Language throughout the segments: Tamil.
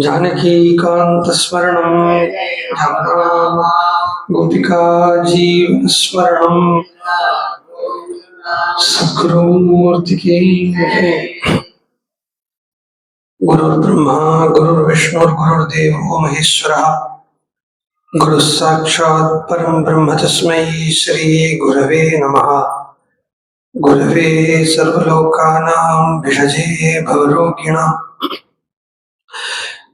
जानकीकान्तस्मरणं राम गोपिका जीवनस्मरणं सद्गुरुमूर्ति की जय। गुरुर्ब्रह्मा गुरुर्विष्णुर्गुरुर्देवो महेश्वरः गुरुः साक्षात् परं ब्रह्म तस्मै श्री गुरवे नमः। गुरवे सर्वलोकानां भिषजे भवरोगिणां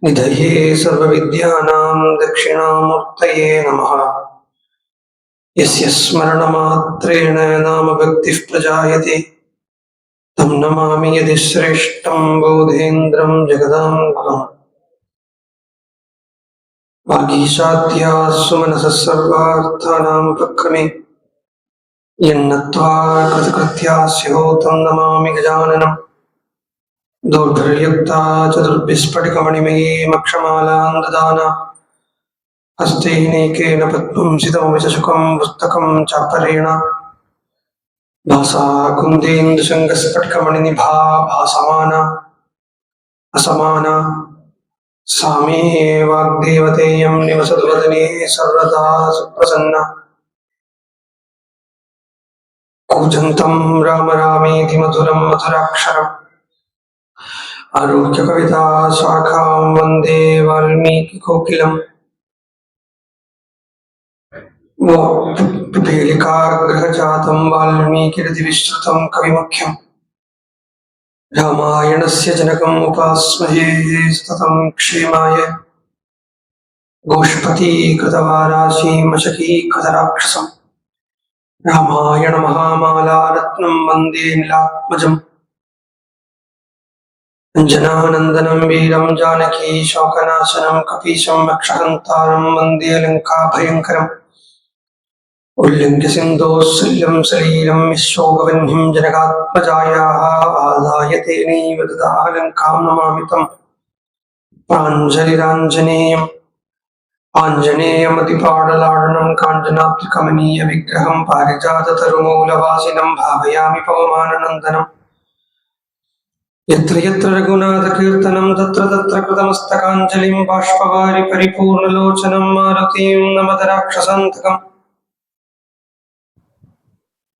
निधये सर्वविद्यानां दक्षिणामूर्तये नमः। यस्य स्मरणमात्रेण नाम भक्तिः प्रजायते तं नमामि यदि श्रेष्ठं बोधेन्द्रं जगदाङ्गम्। वागीशाद्या सुमनसः सर्वार्थानां उपक्रमे यन्नत्वा कृतकृत्या स्युः तं नमामि गजाननम्। दोर्धर्युक्ता चतुर्भिस्फटिकमणिमयीमक्षमालां ददाना हस्तेनैकेन पद्मं सितमविचशुकं पुस्तकं चापरेण भासा कुन्देन्दुशङ्खस्फटिकमणिनिभा भासमाना असमाना सा मे वाग्देवतेयं निवसतु वदने सर्वदा सुप्रसन्ना। कूजन्तं राम रामेति मधुरं मधुराक्षरम् आरुह्य कविता शाखां वन्दे वाल्मीकिकोकिलम्। पिपीलिकाग्रहजातं वाल्मीकिरतिविश्रुतं कविमुख्यम् रामायणस्य जनकम् उपास्महे सततं क्षेमाय गोष्पतीकृतवाराशीमशकीकृतराक्षसम् रामायणमहामाला रत्नं वन्दे नीलात्मजम्। अञ्जनानन्दनं वीरं जानकी शोकनाशनं कपीशं रक्षहन्तारं वन्दे लङ्काभयङ्करम्। उल्लङ्घ्य सिन्धोः सलिलं सलीलं विश्वोगवह्निं जनकात्मजायाः आदाय तेनैव ददाह लङ्कां नमामि तं प्राञ्जलिराञ्जनेयम्। आञ्जनेयमतिपाटलाडनं काञ्चनाब्जकमनीयविग्रहं पारिजाततरुमूलवासिनं भावयामि पवमाननन्दनम्। यत्र यत्र रघुनाथकीर्तनं तत्र तत्र कृतमस्तकाञ्जलिं बाष्पवारि परिपूर्णलोचनं मारुतिं नमत राक्षसान्तकम्।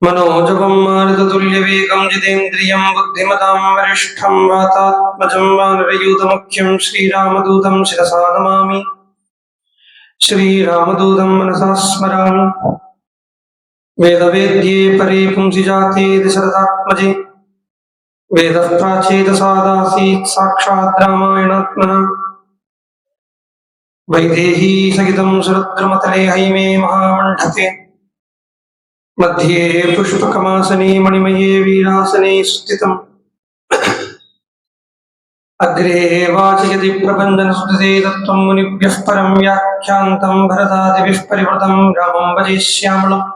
मनोजवं मारुततुल्यवेगं जितेन्द्रियं बुद्धिमतां वरिष्ठं वातात्मजं वानरयूथमुख्यं श्रीरामदूतं शिरसा नमामि। श्रीरामदूतं मनसा स्मरामि। वेदवेद्ये परे पुंसि जाते दशरथात्मजे वेदः प्राचेदसादासीत् साक्षात् रामायणात्मना। वैदेही सहितं सुरद्रुमतले हैमे महामण्डपे मध्ये पुष्पकमासने मणिमये वीरासने स्थितम्। अग्रे वाचयति प्रबन्धनसुते तत्त्वं मुनिभ्यः परं व्याख्यान्तं भरतादिभिः परिवृतं रामं भजे श्यामलम्।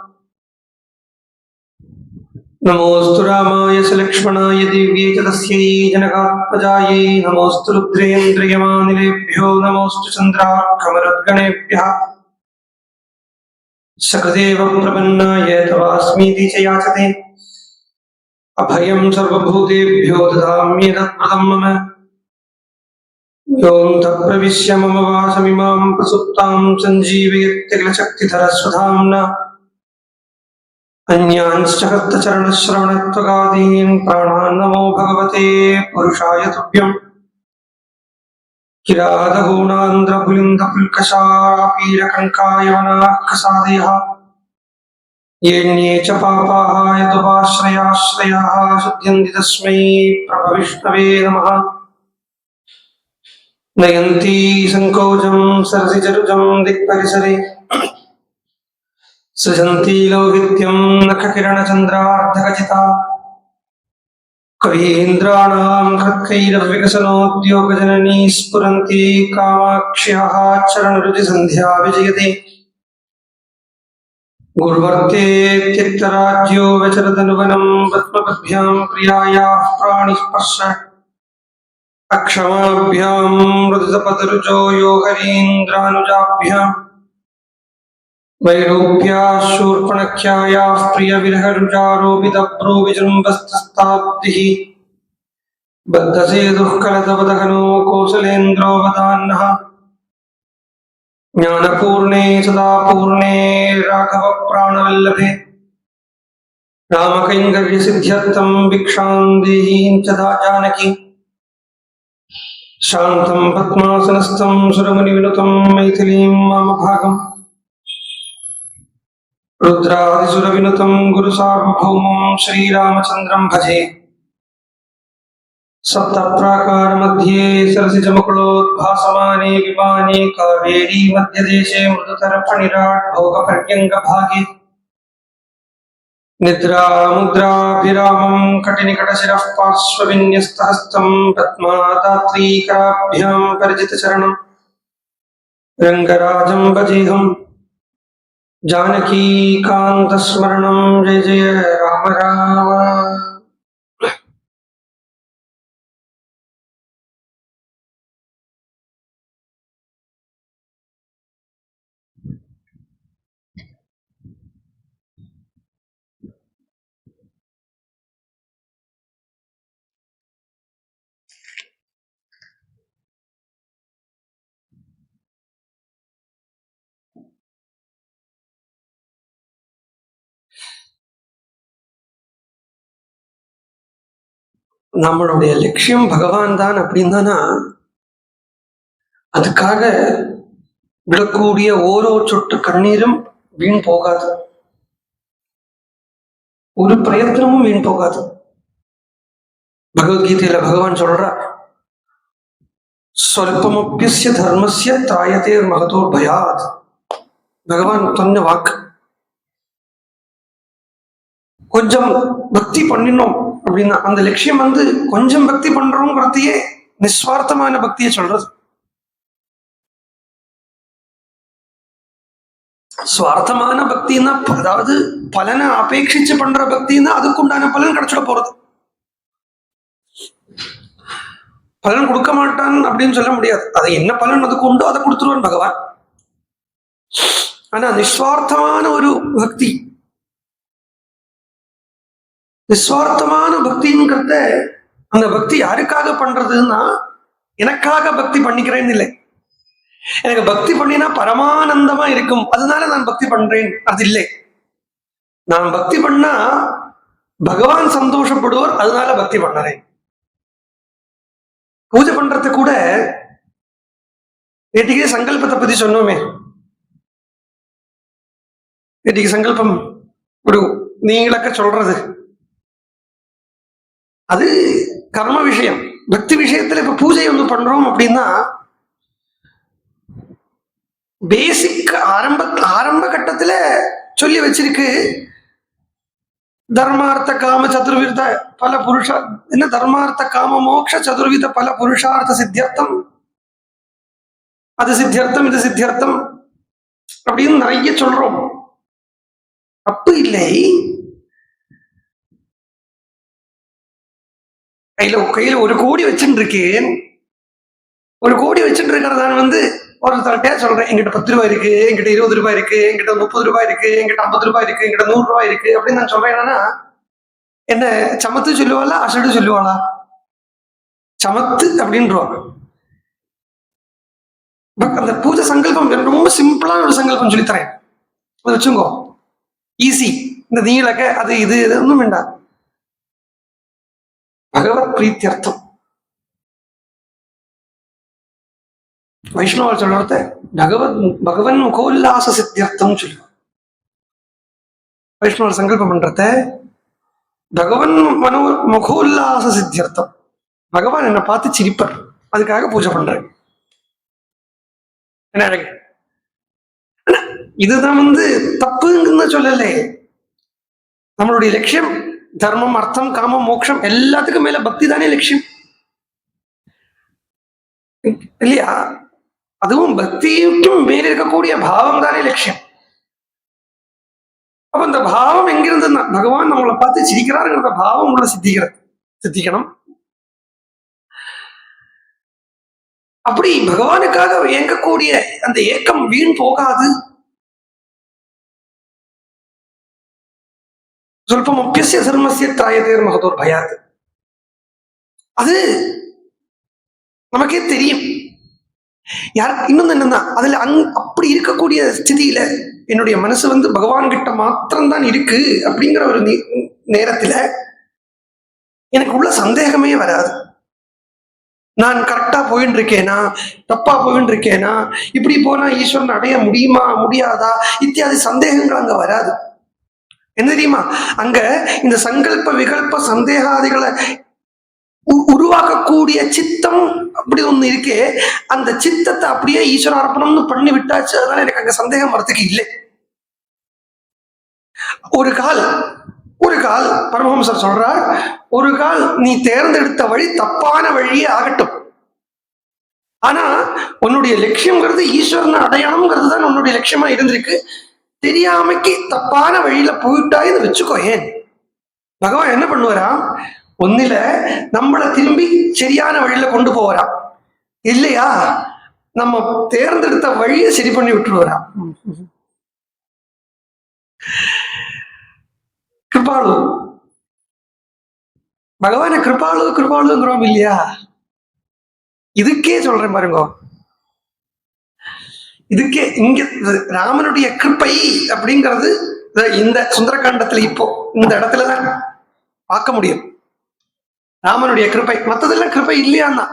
नमोस्तु रामाय सलक्ष्मणाय दिव्ये च तस्यै जनकात्मजायै नमोस्तु रुद्रेन्द्रियमानिलेभ्यो नमोस्तु चन्द्रार्कमरुद्गणेभ्यः सकृदेव प्रपन्नाय तवास्मीति च याचते अभयं सर्वभूतेभ्यो ददाम्येतत्प्रदं मम योऽन्तः प्रविश्य मम वाचमिमां प्रसुप्तां सञ्जीवयत्यखिलशक्तिधरस्वधाम्ना अन्यांश्च हस्तचरणश्रवणत्वगादीन् प्राणान् नमो भगवते पुरुषाय तुभ्यम्। किरातगुणान्द्रपुलिन्दपुल्कषापीडकङ्काय वनाः येऽन्ये च पापाः यदुपाश्रयाश्रयाः शुध्यन्ति तस्मै प्रभविष्णवे नमः। नयन्ती सङ्कोचं सरसिजरुजं दिक्परिसरे सृजन्ती लौहित्यं नखकिरणचन्द्रार्धखचिता कवीन्द्राणां हृत्कैरविकसनोद्योगजननी स्फुरन्ती कामाक्ष्याः चरणरुचिसन्ध्या विजयते। गुरुवर्तेत्यक्तराज्यो व्यचरदनुवनं पद्मपद्भ्यां प्रियायाः प्राणिस्पर्श अक्षमाभ्यां मृदुतपदरुचो यो हरीन्द्रानुजाभ्याम् वैरूप्याः शूर्पणख्यायाः प्रियविरहरुचारोपितभ्रूविजृम्भस्तस्ताब्धिः बद्धसेतुः कलदवदहनो कौसलेन्द्रो वदान्नः ज्ञानपूर्णे सदा पूर्णे राघवप्राणवल्लभे रामकैङ्कर्यसिद्ध्यर्थं भिक्षां देहीं सदा जानकी शान्तं पद्मासनस्थं सुरमुनिविनुतं मैथिलीं वामभागम् रुद्रादिसुरविनुतं गुरुसार्वभौमं श्रीरामचन्द्रं भजे सप्तप्राकारमध्ये सरसिजमुकुलोद्भासमाने विमाने कावेरी मध्यदेशे मृदुतरफणिराट् भोगपर्यङ्कभागे निद्रामुद्राभिरामं कटिनिकटशिरः पार्श्वविन्यस्तहस्तं पद्मादात्रीकराभ्यां परिचितचरणं रङ्गराजं भजेऽहम् जानकीकान्तस्मरणं जय जय राम राम. நம்மளுடைய லட்சியம் பகவான் தான் அப்படின்னா அதுக்காக விடக்கூடிய ஓரோ சொட்டு கண்ணீரும் வீண் போகாது, ஒரு பிரயத்தனமும் வீண் போகாது. பகவத்கீதையில பகவான் சொல்ற ஸ்வல்பமப்யஸ்ய தர்மஸ்ய திராயதேர் மகதோர் பயாத். பகவான் சொன்ன வாக்கு, கொஞ்சம் பக்தி பண்ணினோம் அப்படின்னா அந்த லட்சியம் கொஞ்சம் பக்தி பண்றோங்கிறதையே நிஸ்வார்த்தமான பக்தியை சொல்றது. சுவார்த்தமான பக்தின்னா அதாவது பலனை அபேட்சிச்சு பண்ற பக்தின்னா அதுக்குண்டான பலன் கிடைச்சிட போறது. பலன் கொடுக்க மாட்டான் அப்படின்னு சொல்ல முடியாது. அது என்ன பலன் அதுக்கு உண்டோ அதை கொடுத்துருவான் பகவான். ஆனா நிஸ்வார்த்தமான ஒரு பக்தி, நிஸ்வார்த்தமான பக்திங்கிறத அந்த பக்தி யாருக்காக பண்றதுன்னா எனக்காக பக்தி பண்ணிக்கிறேன்னு இல்லை. எனக்கு பக்தி பண்ணினா பரமானந்தமா இருக்கும் அதனால நான் பக்தி பண்றேன் அது இல்லை. நான் பக்தி பண்ணா பகவான் சந்தோஷப்படுவார் அதனால பக்தி பண்ணுறேன். பூஜை பண்றது கூட நேற்றுக்கே சங்கல்பத்தை பத்தி சொன்னோமே. நேற்றுக்கு சங்கல்பம் ஒரு நீங்களக்க சொல்றது அது கர்ம விஷயம். பக்தி விஷயத்துல இப்ப பூஜை பண்றோம் அப்படின்னா பேசிக் ஆரம்ப கட்டத்துல சொல்லி வச்சிருக்கு தர்மார்த்த காம சதுர்வித பல புருஷ என்ன தர்மார்த்த காம மோக்ஷ சதுர்வித பல புருஷார்த்த சித்தியர்த்தம், அது சித்தியர்த்தம் இது சித்தியர்த்தம் அப்படின்னு நிறைய சொல்றோம். தப்பு இல்லை. கையில ஒரு கோடி வச்சுட்டு இருக்கேன், ஒரு கோடி வச்சுட்டு இருக்கிறதான் ஒருத்தர்கிட்ட சொல்றேன் எங்கிட்ட 10 ரூபாய் இருக்கு, எங்கிட்ட 20 ரூபாய் இருக்கு, எங்கிட்ட 30 ரூபாய் இருக்கு, எங்கிட்ட 50 ரூபாய் இருக்கு, எங்கிட்ட 100 ரூபாய் இருக்கு அப்படின்னு நான் சொல்றேன். என்ன சமத்து சொல்லுவாளா அசடு சொல்லுவாளா? சமத்து அப்படின்றாங்க. அந்த பூஜை சங்கல்பம் ரொம்ப சிம்பிளான ஒரு சங்கல்பம் சொல்லித்தரேன், அதை வச்சுங்கோ. ஈஸி. இந்த நீலக்க அது இது ஒன்றும் வேண்டாம். பகவத் பிரீத்தியர்த்தம். வைஷ்ணவர் சொல்றத பகவன் முகோல்லாச சித்தியர்த்தம் சொல்லுவார். வைஷ்ணவர் சங்கல்பம் பண்றத பகவன் முகோல்லாச சித்தியர்த்தம். பகவான் என்னை பார்த்து சிரிப்பர் அதுக்காக பூஜை பண்றேன். என்ன அழகு. இதுதான் தப்புன்னு சொல்லலே. நம்மளுடைய லட்சியம் தர்மம் அர்த்தம் காமம் மோட்சம் எல்லாத்துக்கும் மேல பக்தி தானே லட்சியம் இல்லையா? அதுவும் பக்திக்கும் மேல இருக்கக்கூடிய பாவம் தானே லட்சியம். அப்ப இந்த பாவம் எங்கிருந்துன்னா பகவான் நம்மளை பார்த்து சிரிக்கிறாருங்கிற பாவம் உள்ள சித்திக்கணும். அப்படி பகவானுக்காக இயங்கக்கூடிய அந்த ஏக்கம் வீண் போகாது. சொல்பம் அப்பியஸ்ய தர்மஸ்ய திராயதேர் மகதோர் பயாத். அது நமக்கே தெரியும். யார் இன்னொன்னு என்னன்னா, அதுல அப்படி இருக்கக்கூடிய ஸ்திதியில என்னுடைய மனசு பகவான் கிட்ட மாத்திரம்தான் இருக்கு அப்படிங்கிற ஒரு நேரத்துல எனக்கு உள்ள சந்தேகமே வராது. நான் கரெக்டா போயின்னு இருக்கேனா, தப்பா போயின்னு இருக்கேனா, இப்படி போனா ஈஸ்வரன் அடைய முடியுமா முடியாதா இத்தியாதி சந்தேகங்கள் அங்க வராது. என்ன தெரியுமா, அங்க இந்த சங்கல்ப விகல்ப சந்தேகாதிகளை உருவாக்கக்கூடிய சித்தம் அப்படி ஒண்ணு இருக்கே, அந்த சித்தத்தை அப்படியே ஈஸ்வரார்ப்பணம்னு பண்ணி விட்டாச்சு. அதனால எனக்கு அங்க சந்தேகம் வரத்துக்கு இல்லை. ஒரு கால் பரமஹம்சர் சொல்றார், ஒரு கால் நீ தேர்ந்தெடுத்த வழி தப்பான வழியே ஆகட்டும், ஆனா உன்னுடைய லட்சியம்ங்கிறது ஈஸ்வரனை அடையணுங்கிறது தான் உன்னுடைய லட்சியமா இருந்திருக்கு. தெரியாமைக்கு தப்பான வழியில போயிட்டாயின்னு வச்சுக்கோ. ஏன் பகவான் என்ன பண்ணுவாராம், ஒன்னில நம்மளை திரும்பி சரியான வழியில கொண்டு போவாராம், இல்லையா நம்ம தேர்ந்தெடுத்த வழியை சரி பண்ணி விட்டுருவாராம். கிருபாளு பகவான கிருபாளுங்கிறோம் இல்லையா, இதுக்கே சொல்றேன் பாருங்க. இதுக்கே இங்க ராமனுடைய கிருப்பை அப்படிங்கிறது இந்த சுந்தரகாண்டத்துல இப்போ இந்த இடத்துலதான் பார்க்க முடியும். ராமனுடைய கிருப்பை, மற்றதெல்லாம் கிருப்பை இல்லையான்னா,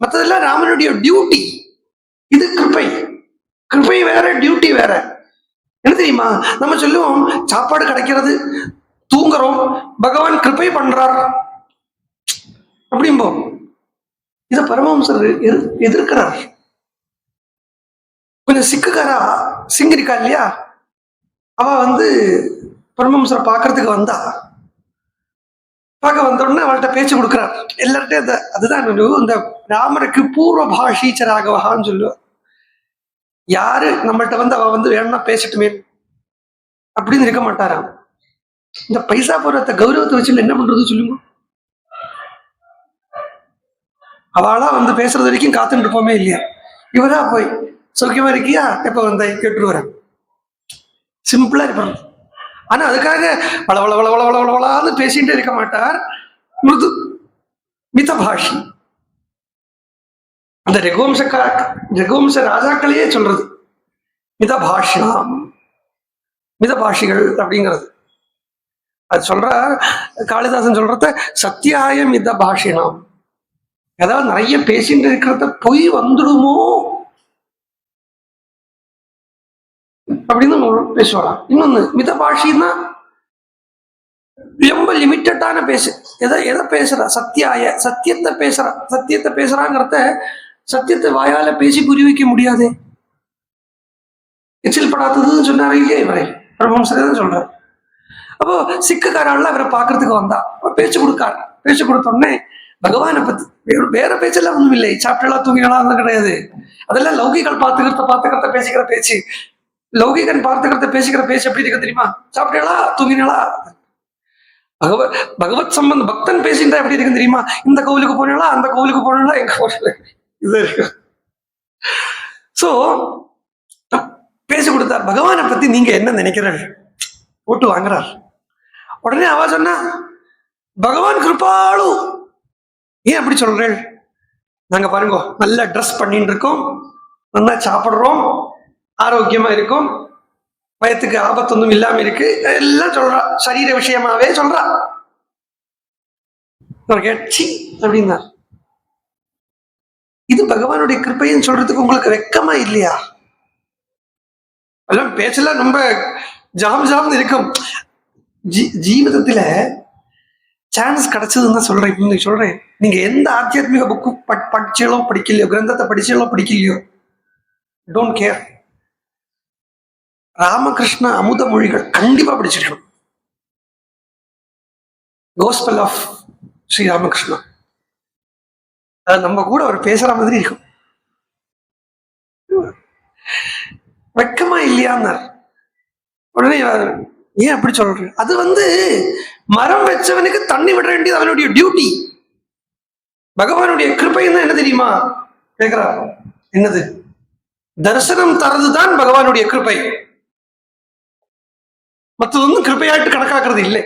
மற்றதெல்லாம் ராமனுடைய டியூட்டி. இது கிருப்பை வேற, டியூட்டி வேற. என்ன தெரியுமா, நம்ம சொல்லுவோம் சாப்பாடு கிடைக்கிறது, தூங்குறோம், பகவான் கிருப்பை பண்றார் அப்படிம்போம். இத பரமஹம்சர் எதிர்க்கிறார். கொஞ்சம் சிக்குக்காரா சிங்கிரிக்கா இல்லையா, அவ பரமஹம்சரை பார்க்கறதுக்கு வந்தா. பார்க்க வந்த உடனே அவள்கிட்ட பேச்சு கொடுக்குறார் எல்லார்ட்டையும். அதுதான் இந்த ராமருக்கு பூர்வ பாஷீச்சராகவகான்னு சொல்லுவார். யாரு நம்மள்கிட்ட அவ வேணும்னா பேசட்டுமே அப்படின்னு இருக்க மாட்டாராம். இந்த பைசா போறத கௌரவத்தை வச்சு என்ன பண்றது சொல்லுங்க. அவளா பேசுறது வரைக்கும் காத்துட்டு இருப்போமே இல்லையா, இவரா போய் சௌக்கியமா இருக்கியா எப்ப கேட்டுருவார். சிம்பிளா இருப்பார். ஆனா அதுக்காக வளவளன்னு பேசிட்டே இருக்க மாட்டார். மிருது மிதபாஷி. அந்த ரகுவம்ச ராஜாக்களையே சொல்றது மிதபாஷினாம், மிதபாஷிகள் அப்படிங்கிறது. அது சொல்ற காளிதாசன் சொல்றத சத்தியாய மிதபாஷினாம். ஏதாவது நிறைய பேசிட்டு இருக்கிறத பொய் வந்துடுமோ அப்படின்னு பேசுவாராம். இன்னொன்னு மிதபாஷின்னா ரொம்ப லிமிட்டடான பேசு. எதை பேசுறா, சத்தியத்தை பேசுறாங்கிறத சத்தியத்தை வாயால பேசி புரிய வைக்க முடியாதே. எச்சில் படாததுன்னு சொன்னாரே இல்லையா இவரை, பரமஹம்சரே தான் சொல்றாரு. அப்போ சிக்குக்காரெல்லாம் இவரை பார்க்கறதுக்கு வந்தா, பேச்சு கொடுக்காரு. பேச்சு கொடுத்த உடனே பகவானை பத்தி வேற பேச்செல்லாம் ஒண்ணும் இல்லை. சாப்பிட்டா தூங்கினா கிடையாது. அதெல்லாம் லௌகிகள் பார்த்துக்கிறத பேசிக்கிற பேச்சு. லௌகிகன் பார்த்துக்கிறத பேசிக்கிற பேச்சு எப்படி இருக்கு தெரியுமா, சாப்பிட்டா தூங்கினா. பகவத் சம்பந்தம் பக்தன் பேசிட்டா எப்படி இருக்கு தெரியுமா, இந்த கோவிலுக்கு போனா அந்த கோவிலுக்கு போனா எங்க கோவில் இது இருக்கு. சோ பேசி கொடுத்தார். பகவானை பத்தி நீங்க என்ன நினைக்கிறீர்கள் போட்டு வாங்குறார். உடனே அவ சொன்னா, பகவான் கிருபாளு. ஏன் அப்படி சொல்றேன், நாங்க பாருங்க நல்லா ட்ரெஸ் பண்ணிட்டு இருக்கோம், நல்லா சாப்பிடுறோம், ஆரோக்கியமா இருக்கும், வயத்துக்கு ஆபத்து ஒன்றும் இல்லாம இருக்கு, எல்லாம் சொல்றா. சரீர விஷயமாவே சொல்றா. கேட்சி அப்படின்னார். இது பகவானுடைய கிருப்பைன்னு சொல்றதுக்கு உங்களுக்கு வெக்கமா இல்லையா? எல்லாம் பேச்செல்லாம் ரொம்ப ஜாம் இருக்கும். ஜீவிதத்துல சான்ஸ் கிடைச்சதுன்னு தான் சொல்றேன். நீங்க எந்த ஆத்தியாத்மிக புக்கு படிச்சாலோ படிக்கலையோ, கிரந்தத்தை படிச்சாலோ படிக்கலையோ, டோன்ட் கேர், ராமகிருஷ்ண அமுத மொழிகள் கண்டிப்பா படிச்சிருக்கணும். Gospel of Sri Ramakrishna. அது நம்ம கூட அவர் பேசுற மாதிரி இருக்கும். வெக்கமா இல்லையான்னார். உடனே ஏன் அப்படி சொல்ற, அது மரம் வச்சவனுக்கு தண்ணி விட வேண்டியது அவனுடைய டியூட்டி. பகவானுடைய கிருப்பைன்னா என்ன தெரியுமா கேட்கிறார். என்னது? தரிசனம் தரதுதான் பகவானுடைய கிருப்பை. மற்றது கிருப்பையாட்டு கணக்காக்குறது இல்லை.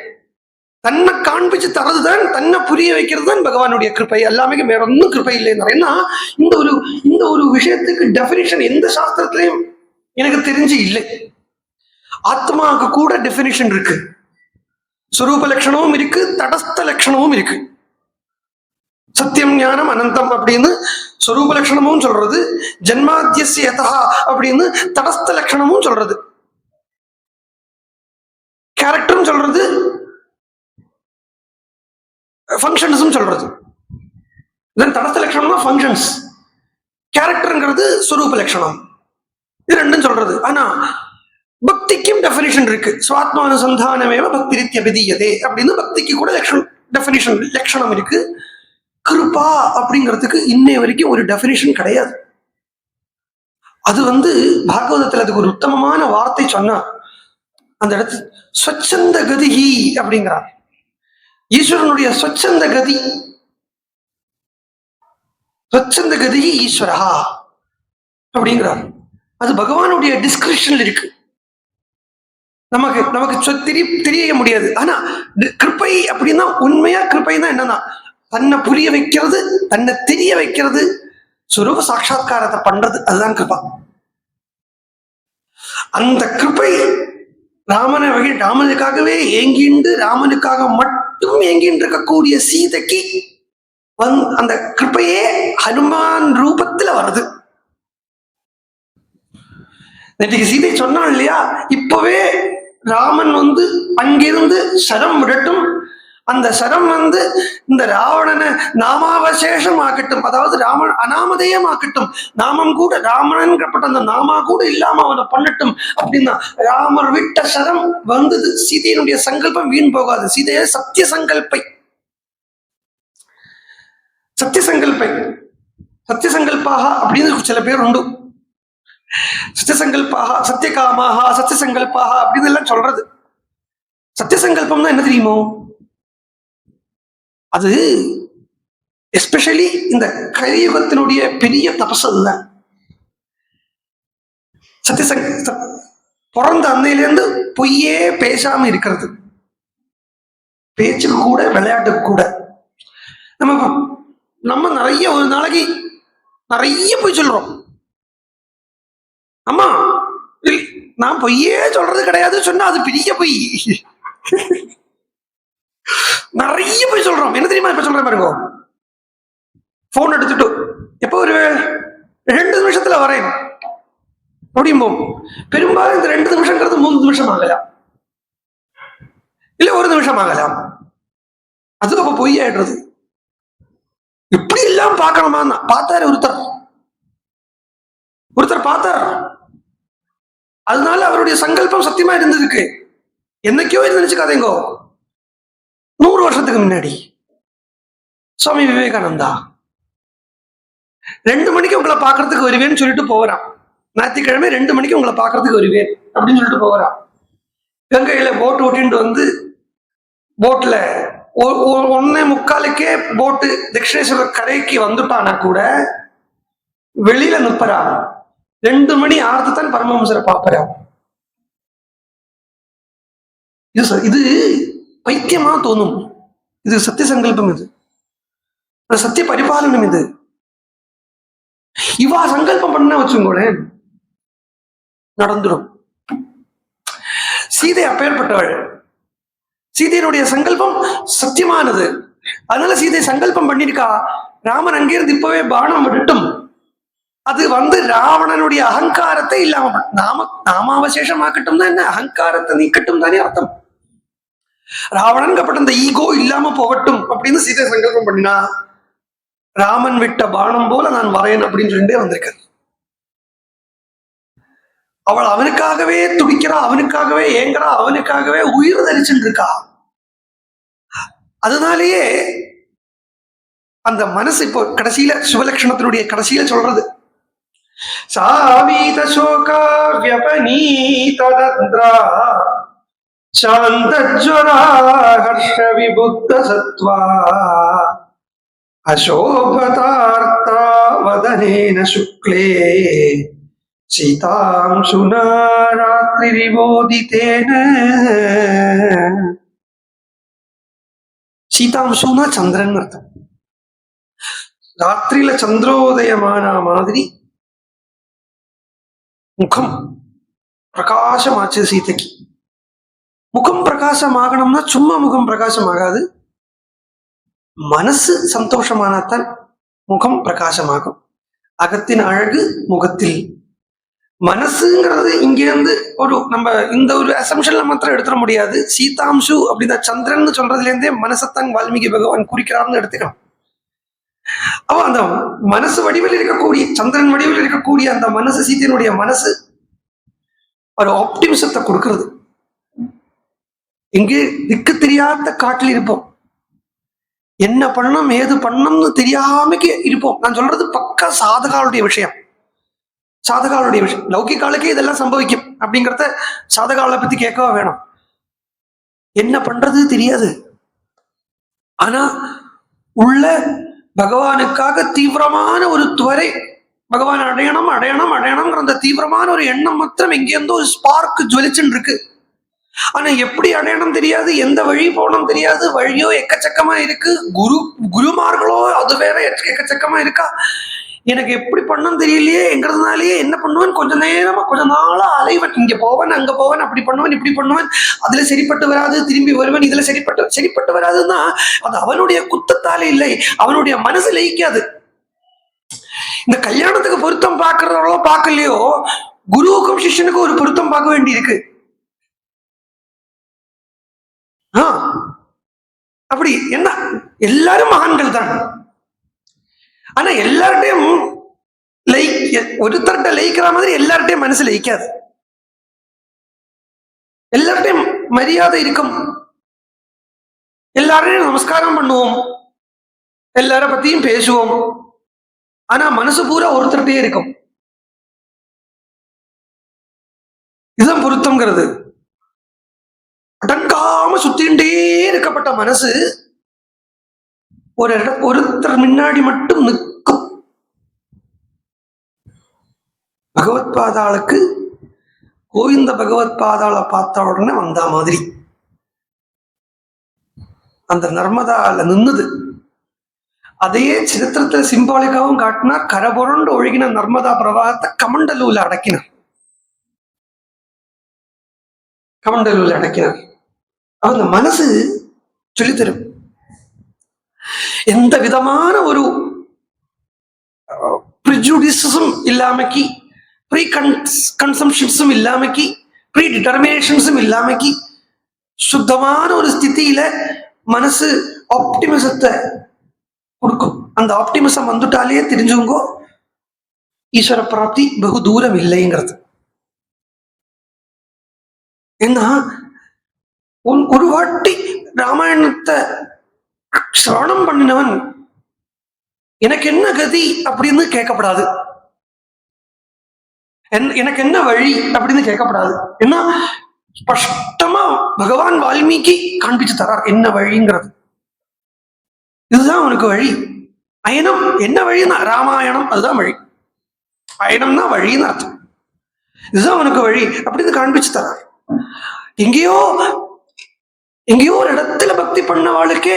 தன்னை காண்பிச்சு தரதுதான், தன்னை புரிய வைக்கிறது தான் பகவானுடைய கிருப்பை. எல்லாமே வேற ஒன்றும் கிருப்பை இல்லைன்னா. ஏன்னா இந்த ஒரு விஷயத்துக்கு டெபினிஷன் எந்த சாஸ்திரத்திலையும் எனக்கு தெரிஞ்சு இல்லை. ஆத்மாவுக்கு கூட டெபினிஷன் இருக்கு. சுரூப லட்சணமும் இருக்கு, தடஸ்த லட்சணமும் இருக்கு. சத்தியம் ஞானம் அனந்தம் அப்படின்னு சொரூப லட்சணமும் சொல்றது, ஜன்மாத்தியஸ்ய யதா அப்படின்னு தடஸ்த லட்சணமும் சொல்றது, கேரக்டரும் சொல்றது, ஃபங்க்ஷன்ஸும் சொல்றது. தடஸ்த லட்சணம்னா ஃபங்க்ஷன்ஸ், கேரக்டருங்கிறது சொரூப லட்சணம். இது ரெண்டும் சொல்றது. ஆனா பக்திக்கும் டெபினிஷன் இருக்கு. சுவாத்மானுசந்தானமேவ பக்தி ரீத்யபிதீயதே அப்படின்னு பக்திக்கு கூட டெபினிஷன் லட்சணம் இருக்கு. கிருபா அப்படிங்கிறதுக்கு இன்னைய வரைக்கும் ஒரு டெபினிஷன் கிடையாது. அது பாகவதத்தில் அதுக்கு ஒரு உத்தமமான வார்த்தை சொன்னா, அந்த இடத்து ஸ்வச்சந்த கதிகி அப்படிங்கிறார். ஈஸ்வரனுடைய ஸ்வச்சந்த கதி, ஸ்வச்சந்த கதிகி ஈஸ்வரா அப்படிங்கிறார். அது பகவானுடைய டிஸ்கிரிப்ஷன்ல இருக்கு. நமக்கு தெரிய முடியாது. ஆனா கிருப்பை அப்படின்னா, உண்மையா கிருப்பை தான் என்னன்னா, தன்னை புரிய வைக்கிறது, தன்னை தெரிய வைக்கிறது, சுரூப சாட்சா்காரத்தை பண்றது, அதுதான் கிருபா. அந்த கிருப்பை ராமனுக்காகவே ஏங்கிண்டு, ராமனுக்காக மட்டும் ஏங்கிட்டு இருக்கக்கூடிய சீதைக்கு அந்த கிருப்பையே ஹனுமான் ரூபத்துல வருது. நேற்றைக்கு சீதை சொன்னான் இல்லையா, இப்பவே ராமன் அங்கிருந்து சரம் விடட்டும், அந்த சரம் இந்த ராவணனை நாமாவசேஷம் ஆக்கட்டும், அதாவது ராமன் அநாமதேயம் ஆக்கட்டும், நாமம் கூட ராமனப்பட்ட அந்த நாமா கூட இல்லாம அவனை பண்ணட்டும் அப்படின்னா, ராமர் விட்ட சரம் வந்தது. சீதையினுடைய சங்கல்பம் வீண் போகாது. சீதைய சத்திய சங்கல்பை, சத்திய சங்கல்பை, சத்திய சங்கல்பாக அப்படின்னு சில பேர் உண்டு. சத்தியசங்கல்பாக, சத்தியகாமாக, சத்தியசங்கல்பாக அப்படின்னு எல்லாம் சொல்றது. சத்தியசங்கல்பம்னா என்ன தெரியுமோ? அது எஸ்பெஷலி இந்த கலியுகத்தினுடைய பெரிய தபசு அதுதான். பிறந்த அன்னையிலேருந்து பொய்யே பேசாம இருக்கிறது, பேச்சுக்கு கூட விளையாட்டுக்கு கூட. நம்ம நிறைய ஒரு நாளைக்கு நிறைய பொய் சொல்றோம். அம்மா நான் பொய்யே சொல்றது கிடையாது சொன்னா அது பெரிய பொய். நிறைய பொய் சொல்றோம். என்ன தெரியுமா இப்ப சொல்றேன் பாருங்க, போன் எடுத்துட்டு எப்போ ஒரு 2 நிமிஷத்துல வரேன் அப்படிம்போம். பெரும்பாலும் இந்த 2 நிமிஷங்கிறது 3 நிமிஷம் ஆகலாம், இல்ல 1 நிமிஷம் ஆகலாம். அது அப்ப பொய் ஆயிடுறது. இப்படி எல்லாம் பார்க்கணுமா? பார்த்தாரு ஒருத்தர் பார்த்தார். அதனால அவருடைய சங்கல்பம் சத்தியமா இருந்திருக்கு. என்னைக்கோ நினைச்சுக்காதீங்கோ, 100 வருஷத்துக்கு முன்னாடி சுவாமி விவேகானந்தா 2 மணிக்கு உங்களை பாக்குறதுக்கு வருவேன்னு சொல்லிட்டு போகிறான். ஞாயிற்றுக்கிழமை 2 மணிக்கு உங்களை பாக்குறதுக்கு வருவேன் அப்படின்னு சொல்லிட்டு போகிறான். கங்கையில போட்டு ஓட்டிட்டு போட்ல 1:45 போட்டு தட்சிணேஸ்வரர் கரைக்கு வந்துட்டானா கூட வெளியில நிற்பறான். 2 மணி ஆர்த்துத்தான் பரமஹம்சரை பார்ப்பறான். இது பைத்தியமா தோணும். இது சத்திய சங்கல்பம், இது சத்திய பரிபாலனம். இது இவா சங்கல்பம் பண்ண வச்சுங்களேன் நடந்துடும். சீதை அப்பேற்பட்டவள். சீதையினுடைய சங்கல்பம் சத்தியமானது. அதனால சீதை சங்கல்பம் பண்ணிருக்கா, ராமன் அங்கிருந்து இப்பவே பானம் விடட்டும், அது ராவணனுடைய அகங்காரத்தை இல்லாம நாமாவசேஷமாக்கட்டும் தான். என்ன அகங்காரத்தை நீக்கட்டும் தானே அர்த்தம். ராவணன் இந்த ஈகோ இல்லாம போகட்டும் அப்படின்னு சீதை சங்கல்பம் பண்ணினா, ராமன் விட்ட பானம் போல நான் வரேன் அப்படின்னு சொல்லிட்டே வந்திருக்க. அவள் அவனுக்காகவே துடிக்கிறா, அவனுக்காகவே ஏங்குறா, அவனுக்காகவே உயிர் தரிச்சுட்டு இருக்கா. அதனாலேயே அந்த மனசு இப்போ கடைசியில சிவலட்சணத்தினுடைய கடைசியில சொல்றது, சாவீத சோகா வியபநீதத்ரா சாந்தஜ்வரா ஹர்ஷ விபுத்த சத்வா அசோபதார்த்தா வதனேன சுக்லே சீதாம்சுனா ராத்திரி விமோதிதேன. சீதாம்சுனா சந்திரன் அர்த்தம். ராத்திரியில சந்திரோதயமான மாதிரி முகம் பிரகாசமாச்சு சீதைக்கு. முகம் பிரகாசமாகணும்னா சும்மா முகம் பிரகாசமாகாது, மனசு சந்தோஷமானத்தான் முகம் பிரகாசமாகும். அகத்தின் அழகு முகத்தில். மனசுங்கிறது இங்கிருந்து ஒரு நம்ம இந்த ஒரு அசம்ஷன்ல மாத்திரம் எடுத்துட முடியாது. சீதாம்சு அப்படின்னா சந்திரன் சொல்றதுல இருந்தே மனசத்தான் வால்மீகி பகவான் குறிக்கிறார்னு எடுத்துக்கலாம். அப்ப அந்த மனசு வடிவில் இருக்கக்கூடிய, சந்திரன் வடிவில் இருக்கக்கூடிய அந்த மனசு, சீதையினுடைய மனசு ஒரு ஆப்டிமிசத்தை கொடுக்கிறது. எங்கே திக்கு தெரியாத காட்டில் இருப்போம், என்ன பண்ணணும் ஏது பண்ணணும்னு தெரியாமக்கு இருப்போம். நான் சொல்றது பக்கா சாதகாலுடைய விஷயம். சாதகாலுடைய விஷயம் லௌகிகாலுக்கே இதெல்லாம் சம்பவிக்கும் அப்படிங்கிறத சாதகாலை பத்தி கேட்கவா வேணும். என்ன பண்றது தெரியாது, ஆனா உள்ள பகவானுக்காக தீவிரமான ஒரு துவரை, பகவான் அடையணும் அடையணும் அடையணும்ங்கிற அந்த தீவிரமான ஒரு எண்ணம் மாத்திரம் எங்கேருந்தோ ஒரு ஸ்பார்க் ஜொலிச்சுன்னு இருக்கு. ஆனா எப்படி அடையணும் தெரியாது, எந்த வழி போகணும் தெரியாது, வழியோ எக்கச்சக்கமா இருக்கு, குருமார்களோ அது வேற எக்கச்சக்கமா இருக்கா, எனக்கு எப்படி பண்ணணும் தெரியலையே எங்கிறதுனாலயே என்ன பண்ணுவேன், கொஞ்ச நாளா அலைவன், இங்க போவேன் அங்க போவேன், அப்படி பண்ணுவேன் இப்படி பண்ணுவேன், அதுல சரிப்பட்டு வராது, திரும்பி வருவேன், இதுல சரிப்பட்டு வராதுன்னா அது அவனுடைய குத்தத்தாலே இல்லை, அவனுடைய மனசு லயிக்காது. இந்த கல்யாணத்துக்கு பொருத்தம் பார்க்கறதோ பார்க்கலையோ, குருவுக்கும் சிஷ்யனுக்கும் ஒரு பொருத்தம் பார்க்க வேண்டி இருக்கு. அப்படி என்ன, எல்லாரும் மகான்கள் தான், ஆனா எல்லார்ட்டையும் ஒருத்தர்கிட்ட லயிக்கிற மாதிரி எல்லார்ட்டையும் மனசு லயிக்காது. எல்லார்ட்டையும் மரியாதை இருக்கும், எல்லாரையும் நமஸ்காரம் பண்ணுவோம், எல்லார பத்தியும் பேசுவோம், ஆனா மனசு பூரா ஒருத்தர்கிட்டயே இருக்கும். இதுதான் பொருத்தம்ங்கிறது. அடங்காம சுத்திண்டே இருக்கப்பட்ட மனசு ஒருத்தர் முன்னாடி மட்டும் நிற்கும். பகவத் பாதாளுக்கு கோவிந்த பகவத் பாதாளை பார்த்த உடனே வந்த மாதிரி அந்த நர்மதால நின்னுது. அதையே சரித்திரத்துல சிம்பாலிக்காவும் காட்டினார். கரபுரண்டு ஒழுகின நர்மதா பிரவாகத்தை கமண்டலூல அடக்கினார். அந்த மனசு சொல்லித்தரும். எந்த விதமான ஒரு ப்ரிஜுடிசஸும் இல்லாமக்கி, ப்ரீ கன்சம்ஷன்ஸும் இல்லாமக்கி, ப்ரீ டிட்டர்மினேஷன்ஸும் இல்லாமக்கி, சுத்தமான ஒரு ஸ்திதியில மனசு ஆப்டிமிசத்தை கொடுக்கும். அந்த ஆப்டிமிசம் வந்துட்டாலே தெரிஞ்சுங்கோ ஈஸ்வர பிராப்தி பகு தூரம் இல்லைங்கிறது. ஏன்னா ஒரு வாட்டி ராமாயணத்தை சிரவணம் பண்ணினவன் எனக்கு என்ன கதி அப்படின்னு கேட்கப்படாது, எனக்கு என்ன வழி அப்படின்னு கேட்கப்படாது. ஏன்னா ஸ்பஷ்டமா பகவான் வால்மீகி காண்பிச்சு தரார் என்ன வழிங்கிறது. இதுதான் உனக்கு வழி. அயனம் என்ன வழின்னா ராமாயணம், அதுதான் வழி. அயனம்னா வழின்னு அர்த்தம். இதுதான் உனக்கு வழி அப்படின்னு காண்பிச்சு தரார். எங்கேயோ ஒரு இடத்துல பக்தி பண்ணவாளுக்கே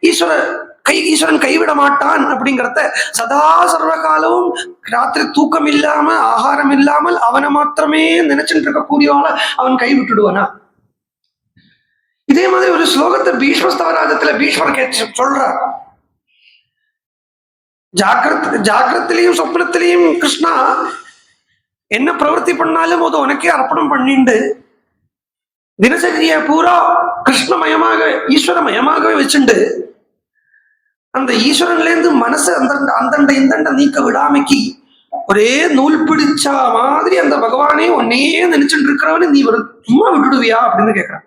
ஈஸ்வரன் கைவிட மாட்டான் அப்படிங்கிறத சதா சர்வகாலமும் ராத்திரி தூக்கம் இல்லாம ஆகாரம் இல்லாமல் அவனை மாத்திரமே நினைச்சுட்டு இருக்கக்கூடியவாள அவன் கைவிட்டுடுவானா? இதே மாதிரி ஒரு ஸ்லோகத்தை பீஷ்மஸ்தவராஜத்துல பீஷ்மர் சொல்றார். ஜாக்கிரத்திலையும் சொப்னத்திலையும் கிருஷ்ணா என்ன பிரவர்த்தி பண்ணாலும் அது உனக்கே அர்ப்பணம் பண்ணிண்டு தினசரிய பூரா கிருஷ்ணமயமாக ஈஸ்வரமயமாகவே வச்சுண்டு அந்த ஈஸ்வரன்ல இருந்து மனசை அந்தண்ட இந்தண்ட நீக்க விடாமைக்கு ஒரே நூல் பிடிச்சா மாதிரி அந்த பகவானே உன்னையே நினைச்சுட்டு இருக்கிறவனு நீ சும்மா விட்டுடுவியா அப்படின்னு கேட்கிறான்.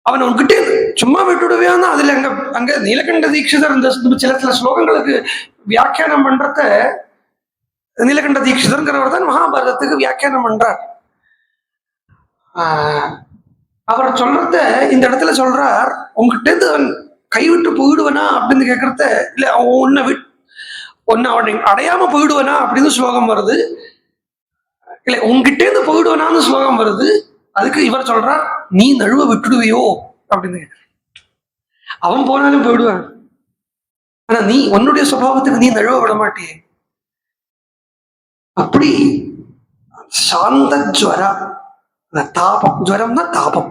அவன் உன்கிட்ட சும்மா விட்டுடுவியான்னா அதுல அங்க நீலகண்ட தீட்சிதர் இந்த சில ஸ்லோகங்களுக்கு வியாக்கியானம் பண்றத நீலகண்ட தீட்சிதர்ங்கிறவர் தான் மகாபாரதத்துக்கு வியாக்கியானம் பண்றார். அவர் சொல்றத இந்த இடத்துல சொல்றார், உங்ககிட்ட இருந்து அவன் கைவிட்டு போயிடுவனா அப்படின்னு கேட்கறத இல்ல, உன்னை அவனை அடையாம போயிடுவனா அப்படின்னு ஸ்லோகம் வருது. இல்ல உங்ககிட்ட இருந்து போயிடுவனான்னு ஸ்லோகம் வருது. அதுக்கு இவர் சொல்றார், நீ நழுவ விட்டுடுவியோ அப்படின்னு கேட்கிறார். அவன் போனாலும் போயிடுவான். ஆனா நீ உன்னுடைய சுபாவத்துக்கு நீ நழுவ விட மாட்டியே. அப்படி சாந்த ஜுவரா, தாபம், ஜுவரம்னா தாபம்.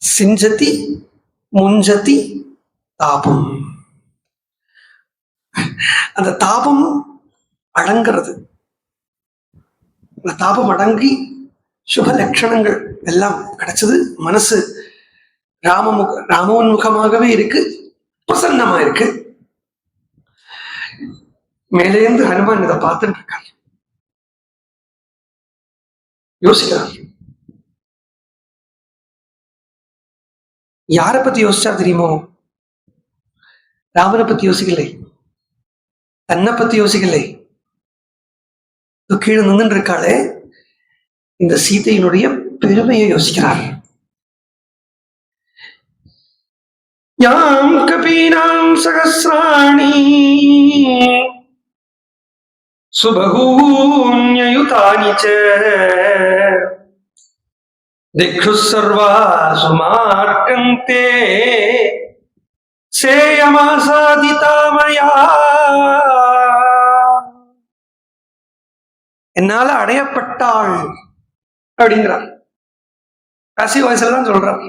சிஞ்சதி முஞ்சதி தாபம். அந்த தாபம் அடங்கிறது. அந்த தாபம் அடங்கி சுப லட்சணங்கள் எல்லாம் கிடைச்சது. மனசு ராமோன்முகமாகவே இருக்கு, பிரசன்னமா இருக்கு. மேலேந்து ஹனுமான் இதை பார்த்துட்டு இருக்கார், யோசிக்கிறார். யாரை பத்தி யோசிச்சா தெரியுமோ? ராமனை பத்தி யோசிக்கலை, தன்னை பத்தி யோசிக்கலை. கீழே நின்று இருக்காளே இந்த சீதையினுடைய பெருமையை யோசிக்கிறார். யாம் கபீனாம் சகஸ்ராணி சுபகூன்யயுதானி ச திக்ஷு சர்வாசு மார்க்கந்தே சேயமாசாதிதாமயா. என்னால அடையப்பட்டாள் அப்படிங்கிறார். கடைசி வயசுல தான் சொல்றார்.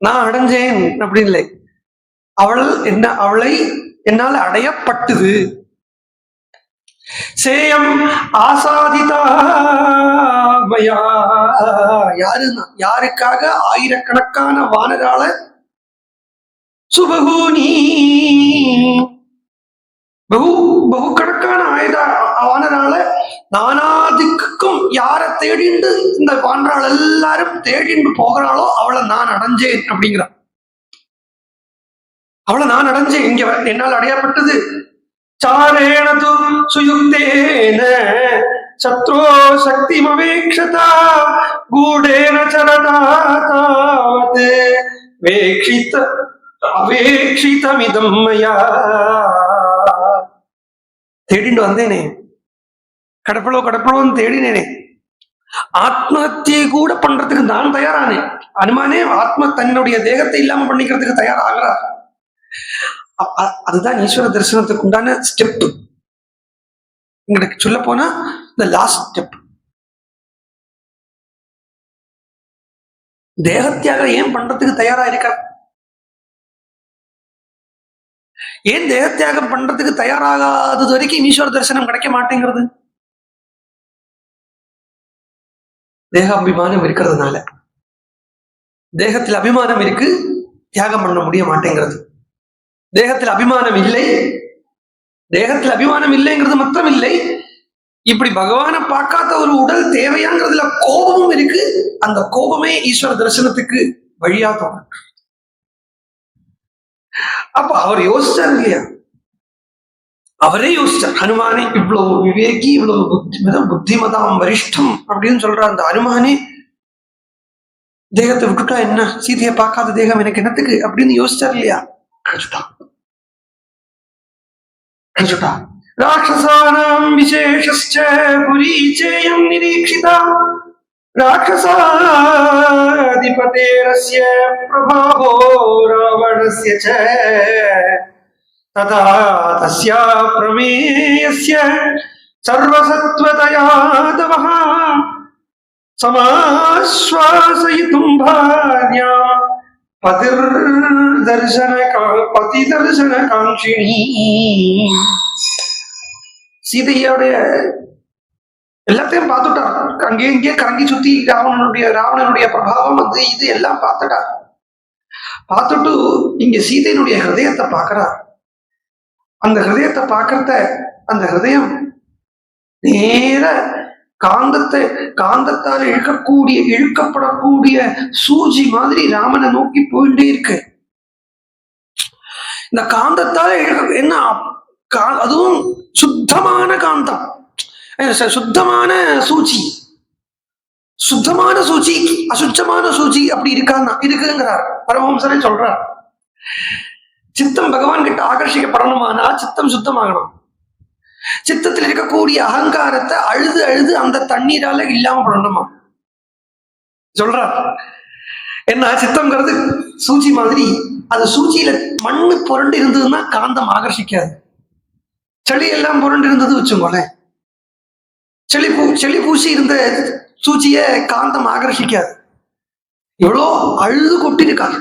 நான் அடைஞ்சேன் அப்படின்னு இல்லை, அவளை என்னால் அடையப்பட்டது. சேயம் ஆசாதிதாமயா. யாருக்காக? ஆயிரக்கணக்கான வானரால சுபகூனி, பகுக்கணக்கான வானரால நானாதிக்கும் யாரை தேடிண்டு இந்த வானரால் எல்லாரும் தேடிண்டு போகிறாளோ அவளை நான் அடைஞ்சேன் அப்படிங்கிறான். அவளை நான் அடைஞ்சேன், இங்க என்னால் அடையப்பட்டது. சாரேண து சுயுக்தேன சத்ரோ சக்திமவேக்ஷதா கூடேன சரதா தாவத் அவேக்ஷிதமிதம் மயா. தேடிண்டு வந்தேனே, கடப்பளோன்னு தேடினேனே. ஆத்மஹத்தியை கூட பண்றதுக்கு நான் தயாரானேன். அனுமானே தன்னுடைய தேகத்தை இல்லாம பண்ணிக்கிறதுக்கு தயாராகிறார். அதுதான் ஈஸ்வர தரிசனத்துக்கு உண்டான ஸ்டெப். உங்களுக்கு சொல்ல போனா இந்த லாஸ்ட் ஸ்டெப். தேகத்தியாக ஏன் பண்றதுக்கு தயாரா இருக்கார்? ஏன் தேகத்தியாகம் பண்றதுக்கு தயாராகாதது வரைக்கும் ஈஸ்வர தரிசனம் கிடைக்க மாட்டேங்கிறது? தேக அபிமானம் இருக்கிறதுனால. தேகத்தில் அபிமானம் இருக்கு, தியாகம் பண்ண முடிய மாட்டேங்கிறது. தேகத்தில் அபிமானம் இல்லை. தேகத்தில் அபிமானம் இல்லைங்கிறது மாத்திரம் இல்லை, இப்படி பகவானை பார்க்காத ஒரு உடல் தேவையாங்கிறதுல கோபமும் இருக்கு. அந்த கோபமே ஈஸ்வர தரிசனத்துக்கு வழியா தோணும். அப்ப அவர் யோசிச்சார் இல்லையா? அவரே யோசிச்சார். ஹனுமானே இவ்வளவு விவேகி, இவ்வளவு புத்திமதாம் வரிஷ்டம் அப்படின்னு சொல்ற அந்த ஹனுமானே தேகத்தை விட்டுட்டா என்ன, சீதையை பார்க்காத தேகம் எனக்கு என்னத்துக்கு அப்படின்னு யோசிச்சார் இல்லையா? ராட்சசானாம் விசேஷஸ்ச புரீச்சேயம் நிரீக்ஷிதா ராட்சசாதிபதேரஸ்ய பிரபாவோ ராவணஸ்ய ச ததா தஸ்யா பிரமேயஸ்ய சர்வசத்வதயாதவஹ சமாஸ்வாசயிதும் பார்யா பதிதர்சன காங்கிணி. சீதையோடைய எல்லாத்தையும் பார்த்துட்டார். அங்கே இங்கே கரங்கி சுத்தி ராவணனுடைய பிரபாவம் வந்து இது எல்லாம் பார்த்துட்டார். பார்த்துட்டு இங்க சீதையினுடைய ஹிருதயத்தை பார்க்கிறார். அந்த ஹிருதயத்தை பார்க்கறத, அந்த ஹிருதயம் நேர காந்தத்தால் இழுக்கப்படக்கூடிய சூஜி மாதிரி ராமனை நோக்கி போயிட்டே இருக்கு. இந்த காந்தத்தால் என்ன, அதுவும் சுத்தமான காந்தம், சுத்தமான சூச்சி. சுத்தமான சூச்சி அசுத்தமான சூச்சி அப்படி இருக்குங்கிறார் பரமஹம்சரே சொல்றார். சித்தம் பகவான் கிட்ட ஆகர்ஷிக்கப்படணுமானா சித்தம் சுத்தமாகணும். சித்தத்தில் இருக்கக்கூடிய அகங்காரத்தை அழுது அந்த தண்ணீரால இல்லாம பண்ணணுமா சொல்றார். என்ன சித்தம்ங்கிறது சூச்சி மாதிரி. அது சூச்சியில மண்ணு புரண்டு இருந்ததுன்னா காந்தம் ஆகர்ஷிக்காது. செளி எல்லாம் புரண்டு இருந்தது வச்சுக்கோங்களேன், செளி பூசி இருந்த சூச்சிய காந்தம் ஆகர்ஷிக்காது. எவ்வளோ அழுது கொட்டிருக்காங்க.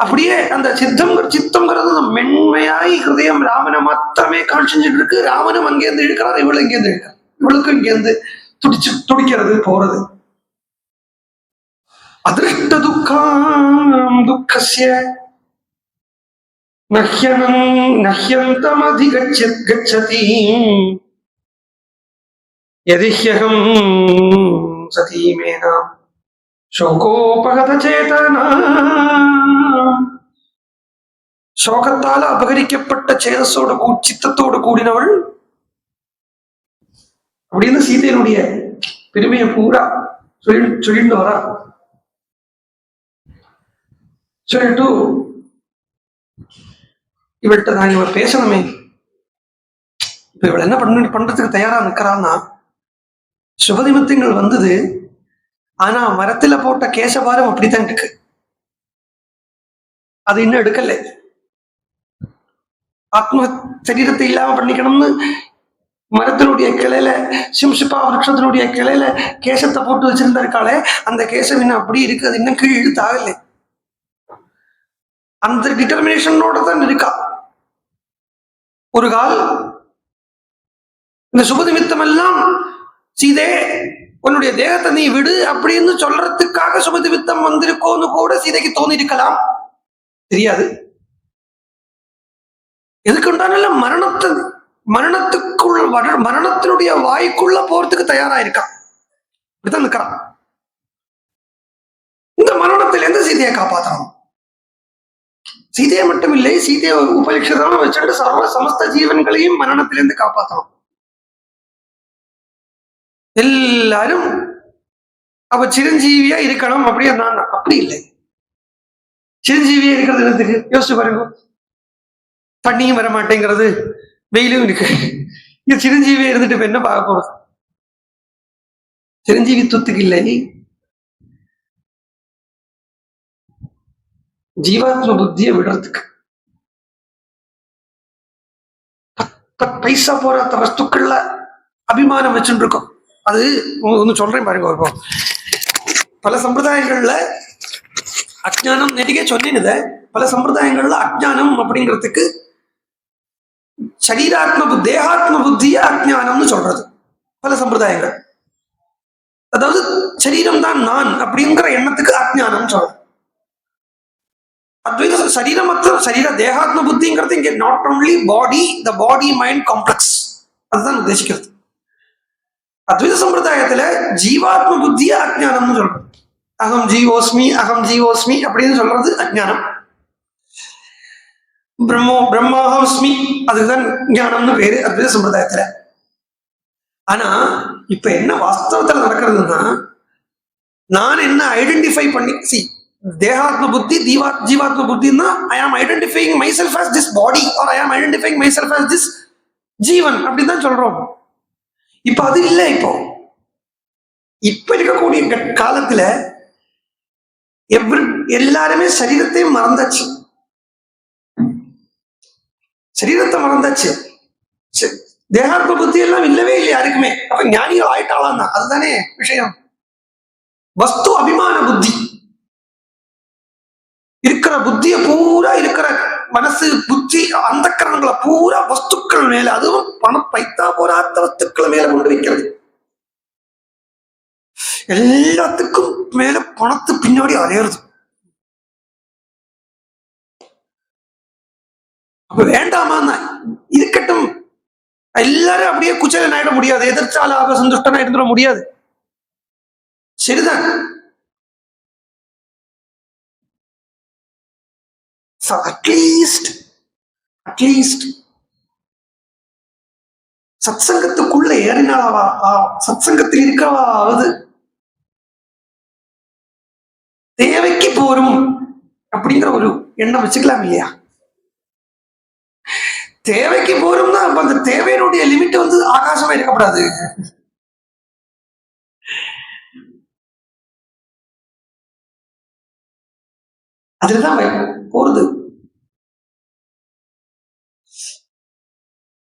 அப்படியே அந்த சித்தம்ங்கிறது மென்மையாய் ஹிருதயம் ராமனை மாத்திரமே காட்சிஞ்சுட்டு இருக்கு. ராமனும் அங்கேருந்து இழுக்கிறார், இவளும் இங்கேருந்து இழுக்கிறார், இவளுக்கும் இங்கேருந்து துடிக்கிறது போறது. அதிருஷ்ட துக்கம் துக்கஸ்ய நஹ்யந்தமதிகச்சதி யதிஹ்யகம் சதீமேனா சோகோபகத சேதனா. சோகத்தால் அபகரிக்கப்பட்ட சேதஸோட சித்தத்தோடு கூடினவள் அப்படின்னு சீதையினுடைய பெருமையை பூரா சொல்லிட்டு வரா. சொல்லிட்டு இவள்கிட்ட நான் இவள் பேசணுமே, இப்ப இவள் என்ன பண்றதுக்கு தயாரா நிக்கிறான்னா, சுபதிமத்தங்கள் வந்தது, ஆனா மரத்துல போட்ட கேசபாரம் அப்படித்தான் இருக்கு, அது இன்னும் எடுக்கல. ஆத்ம சரீரத்தை இல்லாம பண்ணிக்கணும்னு மரத்தினுடைய கிளையில, சிம்சிப்பா விருட்சத்தினுடைய கிளையில கேசத்தை போட்டு வச்சிருந்திருக்காளே, அந்த கேசம் இன்னும் அப்படி இருக்கு, அது இன்னும் கீழ் இழுத்தாகலை. அந்த டிட்டர்மினேஷனோட தான் இருக்கா. ஒரு கால் இந்த சுபதிமித்தம் எல்லாம் சீதே உன்னுடைய தேகத்தை நீ விடு அப்படின்னு சொல்றதுக்காக சுபதிமித்தம் வந்திருக்கோன்னு கூட சீதைக்கு தோணி இருக்கலாம், தெரியாது. எதுக்குண்டான மரணத்தினுடைய வாய்க்குள்ள போறதுக்கு தயாரா இருக்கான், இப்படித்தான் நிற்கிறான். இந்த மரணத்திலிருந்து சீதையை காப்பாற்றணும். சீதையை மட்டும் இல்லை, சீதையை உபலட்சணமா வச்சுட்டு சர்வ சமஸ்த ஜீவன்களையும் மரணத்திலிருந்து காப்பாற்றணும். எல்லாரும் அவ சிரஞ்சீவியா இருக்கணும் அப்படியே. நான் அப்படி இல்லை, சிரஞ்சீவியா இருக்கிறது என்னத்துக்கு யோசிச்சு பாருங்க. தண்ணியும் வர மாட்டேங்கிறது, வெயிலும் இருக்கு, இது சிரஞ்சீவியா இருந்துட்டு இப்ப என்ன பார்க்க போறது? சிரஞ்சீவித்துவத்துக்கு இல்லை, ஜீவாத்ம புத்தியை விடுறதுக்கு. பைசா போறாத வஸ்துக்கள்ல அபிமானம் வச்சுட்டு இருக்கோம். அது ஒண்ணு சொல்றேன் பாருங்க. பல சம்பிரதாயங்கள்ல அஜ்ஞானம், நெட்டிகே சொன்னேன், பல சம்பிரதாயங்கள்ல அஜ்ஞானம் அப்படிங்கிறதுக்கு சரீராத்ம தேகாத்ம புத்திய அஜ்ஞானம்னு சொல்றது பல சம்பிரதாயங்கள். அதாவது சரீரம் தான் நான் அப்படிங்கிற எண்ணத்துக்கு அஜ்ஞானம் சொல்றது. அத்வைத சரீரம் மற்றும் சரீர தேகாத்ம புத்திங்கிறது இங்கே not only body, the body mind complex, அதுதான் உத்தேசிக்கிறது. அத்வைத சம்பிரதாயத்துல ஜீவாத்ம புத்திய அஜ்ஞானம்னு சொல்றது. அகம் ஜீவோஸ்மி, அகம் ஜீவோஸ்மி அப்படின்னு சொல்றது அஜ்ஞானம். பிரம்மாஹம்ஸ்மி, அதுதான் ஞானம்னு பேரு அத்வைத சம்பிரதாயத்துல. ஆனா இப்ப என்ன வாஸ்தவத்துல நடக்கிறதுன்னா, நான் என்ன ஐடென்டிஃபை பண்ணி தேகாத்ம புத்தி ஜீவாத்ம புத்தின்னா I am identifying myself as this body or I am identifying myself as this ஜீவன் அப்படிதான் சொல்றோம். இப்ப அது இல்லை. இப்ப இருக்கக்கூடிய காலத்துல எல்லாருமே சரீரத்தையும் மறந்தாச்சு, சரீரத்தை மறந்தாச்சு. தேகாத்ம புத்தி எல்லாம் இல்லவே இல்லை யாருக்குமே. அப்ப ஞானிகள் ஆயிட்டாலாம் தான், அதுதானே விஷயம். வஸ்து அபிமான புத்தி இருக்கிற புத்திய பூரா, இருக்கிற மனசு புத்தி அந்த கரணங்களை பூரா வஸ்துக்கள் மேல, அதுவும் பணம் பைத்தா போராத்த வஸ்துக்கள் மேல கொண்டு வைக்கிறது. எல்லாத்துக்கும் மேல பணத்து பின்னாடி அலையிறது. அப்ப வேண்டாமா, இருக்கட்டும், எல்லாரும் அப்படியே குச்சலன் ஆயிட முடியாது, எதிர்த்தாலாக சந்துஷ்டனா இருந்துட முடியாது, சரிதான். அட்லீஸ்ட் சத்சங்கத்துக்குள்ள ஏறினாலாவா, சத்சங்கத்தில் இருக்கவாவது தேவைக்கு போரும் அப்படிங்கிற ஒரு எண்ணம் வச்சுக்கலாம் இல்லையா? தேவைக்கு போரும்னா அந்த தேவையினுடைய லிமிட் ஆகாசமா இருக்கப்படாது. அதுலதான் போறது.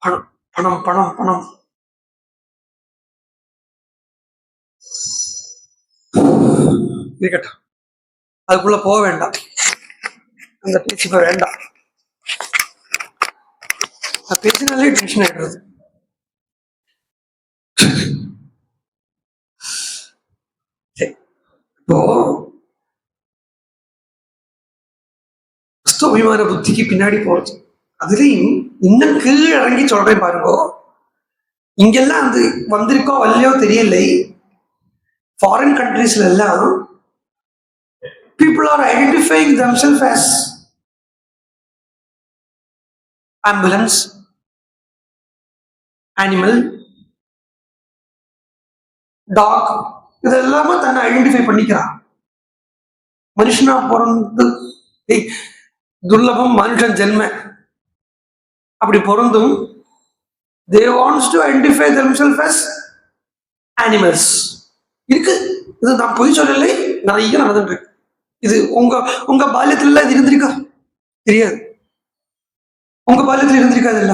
பணம் பணம் பணம் பணம். இருக்கட்டும், அதுக்குள்ள போக வேண்டாம், அந்த பேச்சு இப்ப வேண்டாம். பேசினாலே டென்ஷன் ஆயிடுறது. இப்போ அபிமான புத்திக்கு பின்னாடி போறது. அதுலயும் இன்னும் கீழே இறங்கி சொல்றேன் பாருங்க. இங்கெல்லாம் அது வந்திருக்கோ வரலையோ தெரியலை. ஃபாரின் கண்ட்ரீஸ்ல எல்லாம் people are identifying themselves as ambulance, animal, dog. இதெல்லாம தன்னை ஐடென்டிஃபை பண்ணிக்கிறான். மனுஷனா பிறந்து துர்லபம் மனுஷன் ஜென்ம அப்படி பொருந்தும். they wants to identify themselves as animals. இருக்கு, இது நான் பொய் சொல்லலை, நிறைய நடந்துட்டு இருக்கு. இது உங்க பால்யத்துல இது இருந்திருக்கா? தெரியாது. உங்க பால்யத்துல இருந்திருக்காது இல்ல?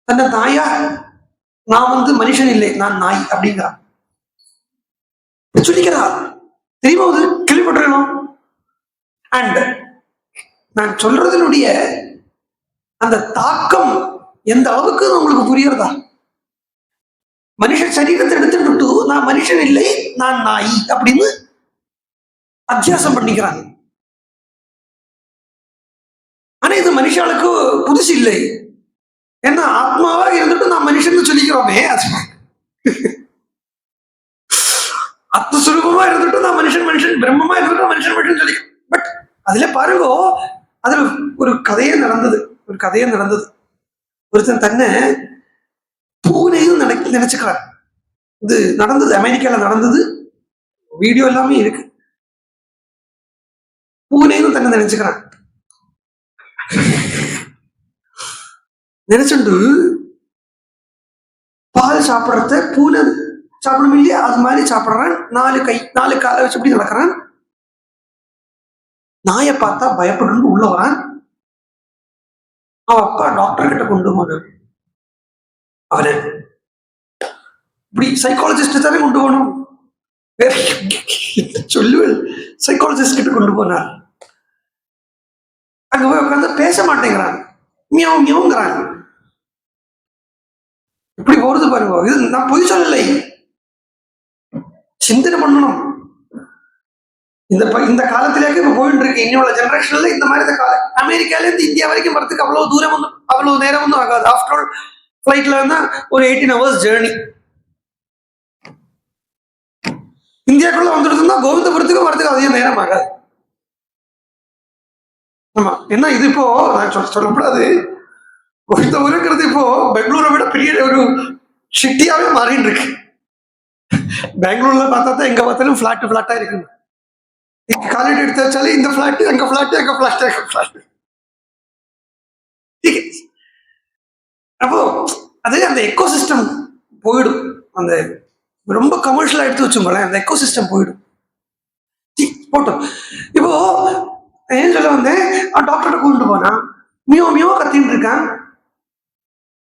தன்னை நாயா, நான் மனுஷன் இல்லை, நான் நாய் அப்படிங்கிறா சொல்லிக்கிறா. தெரியுமா? அது கேள்விப்பட்டிருக்கணும். அண்ட் நான் சொல்றதனுடைய அந்த தாக்கம் எந்த அளவுக்கு உங்களுக்கு புரியறதா? மனுஷன் சரீரத்தை எடுத்துட்டு நான் மனுஷன் இல்லை, நான் நாய் அப்படின்னு அத்தியாசம் பண்ணிக்கிறாங்க. ஆனா இது மனுஷாளுக்கு புதுசு இல்லை. ஏன்னா ஆத்மாவா இருந்துட்டு நான் மனுஷன் சொல்லிக்கிறோமே, ஆத்மஸ்வரூபமா இருந்துட்டு நான் மனுஷன் மனுஷன், பிரம்மமா இருந்துட்டு மனுஷன் மனுஷன் சொல்லிக்கிறோம். பட் அதுல பாருங்க, அதுல ஒரு கதையே நடந்தது. ஒருத்தன் தன்னை பூனையும் நினைச்சுக்கிறான். இது நடந்தது, அமெரிக்கால நடந்தது, வீடியோ எல்லாமே இருக்கு. பூனையும் தன்னை நினைச்சுக்கிறான். நினைச்சுட்டு பால் சாப்பிடறத பூனை சாப்பிடணும் இல்லையா, அது மாதிரி சாப்பிடுறான். 4 காலை வச்சு எப்படி நடக்கிறான். நாயை பார்த்தா பயப்பட்டு உள்ள வரான். அவன் அப்பா டாக்டர் கிட்ட கொண்டு போனார். அவனை இப்படி சைக்காலஜிஸ்ட் தானே கொண்டு போகணும், வேற சொல்லுவேன். சைக்காலஜிஸ்ட் கிட்ட கொண்டு போனார். அங்க போய் உட்காந்து பேச மாட்டேங்கிறான், மியாவும் மியாவுங்கிறான். இப்படி போறது பாருங்க. இது நான் பொய் சொல்லலை, சிந்தனை பண்ணணும். இந்த காலத்திலேயே இப்ப போயிட்டு இருக்கு. இன்னும் உள்ள ஜெனரேஷன்ல இந்த மாதிரி காலம். அமெரிக்கால இருந்து இந்தியா வரைக்கும் வரதுக்கு அவ்வளவு தூரம் ஒன்றும் அவ்வளவு நேரம் ஒன்றும் ஆகாது. ஆஃப்டர் ஆல் ஃபிளைட்ல இருந்தா ஒரு 18 hours ஜேர்னி. இந்தியாக்குள்ள வந்துருந்தா கோவிந்தபுரத்துக்கும் வரதுக்கு அதிக நேரம் ஆகாது. ஆமா, என்ன இது இப்போ நான் சொல்லக்கூடாது. கோவிந்தபுரங்கிறது இப்போ பெங்களூரை விட பெரிய ஒரு சிட்டியாவே மாறிட்டு இருக்கு. பெங்களூர்ல பார்த்தா எங்க பார்த்தாலும் பிளாட்டா இருக்கு. காலேஜ் எடுத்து வச்சாலே இந்த பிளாட், அங்க பிளாட், அங்க பிளாட், அங்க பிளாட். அப்போ அது அந்த எக்கோ சிஸ்டம் போயிடும். அந்த ரொம்ப கமர்ஷியலா எடுத்து வச்சுங்களேன், அந்த எக்கோ சிஸ்டம் போயிடும். போட்டோம். இப்போ ஏன் சொல்ல வந்தேன், டாக்டர்கிட்ட கூப்பிட்டு போனா மியோ கத்தின்னு இருக்கான்.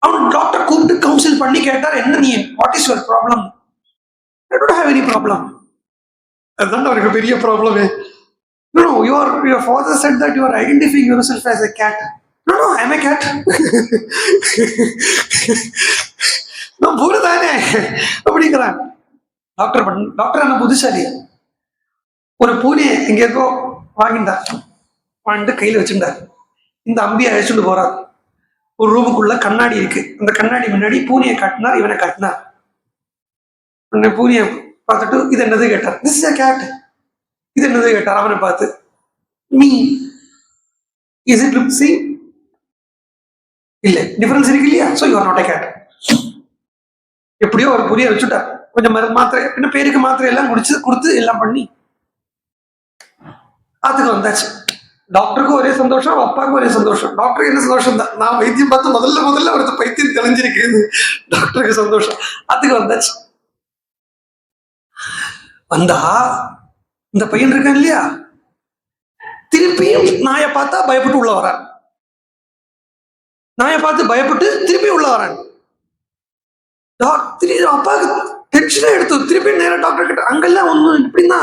அவன் டாக்டர் கூப்பிட்டு கவுன்சில் பண்ணி கேட்டார், என்ன நீ, what is your problem? I don't have any problem. அதுதான் அவருக்கு பெரிய ப்ராப்ளமே. No, your father said that you are identifying yourself as a cat. No, I'm a cat. நான் பூரதானே அப்படிங்கிறான். டாக்டர் என்ன புதுசாலி. ஒரு பூனையை எங்க இருக்கோ வாங்கிட்டு கையில வச்சுட்டார். இந்த அம்பியை அழைச்சிட்டு போறார். ஒரு ரூமுக்குள்ள கண்ணாடி இருக்கு. அந்த கண்ணாடி முன்னாடி பூனையை காட்டினார், இவனை காட்டினார். பூனையை பார்த்துட்டு இது என்னது கேட்டார். This is a cat. இது என்னது கேட்டார். அவனை பார்த்து me is it look same? இல்ல, டிஃபரன்ஸ் இருக்கு இல்லையா? So you are not a cat. எப்படியோ ஒரு புரிய வச்சுட்டார். கொஞ்சம் மாத்திரை, என்ன பேருக்கு மாத்திரை எல்லாம் கொடுத்து எல்லாம் பண்ணி அதுக்கு வந்தாச்சு. டாக்டருக்கும் ஒரே சந்தோஷம், அப்பாவுக்கும் ஒரே சந்தோஷம். டாக்டருக்கு என்ன சந்தோஷம் தான், நான் வைத்தியம் பார்த்து முதல்ல அவருக்கு பைத்தியம் தெளிஞ்சிருக்கு. டாக்டருக்கு சந்தோஷம். அதுக்கு வந்தாச்சு. வந்தா இந்த பையன் இருக்கான் இல்லையா, திருப்பியும் நாயை பார்த்தா பயப்பட்டு உள்ள வரான். நாயை பார்த்து பயப்பட்டு திருப்பி உள்ள வரான். அப்பாவுக்கு டென்ஷனா எடுத்து திருப்பி நேரம் டாக்டர் கிட்ட. அங்கெல்லாம் ஒன்றும் இப்படின்னா,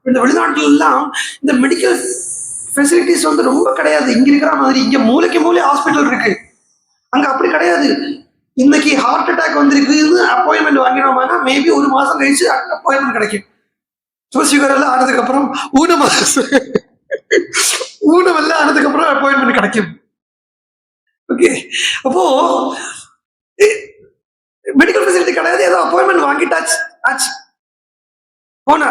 இந்த வெளிநாட்டுல எல்லாம் இந்த மெடிக்கல் ஃபெசிலிட்டிஸ் வந்து ரொம்ப கிடையாது. இங்க இருக்கிற மாதிரி இங்க மூளைக்கு மூளை ஹாஸ்பிட்டல் இருக்கு, அங்க அப்படி கிடையாது. இன்னைக்கு ஹார்ட் அட்டாக் வந்திருக்குன்னு அப்பாயின்மெண்ட் வாங்கினோம்னா மேபி ஒரு மாசம் கழிச்சு அப்பாயின்மெண்ட் கிடைக்கும். சுகர் எல்லாம் ஆனதுக்கு அப்புறம் ஊனமெல்லாம் ஆனதுக்கு அப்புறம் அப்பாயின்மெண்ட் கிடைக்கும். ஓகே, அப்போ மெடிக்கல் ஃபெசிலிட்டி கிடையாது, ஏதோ அப்பாயின்மெண்ட் வாங்கிட்டாச்சு ஆச்சு. போனா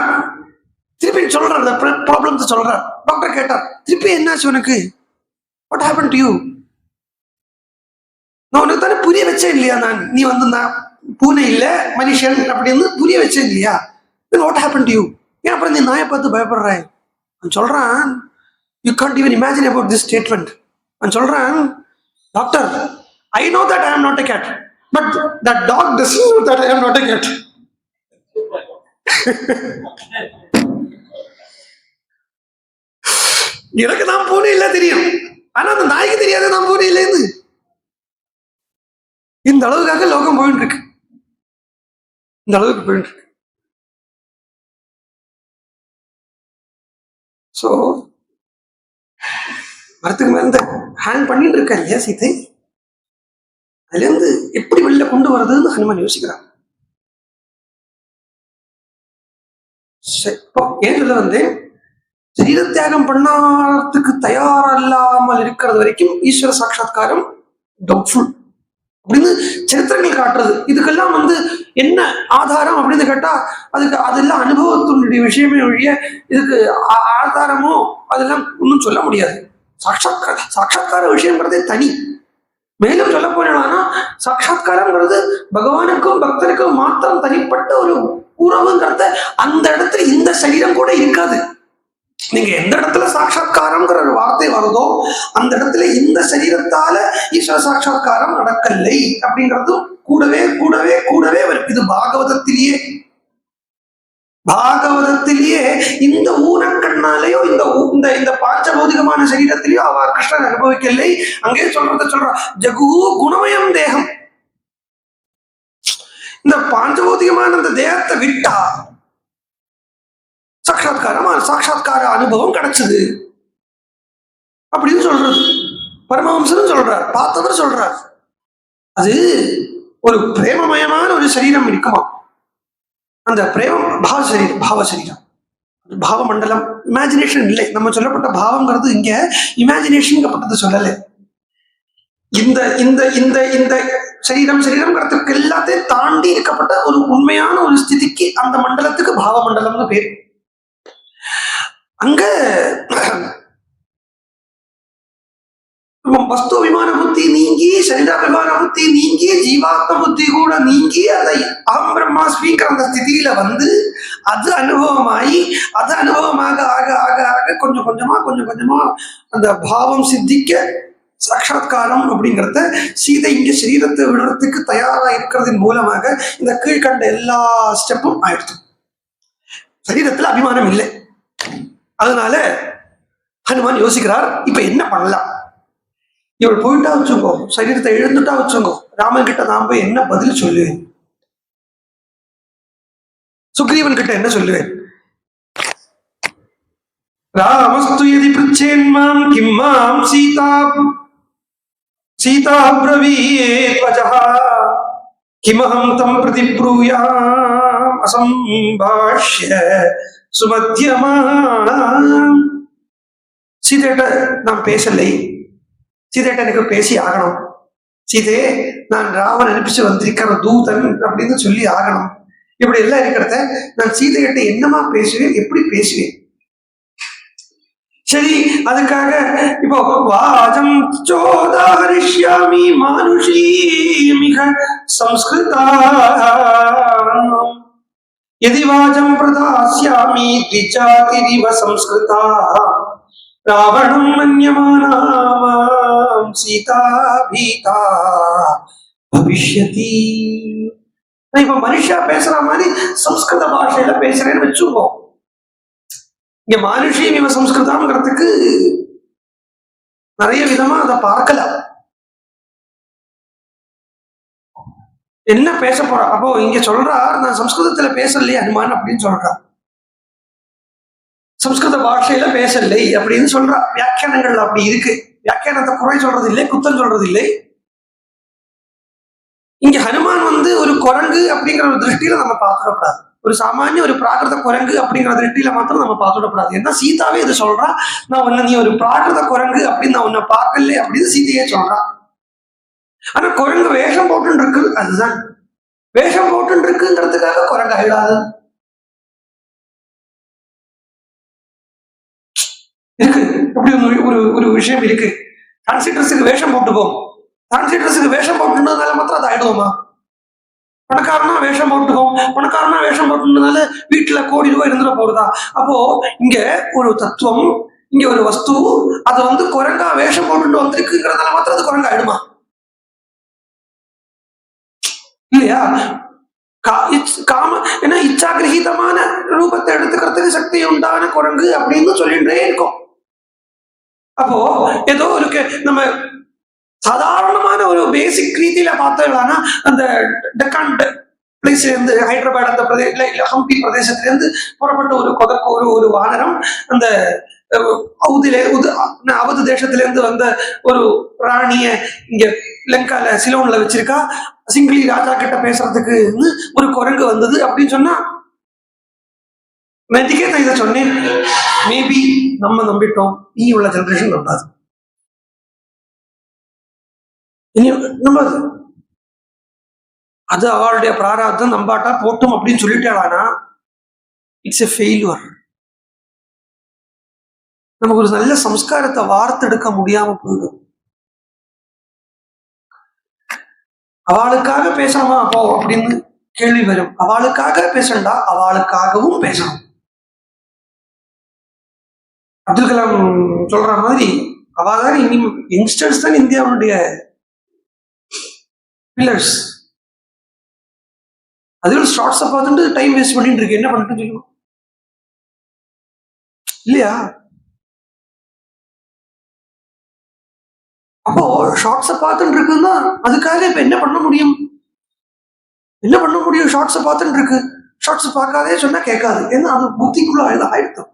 திருப்பி சொல்றாரு ப்ராப்ளம் சொல்றாரு. டாக்டர் கேட்டார், திருப்பி என்னாச்சு உனக்கு, வாட் ஹேப்பன் டு யூ? நான் உனக்கு தானே புரிய வச்சேன் இல்லையா, நீ வந்து நான் பூனை இல்ல மனுஷன் அப்படின்னு புரிய வச்சேன் இல்லையா, வாட் ஹேப்பன் டு யூ? ஏன் அப்புறம் நீ நாயை பார்த்து பயப்படுறேன்? நான் சொல்றான், you can't even imagine about this statement. நான் சொல்றேன், doctor, I know that I am not a cat, but that dog doesn't know that I am not a cat. எனக்கு நான் பூனை இல்ல தெரியும், ஆனா அந்த நாய்க்கு தெரியாது நான் பூனை இல்லைன்னு. இந்த அளவுக்காக லோகம் போயிட்டு இருக்கு, இந்த அளவுக்கு போயிட்டு இருக்கு. சோ மரத்துக்கு மேல ஹேங் பண்ணிட்டு இருக்க இல்லையா சீதை, அதுல இருந்து எப்படி வெளில கொண்டு வர்றதுன்னு ஹனுமான் யோசிக்கிறான். ஏன் சொல்ல வந்தேன், சரீர தியாகம் பண்ணாததுக்கு தயாரில்லாமல் இருக்கிறது வரைக்கும் ஈஸ்வர சாட்சா்காரம் டவுட்ஃபுல் அப்படின்னு சரித்திரங்கள் காட்டுறது. இதுக்கெல்லாம் வந்து என்ன ஆதாரம் அப்படின்னு கேட்டா, அதுக்கு அதெல்லாம் அனுபவத்தினுடைய விஷயமே ஒழிய இதுக்கு ஆதாரமோ அதெல்லாம் ஒன்றும் சொல்ல முடியாது. சாட்சா்கார விஷயங்கிறதே தனி. மேலும் சொல்ல போனா சாட்சா்காரங்கிறது பகவானுக்கும் பக்தனுக்கும் மாத்திரம் தனிப்பட்ட ஒரு உறவுங்கிறத அந்த இடத்துல இந்த சரீரம் கூட இருக்காது. நீங்க எந்த இடத்துல சாட்சா்காரம்ங்கிற ஒரு வார்த்தை வருதோ அந்த இடத்துல இந்த சரீரத்தால ஈஸ்வர சாட்சா்காரம் நடக்கலை அப்படிங்கிறதும் கூடவே கூடவே கூடவே வரும். இது பாகவதத்திலேயே இந்த ஊனக்கண்ணாலேயோ இந்த இந்த பாஞ்சபௌதிகமான சரீரத்திலேயோ அவ கிருஷ்ணன் அனுபவிக்கலை. அங்கே சொல்ற ஜகு குணமயம் தேகம். இந்த பாஞ்சபௌதிகமான அந்த தேகத்தை விட்டா சாட்சா்கார அனுபவம் கிடைச்சது அப்படின்னு சொல்றது பரமஹம்சரும் சொல்றார், பார்த்தவர் சொல்றார். அது ஒரு பிரேமமயமான ஒரு சரீரம் இருக்குமா, அந்த பிரேமம் பாவ சரீரம், பாவ மண்டலம், இமேஜினேஷன் இல்லை. நம்ம சொல்லப்பட்ட பாவங்கிறது இங்க இமேஜினேஷன் சொல்லலை. இந்த இந்த இந்த இந்த சரீரம்ங்கிறதுக்கு எல்லாத்தையும் தாண்டி இருக்கப்பட்ட ஒரு உண்மையான ஒரு ஸ்திதிக்கு அந்த மண்டலத்துக்கு பாவ மண்டலம்னு பேரு. அங்க வஸ்து அபிமான புத்தி நீங்கி, சரீராபிமான புத்தி நீங்கி, ஜீவாத்ம புத்தி கூட நீங்கி, அதை அகம் பிரம்மாஸ்மிங்கிற அந்த ஸ்திதியில வந்து அது அனுபவமாகி, அது அனுபவமாக ஆக ஆக ஆக கொஞ்சம் கொஞ்சமா அந்த பாவம் சித்திக்க சாட்சா்காரம் அப்படிங்கிறத சீதை இங்க சரீரத்தை விடுறதுக்கு தயாரா இருக்கிறதின் மூலமாக இந்த கீழ்கண்ட எல்லா ஸ்டெப்பும் ஆயிடுச்சு. சரீரத்துல அபிமானம் இல்லை. அதனால ஹனுமான் யோசிக்கிறார், இப்ப என்ன பண்ணலாம்? இவள் போயிட்டா வச்சுக்கோ, சரீரத்தை இழந்துட்டா வச்சுக்கோ, ராமன் கிட்ட நான் போய் என்ன பதில் சொல்லுவேன்? சுக்ரீவன் கிட்ட என்ன சொல்லுவேன்? ராமஸ்து யதி ப்ருச்சேன்மாம் கிம் மாம் சீதா ப்ரவீயேத் வஜஹ கிமஹம் தம் பிரதிப்ரூயாம் அசம்பாஷ்ய சுமத்யமா. சீதைட்ட நான் பேசலை, சீதைட்ட எனக்கு பேசி ஆகணும். சீதே, நான் ராமன் அனுப்பிச்சு வந்திருக்கிற தூதன் அப்படின்னு சொல்லி ஆகணும். இப்படி எல்லாம் இருக்கிறத நான் சீதைகிட்ட என்னமா பேசுவேன், எப்படி பேசுவேன்? சரி, அதுக்காக இப்போ வாஜம் சோதாரிஷ்யாமி மானுஷீ மிக சம்ஸ்கிருதா யதி வாஜம் பிரதாஸ்யாமி த்விஜாதிரிவ சம்ஸ்கிருதா ராவணம் மன்யமானாம் சீதா பீதா பவிஷ்யதி. இப்ப மனுஷா பேசுற மாதிரி சம்ஸ்கிருத பாஷையில பேசுறேன்னு வச்சுக்கோ. இங்க மானுஷியம் இவ சம்ஸ்கிருதம்ங்கிறதுக்கு நிறைய விதமா அதை பார்க்கலாம். என்ன பேச போறா? அப்போ இங்க சொல்றா, நான் சம்ஸ்கிருதத்துல பேசலையே ஹனுமான் அப்படின்னு சொல்றா, சம்ஸ்கிருத பாஷையில பேசலை அப்படின்னு சொல்றா. வியாக்கியானங்கள் அப்படி இருக்கு. வியாக்கியானத்தை குறை சொல்றது இல்லை, குத்தம் சொல்றது இல்லை. இங்க ஹனுமான் ஒரு குரங்கு அப்படிங்கிற ஒரு திருஷ்டியில நம்ம பார்த்துடக்கூடாது. ஒரு சாமானிய ஒரு பிராகிருத குரங்கு அப்படிங்கிற திருஷ்டியில மாத்திரம் நம்ம பார்த்துடக்கூடாது. ஏன்னா சீதாவே இது சொல்றா, நான் நீ ஒரு பிராகிருத குரங்கு அப்படின்னு நான் உன்னை பார்க்கல அப்படின்னு சீதையே சொல்றா. ஆனா குரங்கு வேஷம் போட்டு இருக்கு, அதுதான் வேஷம் போட்டு இருக்குங்கிறதுக்காக குரங்கு ஆயிடாது. இருக்கு அப்படி ஒரு விஷயம் இருக்கு. ஃபேன்சி ட்ரெஸ்ஸுக்கு வேஷம் போட்டுப்போம், ஃபேன்சி ட்ரெஸ்ஸுக்கு வேஷம் போட்டுனால மாத்திரம் அதை ஆயிடுவோமா? பணக்காரனா வேஷம் போட்டுக்கும், பணக்காரனா வேஷம் போட்டுனால வீட்டுல கோடி ரூபாய் இருந்துட போறதா? அப்போ இங்க ஒரு தத்துவம், இங்க ஒரு வஸ்து, அது குரங்கா வேஷம் போட்டு வந்திருக்குங்கிறதால மாத்திரம் அது குரங்கா ஆயிடுமா? இல்லையா? காம ஏன்னா இச்சாகிரகீதமான ரூபத்தை எடுத்துக்கிறதுக்கு சக்தி உண்டான குரங்கு அப்படின்னு சொல்லிட்டே இருக்கும். அப்போ ஏதோ ஒரு நம்ம சாதாரணமான ஒரு பேசிக் ரீதியில பார்த்தோம்னா அந்த டெக்கான் பிளேஸ்ல இருந்து ஹைதராபாத் அந்த பிரதேச ஹம்பி பிரதேசத்துல இருந்து புறப்பட்ட ஒரு வானரம் அந்த அவது தேசத்துல இருந்து வந்த ஒரு ராணிய இங்க லங்கால சிலோன்ல வச்சிருக்கா. சிங்கிளி ராஜா கிட்ட பேசுறதுக்கு ஒரு குரங்கு வந்தது அப்படின்னு சொன்னா நேற்றுக்கே நான் இதை சொன்னேன். மேபி நம்ம நம்பிட்டோம், இனி உள்ள ஜெனரேஷன் நம்பாது. நம்பாது. அது அவளுடைய பிராராப்தம், நம்பாட்டா போட்டும் அப்படின்னு சொல்லிட்டாளானா இட்ஸ் எ ஃபெயில்யூர். நமக்கு ஒரு நல்ல சம்ஸ்காரத்தை வார்த்தெடுக்க முடியாம போயிடும். அவளுக்காக பேசணுமா அப்போ அப்படின்னு கேள்வி வரும். அவளுக்காக பேசண்டா, அவளுக்காகவும் பேசணும். அப்துல் கலாம் சொல்ற மாதிரி அவதான் இனி யங்ஸ்டர்ஸ் தான் இந்தியாவுடைய பில்லர்ஸ். அதுவும் ஷார்ட்ஸை பார்த்துட்டு டைம் வேஸ்ட் பண்ணிட்டு இருக்கு. என்ன பண்ணிட்டு சொல்லுவோம் இல்லையா? அப்போ ஷார்ட்ஸை பார்த்துட்டு இருக்குன்னா அதுக்காக இப்ப என்ன பண்ண முடியும்? என்ன பண்ண முடியும்? ஷார்ட்ஸை பார்த்துட்டு இருக்கு, ஷார்ட்ஸ் பார்க்காதே சொன்னா கேட்காது. ஏன்னா அது புத்திக்குள்ள ஆயிடுத்தோம்,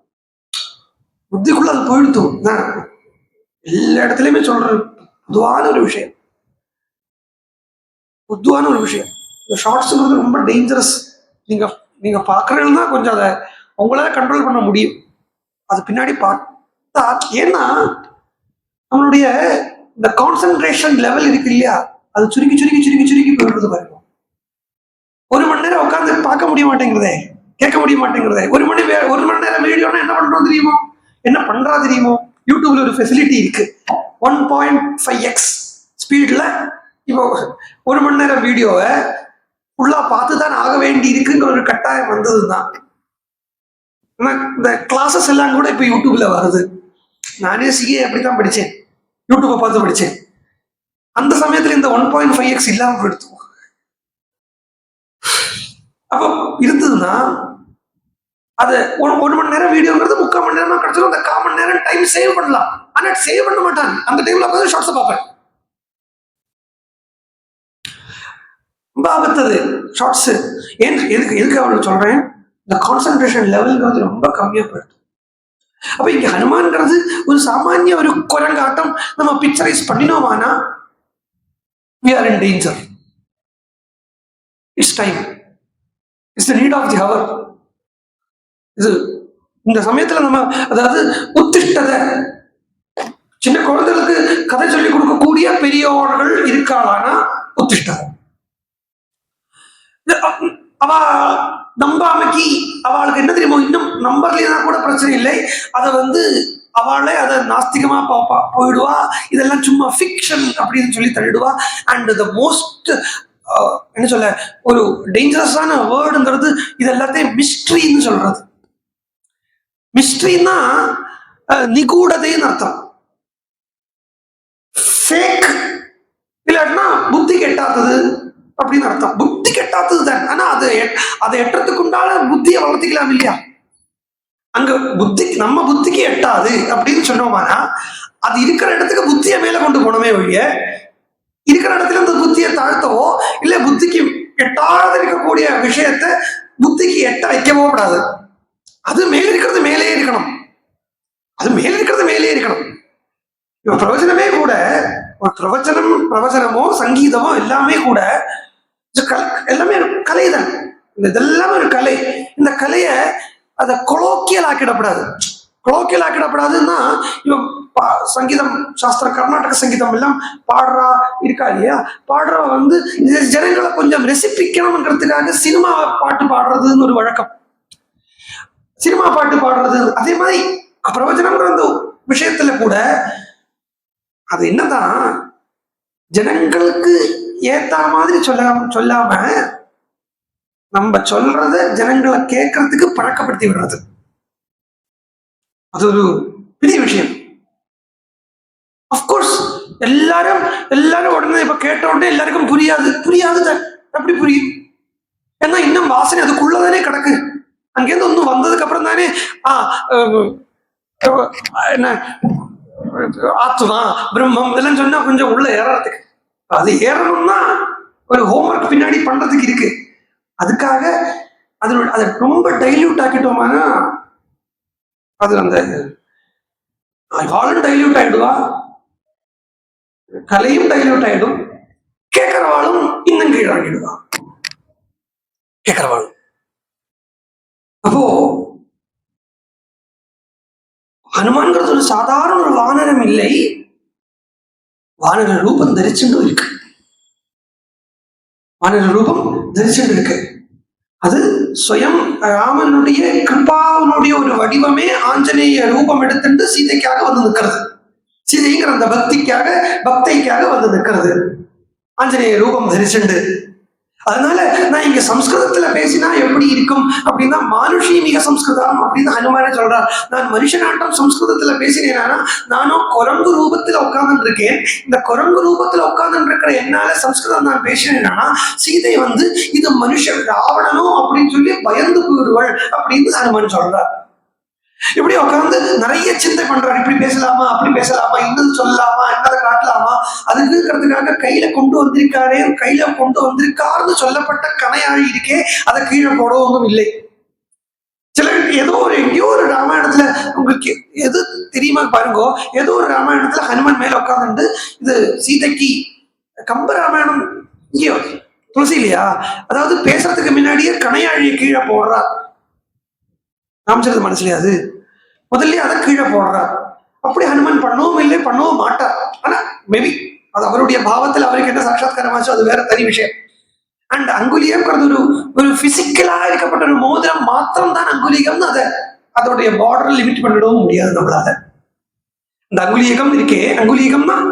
புத்திக்குள்ள அது போயிடுத்தோம். எல்லா இடத்துலயுமே சொல்ற பொதுவான ஒரு விஷயம், பொதுவான ஒரு விஷயம். இந்த ஷார்ட்ஸுங்கிறது ரொம்ப டேஞ்சரஸ். நீங்க பாக்குறீங்கன்னா கொஞ்சம் அதை உங்களால கண்ட்ரோல் பண்ண முடியும். அது பின்னாடி பார்த்தா, ஏன்னா நம்மளுடைய இந்த கான்சென்ட்ரேஷன் லெவல் இருக்கு இல்லையா, அது சுருக்கி சுருக்கி சுருக்கி சுருக்கி போயிடுறது பாருங்க. ஒரு மணி நேரம் உட்காந்து பார்க்க முடிய மாட்டேங்கிறதே, கேட்க முடிய மாட்டேங்கிறதே. ஒரு மணி நேரம் வீடியோனா என்ன பண்றோம் தெரியுமோ, என்ன பண்றா தெரியுமோ? யூடியூப்ல ஒரு ஃபெசிலிட்டி இருக்கு, 1.5x ஸ்பீட்ல இப்போ ஒரு மணி நேரம் வீடியோவை ஃபுல்லா பார்த்துதான் ஆக வேண்டி இருக்குங்கிற ஒரு கட்டாயம் வந்ததுதான். இந்த கிளாஸஸ் எல்லாம் கூட இப்ப யூடியூப்ல வருது. நானே சிஏ அப்படித்தான் படிச்சேன், யூடியூப்பை பார்த்து படிச்சேன். அந்த சமயத்துல இந்த 1.5x இல்லாம போயிடுத்து. அப்போ இருந்ததுன்னா அது ஒரு மணி நேரம் வீடியோங்கிறது 3/4 மணி நேரமா கிடைச்சிடும். அந்த 1/4 மணி நேரம் டைம் சேவ் பண்ணலாம். ஆனா சேவ் பண்ண மாட்டாங்க. அந்த டைம்ல பார்த்து ஷார்ட்ஸ் பார்ப்பேன். ரொம்ப ஆபத்தது ஷார்ட்ஸ். எதுக்கு அவளுக்கு சொல்றேன், இந்த கான்சென்ட்ரேஷன் லெவல்ங்கிறது ரொம்ப கம்மியா போயிடுது. அப்ப இங்க ஹனுமான்ங்கிறது ஒரு சாமானிய ஒரு குரங்காட்டம் நம்ம picturise பண்ணினோமானா we are in danger. It's time. It's the need of the hour. இது இந்த சமயத்துல நம்ம அதாவது உத்திஷ்டதை, சின்ன குழந்தைகளுக்கு கதை சொல்லி கொடுக்கக்கூடிய பெரியவர்கள் இருக்காளானா உத்திஷ்டதை. அவ நம்பாமைக்கு அவளுக்கு என்ன தெரியுமோ, இன்னும் நம்பர்லனா கூட பிரச்சனை இல்லை, அதை அவளே அதை நாஸ்திகமா போயிடுவா. இதெல்லாம் சும்மா ஃபிக்ஷன் அப்படின்னு சொல்லி தள்ளிடுவா. அண்ட் த மோஸ்ட் என்ன சொல்ல, ஒரு டேஞ்சரஸான வேர்டுங்கிறது இது எல்லாத்தையும் மிஸ்ட்ரின்னு சொல்றது. மிஸ்ட்ரின்னா நிகூடதைன்னு அர்த்தம். ஃபேக் இல்லாட்டினா புத்தி கெட்டாதது அப்படின்னு அர்த்தம். புத்தி கெட்டாதது தான். ஆனா அதை எட்டுறதுக்கு உண்டான புத்தியை வளர்த்திக்கலாம் இல்லையா? அங்க புத்தி நம்ம புத்திக்கு எட்டாது அப்படின்னு சொன்னோமானா அது இருக்கிற இடத்துக்கு புத்தியை மேல கொண்டு போனோமே ஒழிய இருக்கிற இடத்துல இந்த புத்தியை தாழ்த்தவோ இல்ல புத்திக்கு எட்டாத இருக்கக்கூடிய விஷயத்த புத்திக்கு எட்ட வைக்கவோ கூடாது. அது மேல இருக்கிறது மேலே இருக்கணும். அது மேல இருக்கிறது மேலே இருக்கணும். இப்ப பிரவச்சனமே கூட ஒரு பிரவச்சனமோ சங்கீதமோ எல்லாமே கூட எல்லாமே கலைதான். இதெல்லாமே ஒரு கலை. இந்த கலைய அதை கொலோக்கியல் ஆக்கிடப்படாது. கொலோக்கியல் ஆக்கிடப்படாதுன்னா இவன் சங்கீதம் சாஸ்திரம் கர்நாடக சங்கீதம் எல்லாம் பாடுறா இருக்கா இல்லையா, பாடுற வந்து ஜனங்களை கொஞ்சம் ரெசிப்பிக்கணும்ன்றதுக்காக சினிமா பாட்டு பாடுறதுன்னு ஒரு வழக்கம். சினிமா பாட்டு பாடுறது அதே மாதிரி பிரவச்சனம்ங்கிற அந்த விஷயத்துல கூட அது என்னதான் ஜனங்களுக்கு ஏத்த மாதிரி சொல்லாம நம்ம சொல்றத ஜனங்களை கேட்கறதுக்கு பழக்கப்படுத்தி விடுறது. அது ஒரு பெரிய விஷயம். அப்கோர்ஸ் எல்லாரும் உடனே இப்ப கேட்ட உடனே எல்லாருக்கும் புரியாது. எப்படி புரியும்? ஏன்னா இன்னும் வாசனை அதுக்குள்ளதானே கிடக்கு. அங்கேருந்து ஒன்னும் வந்ததுக்கு அப்புறம் தானே என்ன ஆத்மா பிரம்மம் இதெல்லாம் சொன்னா கொஞ்சம் உள்ள ஏறறதுக்கு. அது ஏறணும்னா ஒரு ஹோம்ஒர்க் பின்னாடி பண்றதுக்கு இருக்கு. அதுக்காக அதை ரொம்ப டைல்யூட் ஆக்கிட்டோம்னா அது அந்த வாழும் டைல்யூட் ஆயிடுவா, கலையும் டைல்யூட் ஆயிடும், கேட்கறவாளும் இன்னும் கீழாகிடுவா கேட்கறவாளும். அப்போ ஹனுமான்கிறது ஒரு சாதாரண ஒரு வானரம் இல்லை, வானர ரூபம் தரிச்சுட்டு இருக்கு. வானர ரூபம் தரிச்சுட்டு இருக்கு. அது ஸ்வயம் ராமனுடைய கிருபாவனுடைய ஒரு வடிவமே ஆஞ்சநேய ரூபம் எடுத்துட்டு சீதைக்காக வந்து நிற்கிறது. சீதைங்கிற அந்த பக்திக்காக வந்து நிற்கிறது ஆஞ்சநேய ரூபம் தரிச்சுண்டு. அதனால நான் இங்க சம்ஸ்கிருதத்துல பேசினா எப்படி இருக்கும் அப்படின்னா மானுஷி மிக சம்ஸ்கிருதம் அப்படின்னு ஹனுமானே சொல்றார். நான் மனுஷனாட்டம் சம்ஸ்கிருதத்துல பேசினேன்னா நானும் குரங்கு ரூபத்துல உட்கார்ந்து இருக்கேன். இந்த குரங்கு ரூபத்துல உட்கார்ந்து இருக்கிற என்னால சம்ஸ்கிருதம் நான் பேசினேன்னா சீதை வந்து இது மனுஷன் ராவணனோ அப்படின்னு சொல்லி பயந்து போயிடுவாள் அப்படின்னு ஹனுமான் சொல்றார். இப்படி உட்காந்து நிறைய சிந்தை பண்றாரு. இப்படி பேசலாமா, அப்படி பேசலாமா, இன்னது சொல்லலாமா, என்னதை காட்டலாமா, அதுக்குங்கிறதுக்காக கையில கொண்டு வந்திருக்காருன்னு சொல்லப்பட்ட கனையாழி இருக்கே அதை கீழே போடவும் இல்லை. சில எங்கேயோ ஒரு ராமாயணத்துல உங்களுக்கு எது தெரியுமா பாருங்கோ, ஏதோ ஒரு ராமாயணத்துல ஹனுமன் மேல உட்காந்துட்டு இது சீதைக்கு கம்ப ராமாயணம் இங்கேயோ துளசி இல்லையா, அதாவது பேசுறதுக்கு முன்னாடியே கனையாழியை கீழே போடுறார். ராமச்சந்திர மனசுலயே அது முதல்ல அதை கீழே போடுறார். அப்படி ஹனுமன் பண்ணவும் மாட்டார். ஆனா மேபி அது அவருடைய பாவத்தில் அவருக்கு என்ன சாட்சாத்காரமாச்சோ அது வேற தனி விஷயம். அண்ட் அங்குலியம்ங்கிறது ஒரு பிசிக்கலா இருக்கப்பட்ட ஒரு மோதிரம் மாத்திரம் தான் அங்குலியம்னு அதோடைய பார்டர் லிமிட் பண்ணிடவும் முடியாது நம்மளால. இந்த அங்குலியகம் இருக்கே, அங்குலியகம் தான்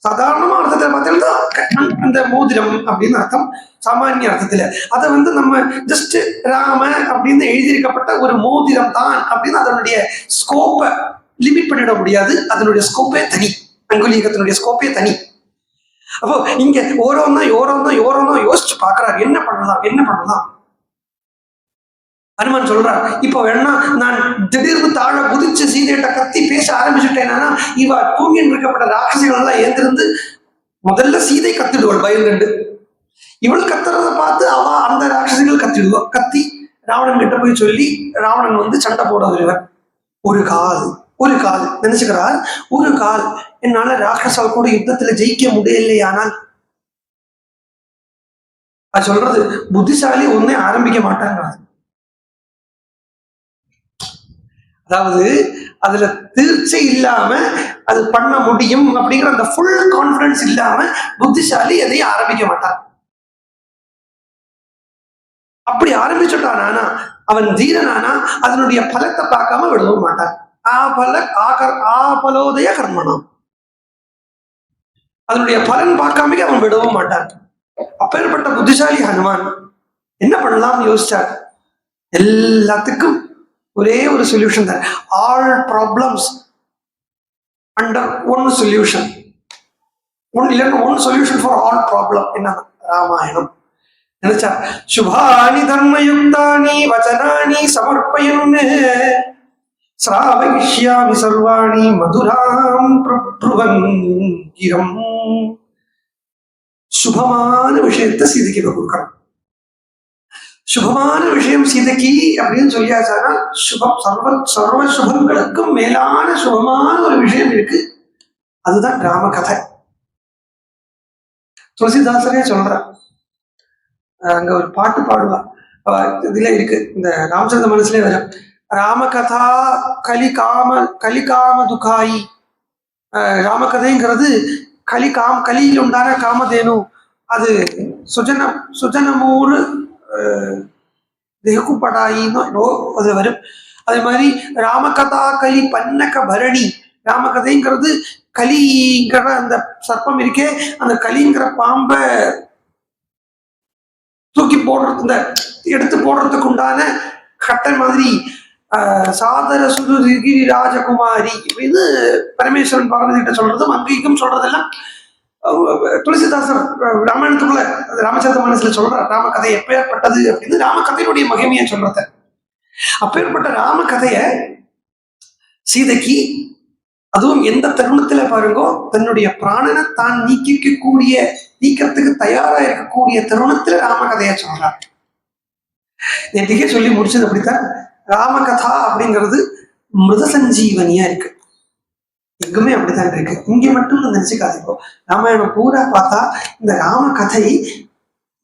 சாதாரணமா அர்த்தத்துல பார்த்தீங்கன்னா அந்த மோதிரம் அப்படின்னு அர்த்தம். சாமானிய அர்த்தத்துல அதை வந்து நம்ம ஜஸ்ட் ராம அப்படின்னு எழுதியிருக்கப்பட்ட ஒரு மோதிரம் தான் அப்படின்னு அதனுடைய ஸ்கோப்பை லிமிட் பண்ணிட முடியாது. அதனுடைய ஸ்கோப்பே தனி, அங்குலீகத்தினுடைய ஸ்கோப்பே தனி. அப்போ இங்க ஓரோன்னா யோசிச்சு பாக்குறாரு என்ன பண்ணலாம். ஹனுமான் சொல்றார், இப்போ வேணா நான் திடீர்னு தாழ குதிச்சு சீதையிட்ட கத்தி பேச ஆரம்பிச்சுட்டேன்னா இவ தூங்கின்னு இருக்கப்பட்ட ராட்சசிகள் எல்லாம் ஏந்திருந்து முதல்ல சீதை கத்திடுவாள் பயந்துண்டு. இவள் கத்துறத பார்த்து அவ அந்த ராட்சசிகள் கத்திடுவாள். கத்தி ராவணன் கிட்ட போய் சொல்லி ராவணன் வந்து சண்டை போட வருவார். ஒரு கால் நினைச்சுக்கிறார், ஒரு கால் என்னால ராட்சசால் கூட யுத்தத்துல ஜெயிக்க முடியலையானால் அது சொல்றது புத்திசாலி ஒன்னே ஆரம்பிக்க மாட்டாங்கிறது. அதாவது அதுல தீர்ச்சை இல்லாம அது பண்ண முடியும் அப்படிங்கிற அந்த ஃபுல் கான்பிடன்ஸ் இல்லாம புத்திசாலி எதையும் ஆரம்பிக்க மாட்டான். அப்படி ஆரம்பிச்சுட்டானா அவன் தீரனானா அதனுடைய பலத்தை பார்க்காம விடவும் மாட்டான். ஆபலோதய கர்மணம், அதனுடைய பலன் பார்க்காம அவன் விடவும் மாட்டான். அப்பேற்பட்ட புத்திசாலி ஹனுமான் என்ன பண்ணலாம்னு யோசிச்சார். எல்லாத்துக்கும் ஒரே ஒரு சொல்யூஷன் தான். All problems under one solution. One solution for all problem என்ன? ராமாயணம். நினைச்சா சுபானி தர்மயுக்தானி வச்சனானி சமர்ப்பயன்னு ஸ்ராவயிஷ்யாமி சர்வாணி மதுராம் பிரப்ருவன் கிரம். சுபமான விஷயத்தை சீதைக்கு கொடுக்கணும். சுபமான விஷயம் சீதைக்கு அப்படின்னு சொல்லியாச்சானா சுபம், சர்வ சுபங்களுக்கும் மேலான சுபமான ஒரு விஷயம் இருக்கு. அதுதான் ராம கதை. துளசிதாசரே சொல்ற, அங்க ஒரு பாட்டு பாடுவா, இதுல இருக்கு, இந்த ராமச்சந்திர மனசுல வரும், ராமகதா கலிகாம துகாயி. ராமகதைங்கிறது கலியில் உண்டான காமதேனு, அது சுஜனமூறு தேகுப்படாயின்னு அது வரும். அதே மாதிரி ராமகதா கலி பன்னக பரணி. ராமகதைங்கிறது கலிங்கிற அந்த சர்ப்பம் இருக்கே, அந்த கலிங்கிற பாம்பை தூக்கி போடுறது, இந்த எடுத்து போடுறதுக்கு உண்டான கட்டை மாதிரி சாதர சுதுகிரி ராஜகுமாரி அப்படின்னு பரமேஸ்வரன் பார்வதி கிட்ட சொல்றதும் அங்கேயும் சொல்றதெல்லாம் துளசிதாசர் ராமாயணத்துக்குள்ள ராமச்சந்திர மானஸ்ல சொல்ற ராமகதை எப்பேற்பட்டது அப்படின்னு ராமகதையினுடைய மகிமையை சொல்றத. அப்பேற்பட்ட ராமகதைய சீதைக்கு, அதுவும் எந்த தருணத்துல பாருங்கோ, தன்னுடைய பிராணனை தான் நீக்கிறதுக்கு தயாரா இருக்கக்கூடிய தருணத்துல ராமகதைய சொல்றார். நேற்றுக்கே சொல்லி முடிச்சது அப்படித்தான். ராமகதா அப்படிங்கிறது மிருத சஞ்சீவனியா இருக்கு, எங்குமே அப்படித்தான் இருக்கு. இங்க மட்டும் நினைச்சுக்காதீங்க. ராமாயணம் பூரா பார்த்தா இந்த ராமகதை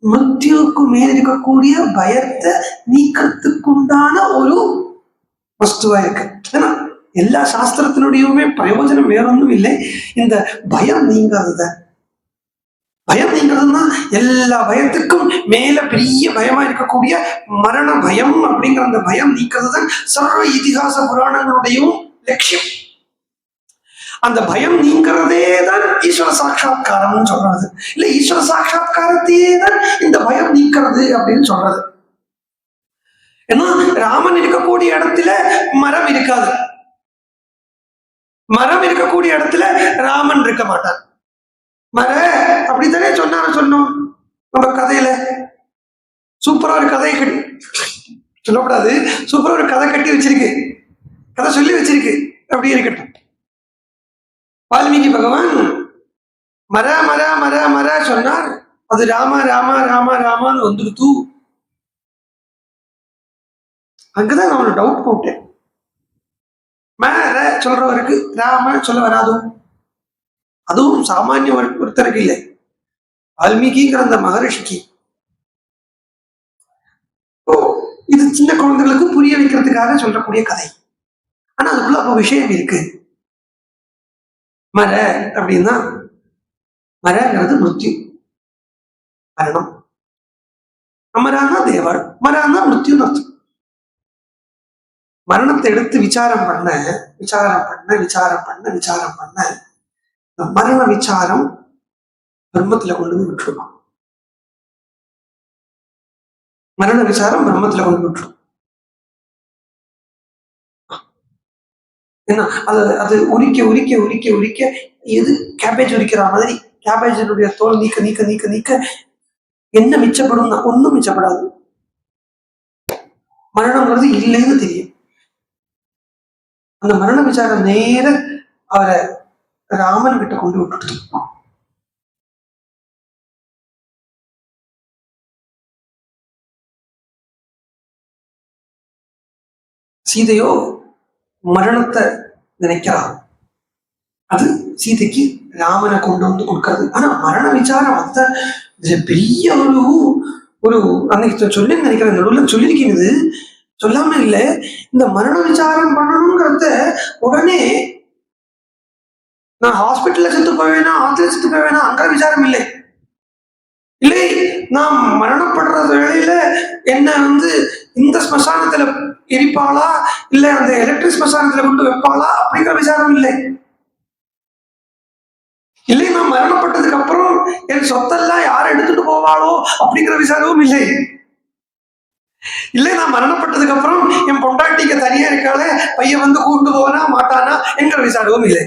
மிருத்யுவுக்கு மேல் இருக்கக்கூடிய பயத்தை நீக்கிறதுக்குண்டான ஒரு வஸ்துவா இருக்கு. ஏன்னா எல்லா சாஸ்திரத்தினுடையுமே பிரயோஜனம் வேறொன்னும் இல்லை, இந்த பயம் நீங்காதத. பயம் நீங்கிறதுனா எல்லா பயத்துக்கும் மேல பெரிய பயமா இருக்கக்கூடிய மரண பயம் அப்படிங்கிற அந்த பயம் நீக்கிறதுதான் சர்வ இதிகாச புராணங்களுடையும் லட்சியம். அந்த பயம் நீங்கிறதே தான் ஈஸ்வர சாட்சா்காரம் சொல்றது. இல்ல ஈஸ்வர சாட்சா்காரத்தையே தான் இந்த பயம் நீக்கிறது அப்படின்னு சொல்றது. ஏன்னா ராமன் இருக்கக்கூடிய இடத்துல மரம் இருக்காது, மரம் இருக்கக்கூடிய இடத்துல ராமன் இருக்க மாட்டான். அப்படித்தானே சொன்னோம் நம்ம கதையில. சூப்பரா ஒரு கதையை கட்டி சொல்லக்கூடாது, சூப்பரா ஒரு கதை கட்டி வச்சிருக்கு, கதை சொல்லி வச்சிருக்கு. அப்படி இருக்கட்டும். வால்மீகி பகவான் மர மர மர மர சொன்னார், அது ராமா ராமா ராமா ராமான்னு வந்துடுத்து. அங்கதான் நான் டவுட் போட்டேன். மர சொல்றவருக்கு ராம சொல்ல வராதோ? அதுவும் சாமானிய ஒருத்தருக்கு இல்லை, வால்மீகிங்கிற அந்த மகரிஷிக்கு. இது சின்ன குழந்தைகளுக்கு புரிய வைக்கிறதுக்காக சொல்லக்கூடிய கதை. ஆனா அதுக்குள்ள அப்போ விஷயம் இருக்கு. மர அப்படின்னா மரங்கிறது மிருத்யு, மரணம். அமரானா தேவர், மரானா மிருத்யுன்னு அர்த்தம். மரணத்தை எடுத்து விசாரம் பண்ண மரண விசாரம் பிரம்மத்துல கொண்டு போய் விட்டுருமா. மரண விசாரம் பிரம்மத்துல கொண்டு விட்டுரும். ஏன்னா அது உரிக்க எது கேபேஜ் உரிக்கிற மாதிரி கேபேஜினுடைய தோல் நீக்க என்ன மிச்சப்படும்? ஒன்னும் மிச்சப்படாது. மரணம்ங்கிறது இல்லைன்னு தெரியும். அந்த மரண விசாரம் நேர அவரை ராமன் கிட்ட கொண்டு விட்டுட்டு, சீதையோ மரணத்தை நினைக்கிறான். அது சீதைக்கு ராமனை கொண்டு வந்து கொடுக்காது. ஆனா மரண விசாரம் அதுதான் பெரிய ஒரு அன்னைக்கு சொல்லி நினைக்கிறேன், நடுவில் சொல்லியிருக்கிறது சொல்லாம இல்லை. இந்த மரண விசாரம் பண்ணணுங்கிறத உடனே நான் ஹாஸ்பிட்டல்ல செத்து போவேனா, ஆத்துல செத்து போவேனா, அங்க விசாரம் இல்லை. இல்லை நான் மரணப்படுற வேளையில என்ன இந்த ஸ்மசானத்துல எரிப்பாளா, இல்ல அந்த எலக்ட்ரிக் ஸ்மசானத்துல கொண்டு வைப்பாளா அப்படிங்கிற விசாரம் இல்லை. இல்லை நான் மரணப்பட்டதுக்கு அப்புறம் என் சொத்தெல்லாம் யார் எடுத்துட்டு போவாளோ அப்படிங்கிற விசாரமும் இல்லை. இல்லை நான் மரணப்பட்டதுக்கு அப்புறம் என் பொண்டாட்டிக்கு தனியா இருக்காளே, பையன் கூண்டு போவானா மாட்டானா என்கிற விசாரமும் இல்லை.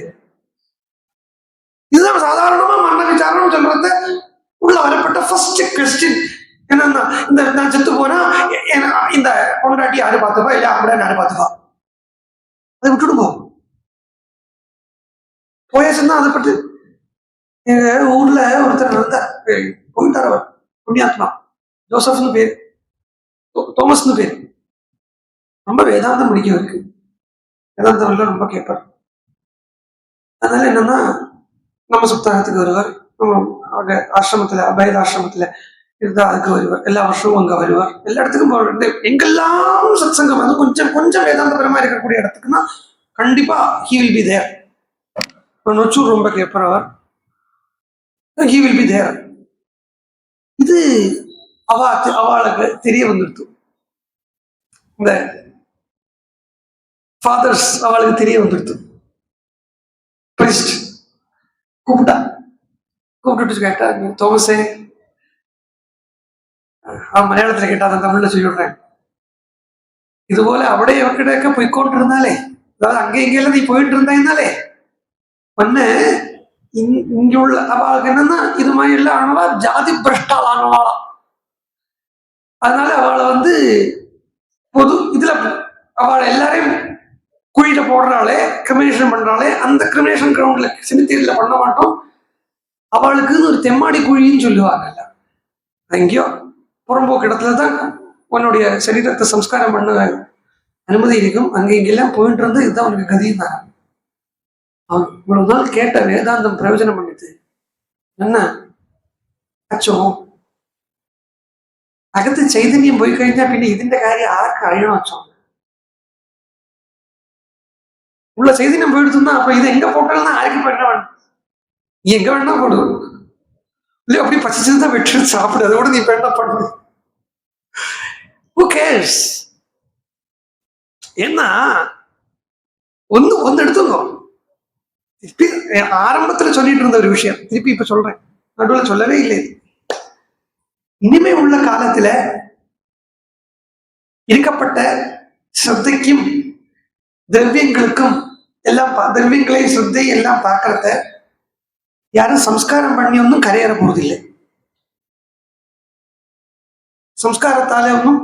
இதுதான் சாதாரணமா மரண விசாரம் சொல்றது உள்ள வரப்பட்ட ஃபர்ஸ்ட் கொஸ்டின். என்னன்னா இந்த நான் செத்து போனா இந்த பொண்டாட்டி யாரு பார்த்துப்பா, இல்ல அவங்கள யாரு பார்த்துப்பா? அதை விட்டுடுங்க. போயாச்சுன்னா அதை பற்றி எங்க ஊர்ல ஒருத்தர் நடந்தார், போயிட்டார். அவர் புண்ணியாத்மா, ஜோசப்னு பேரு, தோமஸ்னு பேரு. ரொம்ப வேதாந்தம் முடிக்கவருக்கு, வேதாந்தம் எல்லாம் ரொம்ப கேட்பார். அதனால என்னன்னா, நம்ம சப்தாகத்துக்கு வருவார், நம்ம ஆசிரமத்துல அபயத ஆசிரமத்துல இருந்தா அதுக்கு வருவார், எல்லா வருஷமும் அங்க வருவார். எல்லா இடத்துக்கும் போவார். எங்கெல்லாம் சத் சங்கம் வந்து கொஞ்சம் கொஞ்சம் வேதாந்தபரமா இருக்கக்கூடிய இடத்துக்குன்னா கண்டிப்பா he will be there. Nochur ரொம்ப கேட்பவர், ஹி வில் பி தேர். இது அவளுக்கு தெரிய வந்துடுது, இந்த ஃபாதர்ஸ் அவளுக்கு தெரிய வந்துடுது. பிரிஸ்ட் கூப்பிட்டு கேட்டா, தோமஸே, மலையாளத்துல கேட்டா தான் தமிழ்ல சொல்லிவிடுறேன், இது போல അവിടെ ഇവക്കിടെയൊക്കെ പോയിക്കൊണ്ടിരുന്നാലേ, அதாவது அங்கே இங்கெல்லாம் நீ போயிட்டு இருந்தாலே ஒன்னு இங்குள்ள அவளுக்கு என்னன்னா இது மாதிரி எல்லாம் ஆனவா ஜாதி பிரஷ்டால் ஆனவாளாம். அதனால அவளை வந்து பொது இதுல அவளை எல்லாரையும் குழியில போடுறாளே, கிரிமினேஷன் பண்றாளே, அந்த கிரிமினேஷன் கிரவுண்ட்ல சிமித்தீரியில பண்ண மாட்டோம், அவளுக்குன்னு ஒரு தெம்மாடி குழின்னு சொல்லுவாங்கல்ல, எங்கேயோ புறம்போக்கு இடத்துலதான் உன்னுடைய சரீரத்தை சம்ஸ்காரம் பண்ண அனுமதி இருக்கும், அங்க இங்கெல்லாம் போயிட்டு இருந்து இதுதான் உனக்கு கதியும் தான். அவன் இவ்வளவு நாள் கேட்ட வேதாந்தம் பிரயோஜனம் பண்ணிட்டு என்ன அச்சோ, അകത്ത് ചൈതന്യം പോയി കഴിഞ്ഞാൽ പിന്നെ ഇതിന്റെ കാര്യം ആർക്ക് അറിയണം വെച്ചോ. உள்ள சைதன்யம் போயிடுச்சுன்னா அப்ப இது எங்க போட்டாலும் ஆருக்கு பண்ண வேணும், நீ எங்க வேணா போடு, இல்ல அப்படி பசிச்சுதான் வெட்டு சாப்பிடு, அதோட நீ இப்ப என்ன பண்ணு, who cares? ஏன்னா ஒன்னு எடுத்துங்க. திருப்பி ஆரம்பத்துல சொல்லிட்டு இருந்த ஒரு விஷயம் திருப்பி இப்ப சொல்றேன், நடுவில் சொல்லவே இல்லை. இனிமே உள்ள காலத்துல இருக்கப்பட்ட ஸ்ரத்தைக்கும் திரவியங்களுக்கும் எல்லாம் திரவியங்களையும் ஸ்ரத்தை எல்லாம் பார்க்கறத யாரும் சம்ஸ்காரம் பண்ணி ஒன்றும் கரையேற போறதில்லை. സംസ്കാരത്താലെ ഒന്നും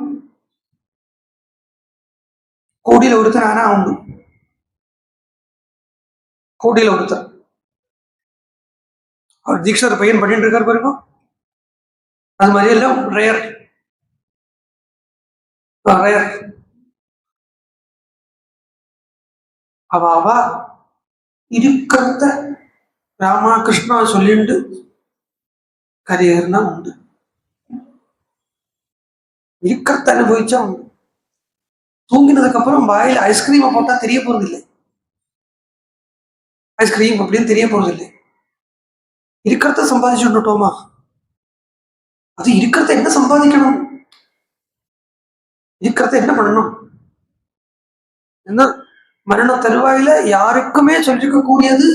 கோடியில ஒருத்தர் ஆனா உண்டு, கோடியில ஒருத்தர். அவர் தீக்ஷர் பையன் பண்ணிட்டு இருக்காரு பாருங்க, அது மாதிரி எல்லாம் ரேர் ரேர். அவ இருக்கிறத ராமா கிருஷ்ணா சொல்லிட்டு கரையேறினா உண்டு, இருக்கிறத அனுபவிச்சா உண்டு. தூங்கினதுக்கு அப்புறம் வாயில ஐஸ்கிரீமை போட்டா தெரிய போறது இல்லை, ஐஸ்கிரீம் அப்படின்னு தெரிய போறது இல்லை. இருக்கிறத சம்பாதிச்சுட்டோமா, அது இருக்கிறத என்ன சம்பாதிக்கணும், இருக்கிறத என்ன பண்ணணும், என்ன மரண தருவாயில யாருக்குமே சொல்லிருக்க கூடியது,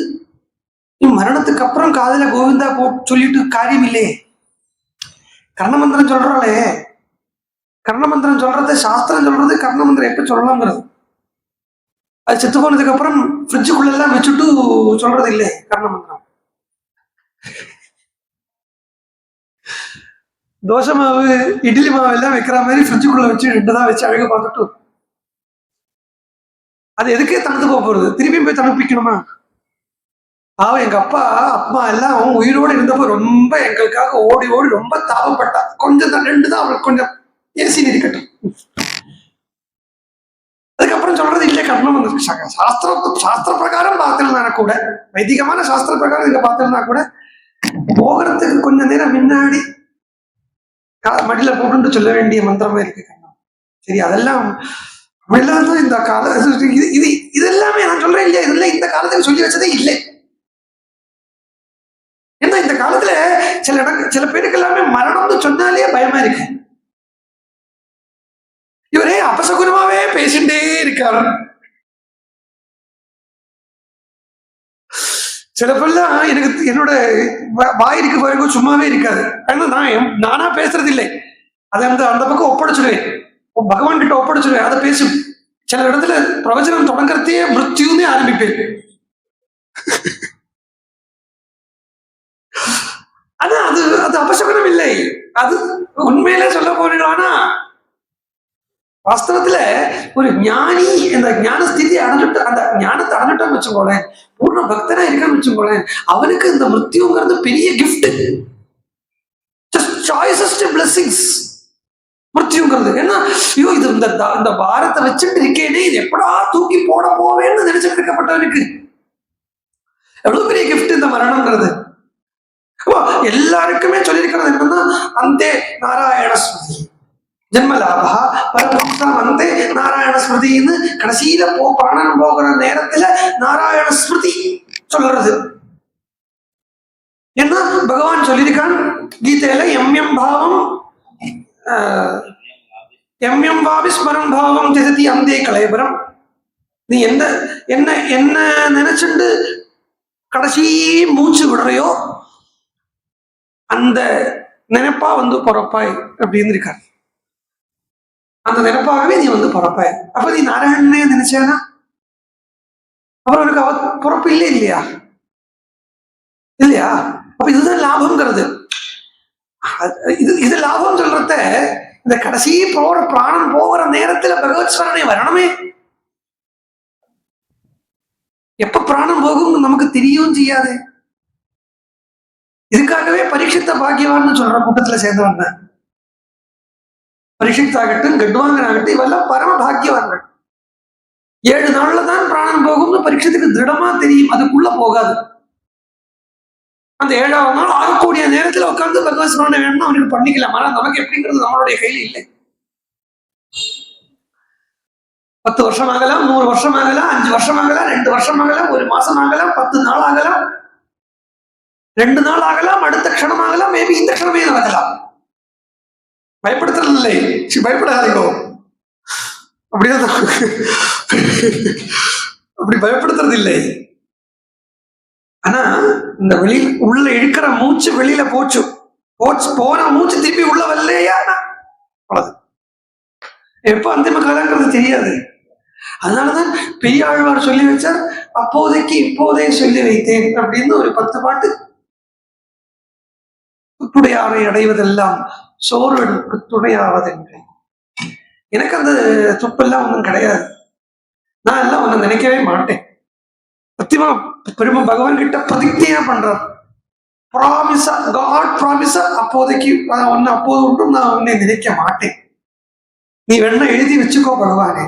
மரணத்துக்கு அப்புறம் காதல கோவிந்தா சொல்லிட்டு காரியம் இல்லையே. கர்ணமந்திரம் சொல்றாளே, கர்ணமந்திரம் சொல்றது சாஸ்திரம் சொல்றது, கர்ணமந்திரம் எப்ப சொல்லலாம்ங்கிறது. அது செத்து போனதுக்கு அப்புறம் ஃப்ரிட்ஜுக்குள்ள எல்லாம் வச்சுட்டு சொல்றது இல்லை கர்ணமந்திரம். தோசை மாவு இட்லி மாவு எல்லாம் வைக்கிற மாதிரி ஃப்ரிட்ஜுக்குள்ள வச்சு 2 தான் வச்சு அழக பார்த்துட்டு அது எதுக்கே தடுத்து போறது, திருப்பியும் போய் தடுப்பிக்கணுமா? அவன் எங்க அப்பா அம்மா எல்லாம் உயிரோடு இருந்தப்போ ரொம்ப எங்களுக்காக ஓடி ஓடி ரொம்ப தாபப்பட்டா. கொஞ்சம் தான் 2 தான் அவளுக்கு கொஞ்சம் ஏசி இருக்கட்டும். அதுக்கப்புறம் சொல்றது இல்லை கர்ணம் சாஸ்திர பிரகாரம் பார்த்திருந்தா கூட, வைதிகமான சாஸ்திர பிரகாரம் இங்க பார்த்திருந்தா கூட போகிறதுக்கு கொஞ்ச நேரம் முன்னாடி மடியில போட்டு சொல்ல வேண்டிய மந்திரமா இருக்கு கர்ணம். சரி, அதெல்லாம் இந்த கால இது இதெல்லாமே நான் சொல்றேன் இல்லையா, இதெல்லாம் இந்த காலத்துக்கு சொல்லி வச்சதே இல்லை. ஏன்னா இந்த காலத்துல சில பேருக்கு எல்லாமே மரணம்னு சொன்னாலே பயமா இருக்கு. இவரே அபசகுனமாவே பேசிட்டே இருக்காரு. சிலப்பெல்லாம் எனக்கு என்னோட வாயிருக்கு வரைக்கும் சும்மாவே இருக்காது. ஆனா நானா பேசுறது இல்லை, அதை அந்த பக்கம் ஒப்படைச்சிடுவேன், பகவான் கிட்ட ஒப்படைச்சிடுவேன், அதை பேசும். சில இடத்துல பிரவச்சனம் தொடங்கறதே மிருத்யுன்னு ஆரம்பிப்பேன். ஆனா அது அபசகுனம் இல்லை, அது உண்மையிலே சொல்ல போறீங்களானா வாஸ்தவத்துல ஒரு ஞானி இந்த ஞான ஸ்திதி அடைஞ்சிட்டு அந்த ஞானத்தை அடைஞ்சிட்டான்னு வச்சுக்கோளேன், பூர்ண பக்தனா இருக்கான்னு வச்சுக்கோளேன், அவனுக்கு இந்த மிருத்யுங்கிறது பெரிய கிஃப்ட், சாய்ஸஸ்ட் பிளெஸிங்ஸ் மிருத்யுங்கிறது. ஏன்னா ஐயோ இது இந்த பாரத்தை வச்சுட்டு இருக்கேனே, இது எப்படா தூக்கி போட போவேன்னு நினைச்சிட்டு இருக்கப்பட்டவனுக்கு எவ்வளவு பெரிய கிஃப்ட் இந்த மரணம்ங்கிறது. எல்லாருக்குமே சொல்லியிருக்கிறது என்னன்னா, அந்தே நாராயண ஸ்மிருதி ஜென்மலாபா பரமஹம்சம் வந்தே நாராயண ஸ்மிருதின்னு கடைசியில பிராணம் போகிற நேரத்துல நாராயண ஸ்மிருதி சொல்றது. ஏன்னா பகவான் சொல்லியிருக்கான் கீதையில எம்எம் பாவம் எம்எம் பாவி ஸ்மரன் பாவம் ஜெகதி அந்தே கலைபுரம். நீ என்ன என்ன என்ன நினைச்சுண்டு கடைசி மூச்சு விடுறையோ அந்த நினைப்பா வந்து பொறப்பாய் அப்படின்னு இருக்காரு. அந்த நினைப்பாகவே நீ வந்து பொறப்பாய். அப்ப நீ நாராயணனே நினைச்சேனா அப்புறம் அவருக்கு பொறப்பு இல்லை இல்லையா இல்லையா? அப்ப இதுதான் லாபம்ங்கிறது. இது லாபம் சொல்றத இந்த கடைசி போற பிராணம் போகிற நேரத்துல பகவத் ஸ்மரணை வரணுமே. எப்ப பிராணம் போகும் நமக்கு தெரியவும் செய்யாது. இதுக்காகவே பரீட்சித்த பாக்கியவான்னு சொல்ற கூட்டத்துல சேர்ந்தவன் தான். பரீட்சித்தாகட்டும் கட்வாங்கனாகட்டும் இவெல்லாம் பரம பாக்கியவான்கள். 7 நாள்ல தான் பிராணம் போகும்னு பரீட்சத்துக்கு திருடமா தெரியும், அதுக்குள்ள போகாது. அந்த 7ஆவது நாள் ஆகக்கூடிய நேரத்துல உட்கார்ந்து பகவத் ஸ்மரணை வேணும்னு அவனுக்கு பண்ணிக்கலாம். ஆனா நமக்கு எப்படிங்கிறது நம்மளுடைய கையில இல்லை. 10 வருஷம் ஆகலாம், 100 வருஷம் ஆகலாம், 5 வருஷம் ஆகலாம், 2 வருஷம் ஆகலாம், 1 மாசம் ஆகலாம், 10 நாள் ஆகலாம், 2 நாள் ஆகலாம், அடுத்த க்ஷணம் ஆகலாம், மேபி இந்த க்ஷணமே நடக்கலாம். பயப்படுத்துறது இல்லை, பயப்படாதீங்கோ. அப்படிதான் அப்படி பயப்படுத்துறது இல்லை. ஆனா இந்த வெளியில உள்ள இழுக்கிற மூச்சு வெளியில போச்சு போன மூச்சு திருப்பி உள்ள வரலையா எப்ப அந்திம காலங்கிறது தெரியாது. அதனாலதான் பெரியாழ்வார் சொல்லி வச்சார், அப்போதைக்கு இப்போதே சொல்லி வைத்தேன் அப்படின்னு ஒரு 10 பாட்டு. துப்புடையாரை அடைவதெல்லாம் சோர்வெடுப்பு துணையாவது என்று. எனக்கு அந்த துப்பெல்லாம் ஒன்றும் கிடையாது. நான் எல்லாம் ஒன்னும் நினைக்கவே மாட்டேன். சத்தியமா பெருமை பகவான் கிட்ட பிரதிஜையா பண்றார். ப்ராமிஸா, காட் ப்ராமிஸா, அப்போதைக்கு ஒன்னு அப்போது ஒன்றும் நான் உன்னை நினைக்க மாட்டேன். நீ வேணா எழுதி வச்சுக்கோ பகவானே.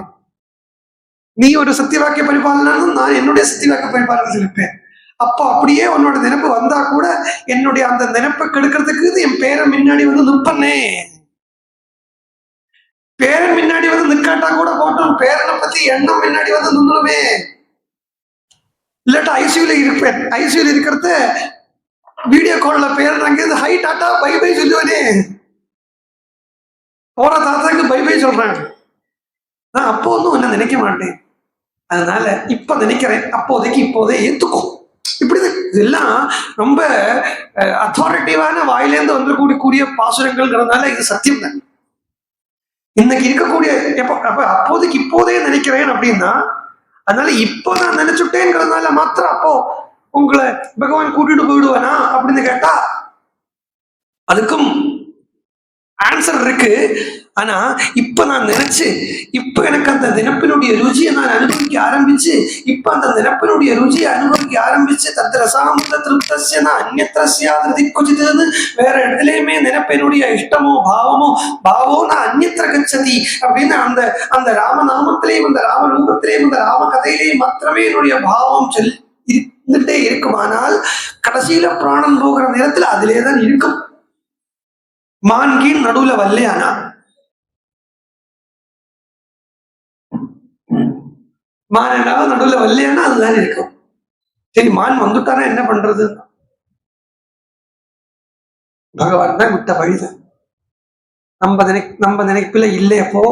நீ ஒரு சத்தியவாக்கிய பரிபாலனும் நான் என்னுடைய சத்தியவாக்கிய பரிபாலனை இருப்பேன். அப்போ அப்படியே உன்னோட நினைப்பு வந்தா கூட என்னுடைய அந்த நினைப்பை கெடுக்கிறதுக்கு என் பேரன் முன்னாடி வந்து நிற்பனே. பேரன் முன்னாடி வந்து நிற்காட்டா கூட போட்டோம், பேரனை பத்தி எண்ணம் முன்னாடி வந்து நின்றுமே. இல்லாட்டா ஐசியூல இருப்பேன். ஐசியூல இருக்கிறத வீடியோ கால்ல பேரன் அங்கேருந்து ஹை டாட்டா பை பை சொல்லுவானே. போற தாத்தாக்கு பை பை சொல்றேன். நான் அப்போ ஒன்றும் என்ன நினைக்க மாட்டேன். அதனால இப்ப நினைக்கிறேன், அப்போதைக்கு இப்போதே ஏத்துக்கும். இப்படி இதெல்லாம் ரொம்ப அத்தாரிட்டிவான வாயிலேருந்து வந்துக்கூடிய பாசுரங்கள்ங்கிறதுனால இது சத்தியம் தான். இன்னைக்கு இருக்கக்கூடிய அப்ப அப்போதைக்கு இப்போதே நினைக்கிறேன் அப்படின்னா, அதனால இப்போ நான் நினைச்சுட்டேங்கிறதுனால மாத்திரம் அப்போ உங்களை பகவான் கூட்டிட்டு போயிடுவானா அப்படின்னு கேட்டா அதுக்கும் ஆன்சர் இருக்கு. ஆனா இப்ப நான் நினைச்சு இப்ப எனக்கு அந்த நினைப்பினுடைய ருச்சியை நான் அனுபவிக்க ஆரம்பிச்சு, இப்ப அந்த நினைப்பினுடைய ருச்சியை அனுபவிக்க ஆரம்பிச்சு தத்ரசாந்த திருப்தஸ்யனா அந்நியத்ரஸ்யாதி கொச்சிதுன்னு வேற இடத்துலயுமே நினைப்பினுடைய இஷ்டமோ பாவோ நான் அந்நியத்திர கச்சதி அப்படின்னு அந்த அந்த ராமநாமத்திலேயும் அந்த ராமரூபத்திலேயும் அந்த ராம கதையிலேயும் மாத்திரமே என்னுடைய பாவம் இருந்துட்டே இருக்குமானால் கடைசியில பிராணம் போகிற நேரத்துல அதிலேதான் இருக்கும். மான்கீழ் நடுவுல வரலையானா மான் என்னாவது நடுவுல வரலையானா அதுதான் இருக்கும். சரி, மான் வந்துட்டானா என்ன பண்றது? பகவான் தான் விட்ட வழிதான். நம்ம நினைப்புல இல்லையப்போ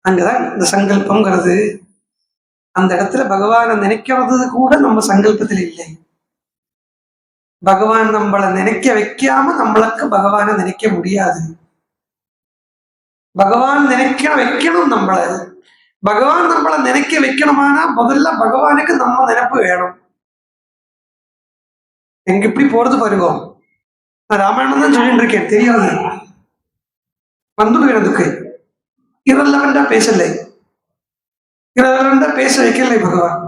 அங்கதான் இந்த சங்கல்பம்ங்கிறது. அந்த இடத்துல பகவானை நினைக்கிறது கூட நம்ம சங்கல்பத்தில் இல்லை. பகவான் நம்மளை நினைக்க வைக்காம நம்மளுக்கு பகவானை நினைக்க முடியாது. பகவான் நினைக்க வைக்கணும் நம்மளை. பகவான் நம்மளை நினைக்க வைக்கணுமானா முதல்ல பகவானுக்கு நம்ம நினைப்பு வேணும். எங்க இப்படி போறது பாருங்க. நான் ராமாயணம் தான் சொல்லிட்டு இருக்கேன், தெரியாது வந்துடுவேன் அதுக்கு. இரலவெண்டா பேசலை, இரலவெண்டா பேச வைக்கலை பகவான்.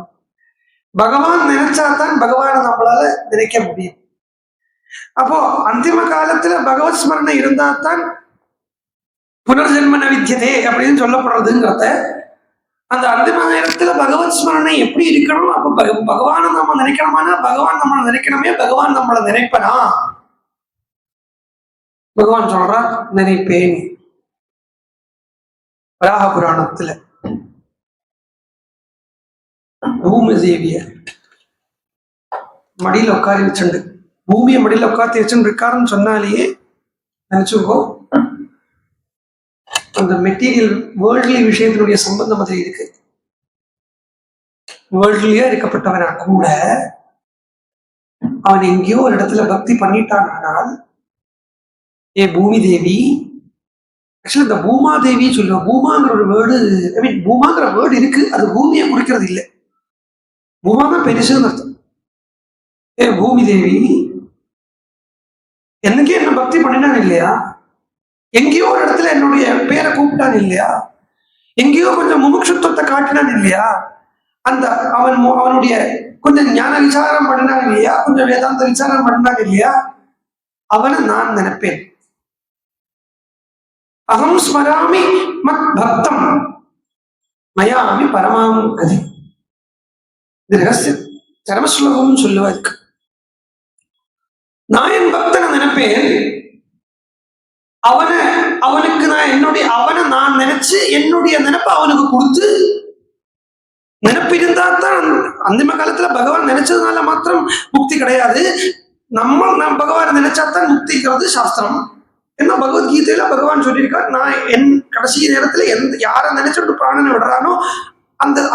பகவான் நினைச்சாதான் பகவானை நம்மளால நினைக்க முடியும். அப்போ அந்திம காலத்துல பகவத் ஸ்மரணை இருந்தா தான் புனர்ஜென்ம நவித்தியதே அப்படின்னு சொல்லப்படுறதுங்கிறத, அந்த அந்திம நேரத்துல பகவத் ஸ்மரணை எப்படி இருக்கணும், அப்ப பகவானை நம்ம நினைக்கணுமானா பகவான் நம்மளை நினைக்கணுமே, பகவான் நம்மளை நினைப்பனா? பகவான் சொல்றா நினைப்பேன். வராக புராணத்துல பூமி தேவிய மடியில உட்காரி வச்சுண்டு, பூமியை மடியில உட்காந்து வச்சுட்டு இருக்காருன்னு சொன்னாலேயே நினைச்சுக்கோ, அந்த மெட்டீரியல் வேர்ல்ட்லி விஷயத்தினுடைய சம்பந்தம் அதில் இருக்கு. வேர்ல்ட்லியா இருக்கப்பட்டவனா கூட அவன் எங்கேயோ ஒரு இடத்துல பக்தி பண்ணிட்டானால், ஏ பூமி தேவி, ஆக்சுவலி இந்த பூமா தேவி சொல்லுவோம். பூமாங்கிற ஒரு வேர்டு, ஐ மீன் பூமாங்கிற வேர்டு இருக்கு, அது பூமியை குறிக்கிறது இல்லை. பூமா தான் பெருசுன்னு அர்த்தம். ஏ பூமி தேவி, என்னைக்கே என்ன பக்தி பண்ணினான் இல்லையா, எங்கேயோ ஒரு இடத்துல என்னுடைய பேரை கூப்பிட்டான் இல்லையா, எங்கேயோ கொஞ்சம் முமுட்சுத்துவத்தை காட்டினான் இல்லையா, அந்த அவனுடைய கொஞ்சம் ஞான விசாரம் பண்ணினான் இல்லையா, கொஞ்சம் வேதாந்த விசாரம் பண்ணினான் இல்லையா, அவனை நான் நினைப்பேன். அகம் ஸ்மராமி மத் பக்தம் மயாமி பரமாம் கதி. இது ரகசிய சரமஸ்லோகம் சொல்லுவாருக்கு. நான் என் பக்தனை நினைப்பேன், அவனுக்கு நான் அவனை நான் நினைச்சு என்னுடைய நினைப்பை அவனுக்கு கொடுத்து, நினைப்பு இருந்தா தான் அந்திம காலத்துல பகவான் நினைச்சதுனால மாத்திரம் முக்தி கிடையாது. நம்ம பகவான் நினைச்சாதான் முக்திங்கிறது சாஸ்திரம். என்ன பகவத்கீதையில பகவான் சொல்லியிருக்கார், நான் என் கடைசி நேரத்துல யாரை நினைச்சுட்டு பிராணனை விடுறானோ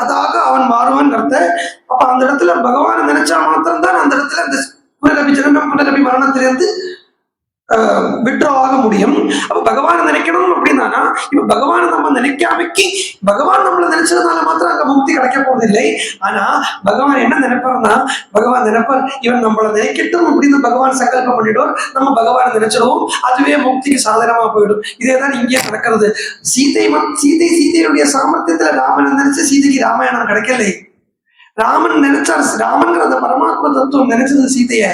அதாக அவன் மாறுவான் கருத்த. அப்ப அந்த இடத்துல பகவானை நினைச்சா மாத்திரம்தான் அந்த இடத்துல அந்த புனரபி ஜனனம் புனரபி மரணத்திலிருந்து விட்ரோ ஆக முடியும். அப்ப பகவானை நினைக்கணும் அப்படின்னா, இப்ப பகவானை நம்ம நினைக்காமக்கி பகவான் நம்மளை நினைச்சதுனால மாத்திரம் அங்க முக்தி கிடைக்க போவதில்லை. ஆனா பகவான் என்ன நினைப்பார்னா, பகவான் நினைப்பார் இவன் நம்மளை நினைக்கட்டும் அப்படின்னு பகவான் சங்கல்பம் பண்ணிடுவார், நம்ம பகவானை நினைச்சிடுவோம், அதுவே முக்திக்கு சாதனமா போயிடும். இதேதான் இங்கே நடக்கிறது. சீதையுடைய சாமர்த்தியத்துல ராமனை நினைச்சு சீதைக்கு ராமாயணம் கிடைக்கலை. ராமன் நினைச்சார், ராமன்கிற அந்த பரமாத்ம தத்துவம் நினைச்சது சீதைய.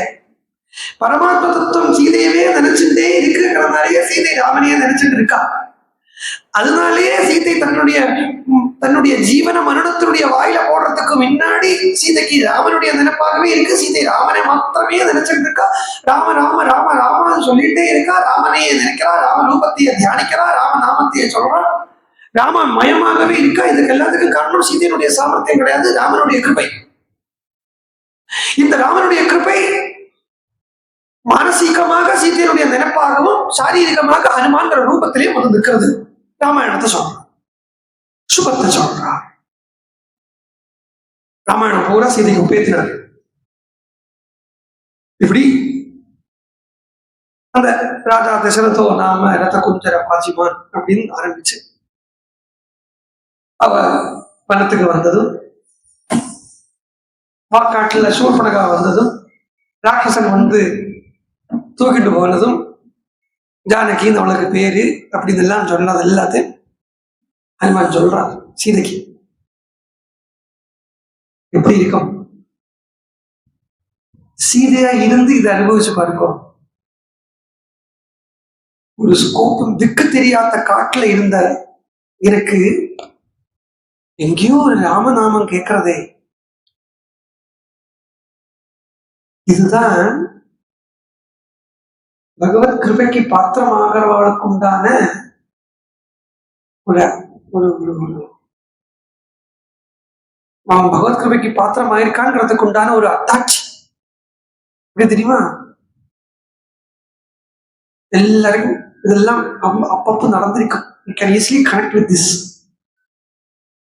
பரமாத்ம தத்துவம் சீதையவே நினைச்சுட்டே இருக்கிறதுனாலேயே சீதை ராமனையே நினைச்சுட்டு இருக்கா. அதனாலேயே சீதை தன்னுடைய ஜீவன மரணத்தினுடைய வாயில போடுறதுக்கு முன்னாடி சீதைக்கு ராமனுடைய நினைப்பாகவே இருக்கு. சீதை ராமனை மாத்திரமே நினைச்சுட்டு இருக்கா. ராம ராம ராம ராம சொல்லிட்டே இருக்கா. ராமனையே நினைக்கிறா, ராம ரூபத்தையே தியானிக்கிறா, ராம நாமத்தையே சொல்றா, ராம மயமாகவே இருக்கா. இதுக்கு எல்லாத்துக்கும் காரணம் சீதையினுடைய சாமர்த்தியம் கிடையாது, ராமனுடைய கிருபை. இந்த ராமனுடைய கிருபை மானசீகமாக சீதையுடைய நினைப்பாகவும் சாரீரிகமாக ஹனுமான்கிற ரூபத்திலேயே வந்து நிற்கிறது. ராமாயணத்தை சொல்றான், சுபத்தை சொல்றான். ராமாயணம் பூரா சீதைக்கு உபேத்தினார். இப்படி அந்த ராஜா தசரதோ நாம ரத குஞ்சர பாஜிமான் அப்படின்னு ஆரம்பிச்சு அவ வனத்துக்கு வந்ததும், வாக்காட்டுல சூர்பனகா வந்ததும், ராட்சசன் வந்து தூக்கிட்டு போனதும், ஜானகின்னு அவளுக்கு பேரு அப்படின்னு எல்லாம் சொன்னது எல்லாத்தையும் ஹனுமான் சொல்றான் சீதைக்கு. எப்படி இருக்கும்? சீதையா இருந்து இதை அனுபவிச்சு பார்க்கும். ஒரு ஸ்கோப்பும் திக்கு தெரியாத காட்டுல இருந்த எனக்கு எங்கேயோ ஒரு ராமநாமம் கேட்கிறதே, இதுதான் பகவத் கிருபைக்கு பாத்திரமாகிறவர்களுக்கு உண்டான அவன் பகவத் கிருபைக்கு பாத்திரம் ஆயிருக்கான்றதுக்கு உண்டான ஒரு அத்தாட்சி. எப்படி தெரியுமா? எல்லாருக்கும் இதெல்லாம் அப்பப்போ நடந்திருக்கும். You can easily connect with this.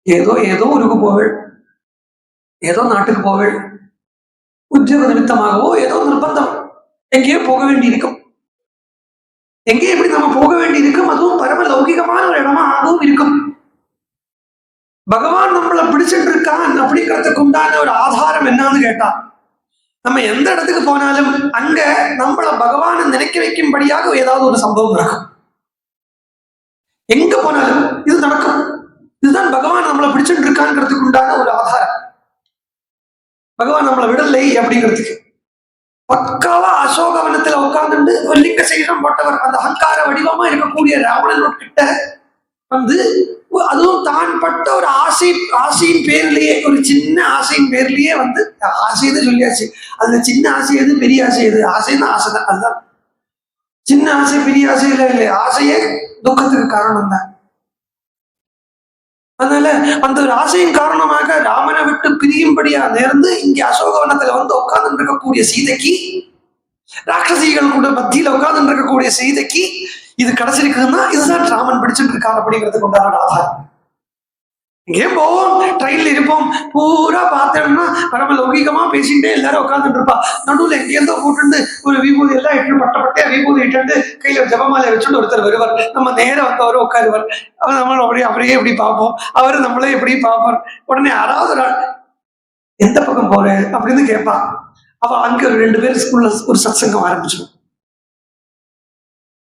ஏதோ ஊருக்கு போவள், ஏதோ நாட்டுக்கு போவள், உத்தியோக நிமித்தமாகவோ ஏதோ நிர்பந்தம் எங்கேயோ போக வேண்டி இருக்கும். எங்கே எப்படி நம்ம போக வேண்டி இருக்கும், அதுவும் பரம லௌகிகமான ஒரு இடமாகவும் இருக்கும். பகவான் நம்மளை பிடிச்சிட்டு இருக்கான் அப்படிங்கிறதுக்கு உண்டான ஒரு ஆதாரம் என்னன்னு கேட்டா, நம்ம எந்த இடத்துக்கு போனாலும் அங்க நம்மள பகவானை நினைக்க வைக்கும்படியாக ஏதாவது ஒரு சம்பவம் நடக்கும். எங்க போனாலும் இது நடக்கும். இதுதான் பகவான் நம்மளை பிடிச்சிட்டு இருக்காங்கிறதுக்கு உண்டான ஒரு ஆதாரம். பகவான் நம்மளை விடலை அப்படிங்கிறதுக்கு. பக்காவா அசோகவனத்துல உட்கார்ந்து ஒரு லிங்க சைடம் போட்டவர் அந்த அகங்கார வடிவமா இருக்கக்கூடிய ராவணன் கிட்ட வந்து, அதுவும் தான் பட்ட ஒரு ஆசையின் பேர்லயே, ஒரு சின்ன ஆசையின் பேர்லயே வந்து, ஆசைன்னு சொல்லியாச்சு, அதுல சின்ன ஆசை எது பெரிய ஆசை எது? ஆசைன்னு ஆசைதான். அதுதான் சின்ன ஆசை பெரிய ஆசை இல்லை. ஆசையே துக்கத்துக்கு காரணம் தான். அதனால அந்த ஒரு ஆசையின் காரணமாக ராமனை விட்டு பிரியும்படியா நேர்ந்து இங்க அசோகவனத்துல வந்து உட்கார்ந்து இருக்கக்கூடிய சீதைக்கு, ராட்சசிகள் கூட மத்தியில உட்கார்ந்து இருக்கக்கூடிய சீதைக்கு இது கிடைச்சிருக்குன்னா இதுதான் ராமன் பிடிச்சிட்டு இருக்காரு அப்படிங்கிறதுக்கு உண்டான ஆதாரம். இங்கே போவோம், ட்ரெயின்ல இருப்போம், பூரா பார்த்தோம்னா பரம லௌகிகமா பேசிட்டே எல்லாரும் உட்காந்துட்டு இருப்பா. நடுவில் எங்கேருந்தோ போட்டு ஒரு விபூதி எல்லாம் இட்டு பட்டையா விபூதி இட்டு கையில ஜபமாலை வச்சுட்டு ஒருத்தர் வருவார். நம்ம நேரம் வந்து அவரும் உட்காருவார். அவர் நம்ம அப்படியே எப்படி பார்ப்போம், அவரு நம்மளே எப்படி பார்ப்பார். உடனே யாராவது எந்த பக்கம் போறேன் அப்படின்னு கேட்பா. அவ அங்க ஒரு 2 பேர் ஸ்கூல்ல ஒரு சத்சங்கம் ஆரம்பிச்சிடும்.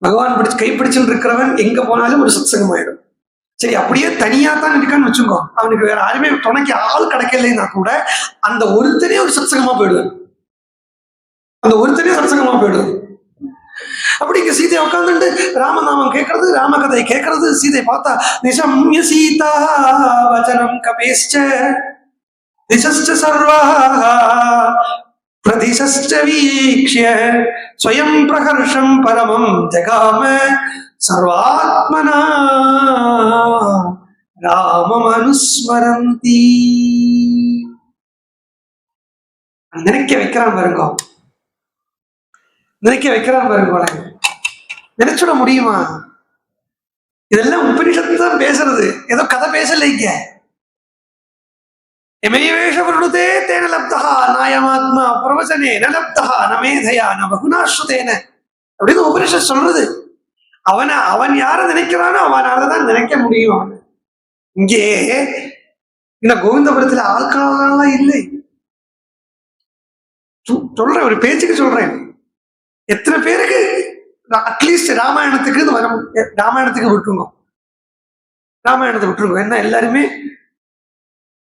பகவான் கைப்பிடிச்சுட்டு இருக்கிறவன் எங்க போனாலும் ஒரு சத்சங்கம் ஆயிடும். சரி, அப்படியே தனியா தான் இருக்கான்னு வச்சுக்கோ, அவனுக்கு வேற யாருமே துணைக்கு ஆள் கிடைக்கலைன்னா கூட அந்த ஒருத்தனே ஒரு சத்சங்கமா போயிடுவான். அந்த ஒருத்தனே சத்சங்கமா போயிடுவான். அப்படி இங்க சீதை உட்காந்துட்டு ராமநாமம் கேட்கறது, ராமகதை கேட்கறது. சீதை பார்த்தா நிசம்ய சீதா வச்சனம் கபேஷ்ச திசஸ்ச சர்வா பிரதிசஸ்ச வீக்ஷ்ய ஸ்வயம் பிரகர்ஷம் பரமம் ஜகாம சர்வாத்மனா ராமம் அனுஸ்மரந்தி. நினைக்க வைக்கிறான் பாருங்க, நினைக்க வைக்கிறான் பாருங்க. நினைச்சுட முடியுமா? இதெல்லாம் உபனிஷத்து தான் பேசுறது, ஏதோ கதை பேசலைங்க. எமேவேஷவருடதே தேன லப்தா நாயமாத்மா பிரவச்சனே ந லப்தா ந மேதையா ந பகுநாஸ்ருதேன அப்படின்னு உபனிஷத் சொல்றது. அவன் யார நினைக்கிறானோ அவனாலதான் நினைக்க முடியும். அவன் இங்கே இந்த கோவிந்தபுரத்துல ஆட்களெல்லாம் இல்லை. சொல்றேன், ஒரு பேச்சுக்கு சொல்றேன். எத்தனை பேருக்கு அட்லீஸ்ட் ராமாயணத்துக்கு வரும், ராமாயணத்துக்கு விட்டுருங்க, ராமாயணத்தை விட்டுருங்க. என்ன எல்லாருமே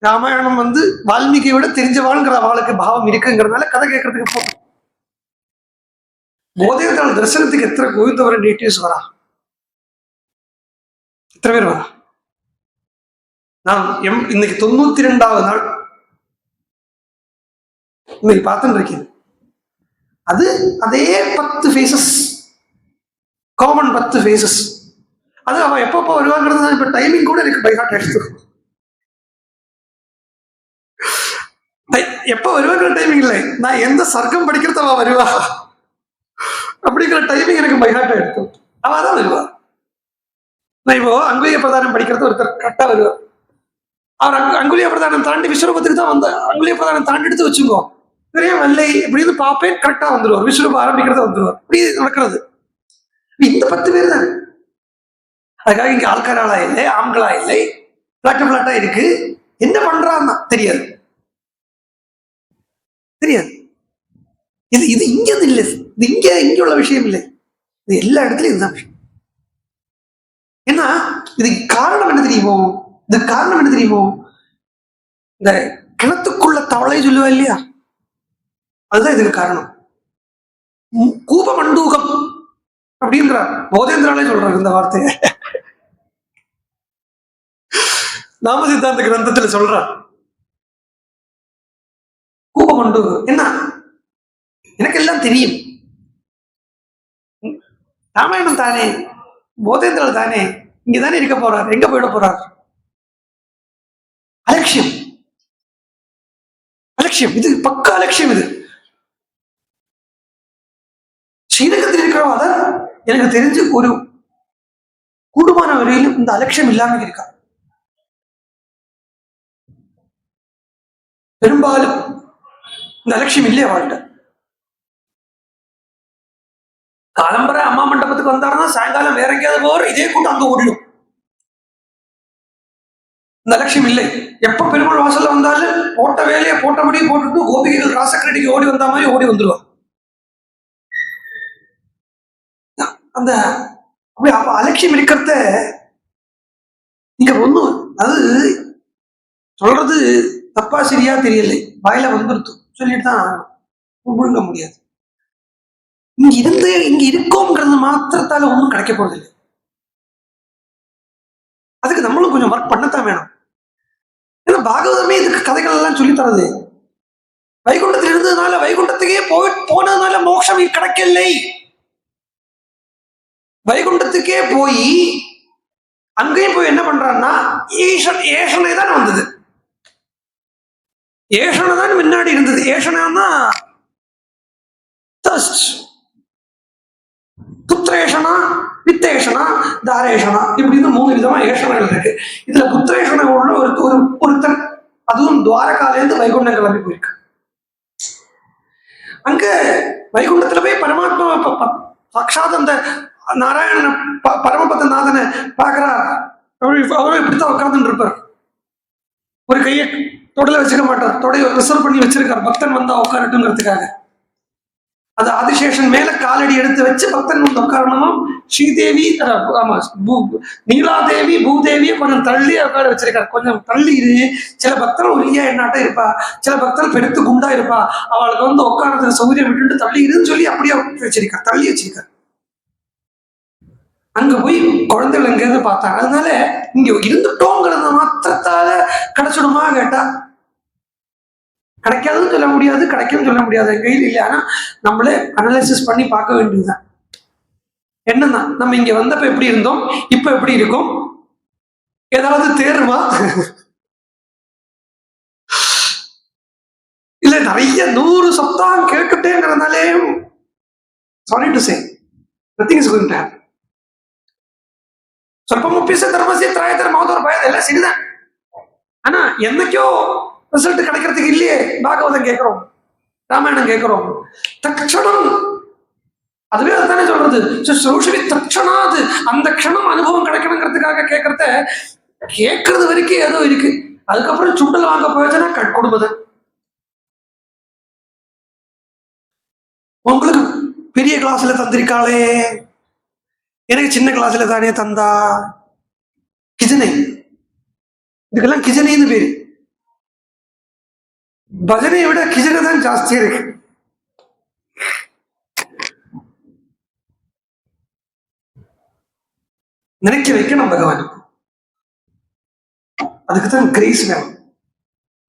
ராமாயணம் வந்து வால்மீகியை விட தெரிஞ்சவாளுங்கிற அவளுக்கு பாவம் இருக்குங்கிறதுனால கதை கேட்கறதுக்கு போகும். போதையத்தால் தரிசனத்துக்கு எத்தனை கோவிந்தபுரம் நேட்டிவ்ஸ் வரா? எத்தனை பேர் வரா? நான் இன்னைக்கு 92வது நாள் இன்னைக்கு பார்த்துட்டு இருக்கேன். அது அதே 10 ஃபேஸஸ், காமன் 10 ஃபேஸஸ். அது அவன் எப்பப்போ வருவாங்கிறது இப்ப டைமிங் கூட எனக்கு பைஹார்ட் எடுத்துரும். எப்ப வருவாங்கிற டைமிங் இல்லை, நான் எந்த சர்க்கம் படிக்கிறத அவ வருவா அப்படிங்கிற டைமிங் எனக்கு பைஹார்ட் எடுத்துரும். அவ தான் வருவா. நான் இப்போ அங்குலிய பிரதானம் படிக்கிறது ஒருத்தர் கரெக்டா வருவார். அவர் அங்குலிய பிரதானம் தாண்டி விஸ்வரூபத்துக்கு தான் வந்த, அங்குலிய பிரதானம் தாண்டி எடுத்து வச்சுக்கோ, பெரிய வல்லை இப்படின்னு பார்ப்பேன், கரெக்டா வந்துருவார். விஸ்வரூபம் ஆரம்பிக்கிறத வந்துருவார். இப்படி நடக்கிறது. இந்த 10 பேர் தான். அதுக்காக இங்க ஆள்காராளா இல்லை, ஆண்களா இல்லை, பிளாட்டா இருக்கு. என்ன பண்றான்னா தெரியாது, தெரியாது. இது இங்க இல்லை, இது இங்க உள்ள விஷயம் இல்லை. இது எல்லா இடத்துலயும் இதுதான் விஷயம். ஏன்னா இதுக்கு காரணம் என்ன தெரியுமோ? இதுக்கு காரணம் என்ன தெரியுமோ? இந்த கிணத்துக்குள்ள தவளை சொல்லுவா இல்லையா, அதுதான் இதுக்கு காரணம். கூப மண்டூகம் அப்படின்றார் போதேந்திராலே சொல்றாரு இந்த வார்த்தையை. நாம சித்தாந்த கிரந்தத்துல சொல்றார் கூப மண்டூகம். என்ன? எனக்கு எல்லாம் தெரியும், ராமாயணம் தானே, போதேந்திரர் தானே, இங்கதானே இருக்க போறார், எங்க போயிட போறார்? அலட்சியம், அலட்சியம். இது பக்க அலட்சியம். இது ஸ்ரீரங்கத்தில் இருக்கிறவங்க எனக்கு தெரிஞ்சு ஒரு கூடுமான வரையிலும் இந்த அலட்சியம் இல்லாம இருக்கா. பெரும்பாலும் இந்த அலட்சியம் இல்லையா வாழ்க்கை. காலம்பரை அம்மா மண்டபத்துக்கு வந்தாருன்னா சாயங்காலம் வேற எங்கேயாவது போற இதே கூட்டம் அங்க ஓடிடும். இந்த லட்சியம் இல்லை. எப்ப பெருமாள் வாசல்ல வந்தாலும் போட்ட வேலையை போட்டபடியே போட்டுட்டு கோபிகைகள் ராசக்கிரடிக்கு ஓடி வந்த மாதிரி ஓடி வந்துருவான். அந்த அப்படி அலட்சியம் இருக்கிறத அது சொல்றது தப்பா சரியா தெரியலை, வாயில வந்துருத்து சொல்லிட்டு தான் முழுங்க முடியாது. இங்க இருந்து இங்க இருக்கோங்கிறது மாத்திரத்தால ஒன்றும் கிடைக்க போறது இல்லை. அதுக்கு நம்மளும் கொஞ்சம் ஒர்க் பண்ணத்தான் வேணும். ஏன்னா பாகவதமே இதுக்கு கதைகள் எல்லாம் சொல்லி தரது. வைகுண்டத்தில் இருந்ததுனால வைகுண்டத்துக்கே போனதுனால மோட்சம் கிடைக்கலை. வைகுண்டத்துக்கே போய் அங்கேயும் போய் என்ன பண்றான்னா ஏஷனை தான் வந்தது. ஏஷனை தான் முன்னாடி இருந்தது. ஏஷனா புத்திரேஷனா, வித்தேஷனா, தாரேஷனா, இப்படின்னு 3 விதமா ஏஷனங்கள் இருக்கு. இதுல புத்திரேஷனை உள்ள ஒருத்தன், அதுவும் துவாரகாலேருந்து வைகுண்டம் கிளம்பி போயிருக்கு. அங்க வைகுண்டத்துல போய் பரமாத்மா சாட்சாத் அந்த நாராயண பரமபதநாதனை பாக்குறார். அவரும் இப்படித்தான் உட்கார்ந்துட்டு இருப்பார். ஒரு கையை தொடல வச்சுக்க மாட்டார், தொடைய ரிசர்வ் பண்ணி வச்சிருக்கார் பக்தன் வந்தா உட்காரட்டுங்கிறதுக்காக. அது ஆதிசேஷன் மேல காலடி எடுத்து வச்சு பக்தன் வந்து உட்காரணும். ஸ்ரீதேவி, ஆமா, நீலாதேவி பூதேவியை கொஞ்சம் தள்ளி உட்கார வச்சிருக்காரு. கொஞ்சம் தள்ளி இரு. சில பக்தர் ஒல்லியா என்னாட்டம் இருப்பா, சில பக்தர் பெருத்து குண்டா இருப்பா, அவளுக்கு வந்து உட்காரத்துக்கு சௌகரியம் விட்டுட்டு தள்ளி இருன்னு சொல்லி அப்படியே வச்சிருக்காரு, தள்ளி வச்சிருக்காரு. அங்க போய் குழந்தைகள் எங்கேருந்து பார்த்தாங்க. அதனால இங்க இருந்துட்டோங்கிறத மாத்திரத்தால கிடைச்சிடுமா கேட்டா கிடைக்காதுன்னு சொல்ல முடியாது, கிடைக்கும் சொல்ல முடியாது, என் கையில் இல்லை. ஆனா நம்மளே அனலைசிஸ் பண்ணி பார்க்க வேண்டியதுதான். என்னன்னா நம்ம இங்க வந்தப்ப எப்படி இருந்தோம், இப்ப எப்படி இருக்கும், ஏதாவது தேர்வா இல்ல நிறைய 100 சப்தாகம் கேட்டுட்டேங்கிறதுனாலே sorry to say nothing is going to happen. சொல்பமுப்பிச தர்மசிய திராயத்தர மாதோர பயம் எல்லாம் சரிதான். ஆனா என்னைக்கோ ரிசல்ட் கிடைக்கிறதுக்கு இல்லையே. பாகவதம் கேட்கிறோம், ராமாயணம் கேட்கிறோம், தட்சணம் அதுவே அதுதானே சொல்றது. சௌஷவி தட்சணாது, அந்த க்ஷணம் அனுபவம் கிடைக்கணுங்கிறதுக்காக கேட்கறத கேட்கறது வரைக்கும் ஏதோ இருக்கு. அதுக்கப்புறம் சுண்டல் வாங்க போயிடுச்சுன்னா கொடுப்பது. உங்களுக்கு பெரிய கிளாஸ்ல தந்திருக்காளே, எனக்கு சின்ன கிளாஸ்ல தானே தந்தா. கிஜனை, இதுக்கெல்லாம் கிஜனைன்னு பேரு. பஜனையை விட கிஜனை தான் ஜாஸ்தியா இருக்கு. நினைக்க வைக்கணும் பகவான். அதுக்குதான் கிரேஸ் வேணும்.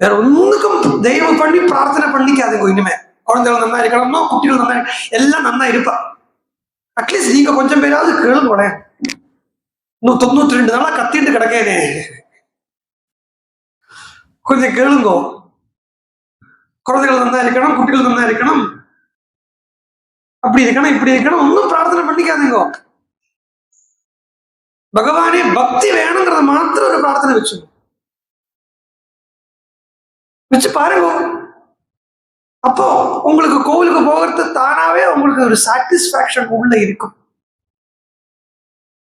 வேற ஒண்ணுக்கும் தெய்வம் பண்ணி பிரார்த்தனை பண்ணிக்காதுங்க. இனிமே குழந்தைகள் நன்னா இருக்கணும்னா, குட்டிகள் நன்னா எல்லாம் நன்னா இருப்பா. அட்லீஸ்ட் நீங்க கொஞ்சம் பேராவது கேளுங்க. கூட இன்னும் 92 நாளா கத்திட்டு கிடக்கேனே, கொஞ்சம் கேளுங்கோ. குழந்தைகள் நன்னா இருக்கணும், குட்டிகள் நன்னா இருக்கணும், அப்படி இருக்கணும், இப்படி இருக்கணும். ஒன்னும் பிரார்த்தனை பண்ணிக்காதுங்க. பகவானே பக்தி வேணுங்கிறத மாத்திரம் ஒரு பிரார்த்தனை வச்சு பாருங்க. அப்போ உங்களுக்கு கோவிலுக்கு போகிறது தானாவே உங்களுக்கு ஒரு சாட்டிஸ்பாக்சன் உள்ள இருக்கும்.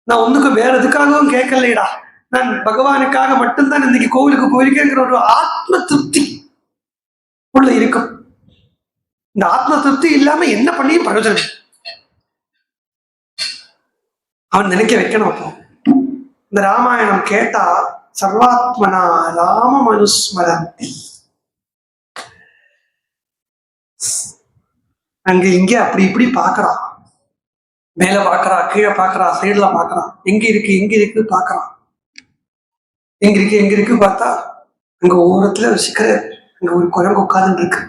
நான் ஒண்ணுக்கு வேற எதுக்காகவும் கேட்கலடா, நான் பகவானுக்காக மட்டும்தான் இன்னைக்கு கோவிலுக்கு போயிருக்கேங்கிற ஒரு ஆத்ம திருப்தி உள்ள இருக்கும். இந்த ஆத்ம திருப்தி இல்லாம என்ன பண்ணியும் பிரயோஜனம். அவன் நினைக்க வைக்கணும். அப்போ இந்த ராமாயணம் கேட்டா சர்வாத்மனா ராம மனுஸ்மரந்தி. அங்க இங்க அப்படி இப்படி பாக்குறான், மேல பாக்குறா, கீழே பாக்குறா, சைடுல பாக்குறான், எங்க இருக்கு பாக்குறான், எங்க இருக்கு பார்த்தா அங்க ஓரத்துல ஒரு சிக்கரை, அங்க ஒரு குரங்கு உட்கார்ந்து இருக்கு.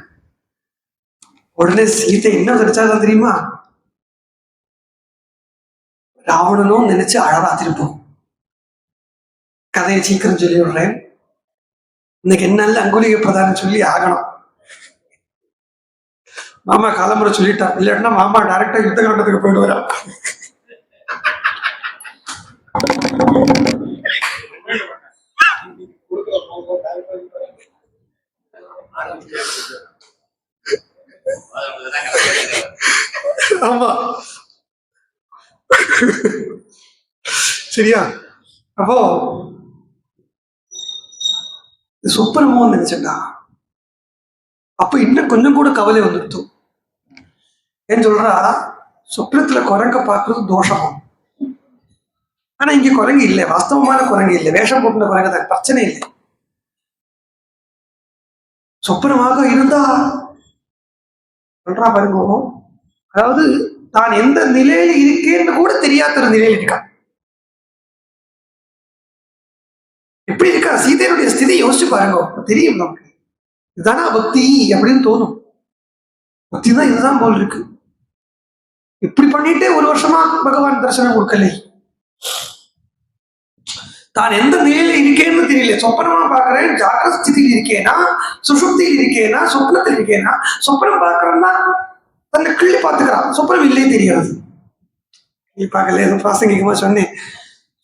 உடனே சீத்தை என்ன நினைச்சாதான் தெரியுமா, ராவணனும் நினைச்சு அழறா. திருப்போம் கதையை சீக்கிரம் சொல்லி விடுறேன். இன்னைக்கு என்னால அங்குலிக பிரதானம் சொல்லி ஆகணும். மாமா காலமுறை சொல்லிட்டா, இல்லைன்னா மாமா டைரக்டா யுத்த கட்டத்துக்கு போயிடுவாரா. ஆமா சரியா. அப்போ சுப்பிரமோகன் நினைச்சா அப்ப இன்னும் கொஞ்சம் கூட கவலை வந்துடுத்து. ஏன்னு சொல்றா, சொப்னத்துல குரங்க பார்க்கறது தோஷம். ஆனா இங்க குரங்கு இல்லை, வாஸ்தவமான குரங்கு இல்லை, வேஷம் போட்டுன குரங்கு தான், பிரச்சனை இல்லை. சொப்பனமாக இருந்தா சொல்றா பாருங்க, அதாவது தான் எந்த நிலையில இருக்கேன்னு கூட தெரியாத நிலையில இருக்கான். எப்படி இருக்கா சீதையனுடைய ஸ்திதி யோசிச்சு பாருங்க, தெரியும் நமக்கு. இதுதானா பக்தி அப்படின்னு தோணும். பக்தி தான் இதுதான் போல் இருக்கு. இப்படி பண்ணிட்டு ஒரு வருஷமா பகவான் தரிசனம் கொடுக்கலை. தான் எந்த நிலையில இருக்கேன்னு தெரியல. சொப்பனமா பாக்குறேன், ஜாகிரத ஸ்திதியில் இருக்கேனா, சுஷுப்தியில் இருக்கேனா, சொப்னத்தில் இருக்கேனா. சொப்பனம் பாக்குறேன்னா தன்னை கிள்ளி பார்த்துக்கிறான், சொப்பனம் இல்லையே தெரியாது. நீ பார்க்கல, எதுவும் பிராசங்கிகமா சொன்னேன்.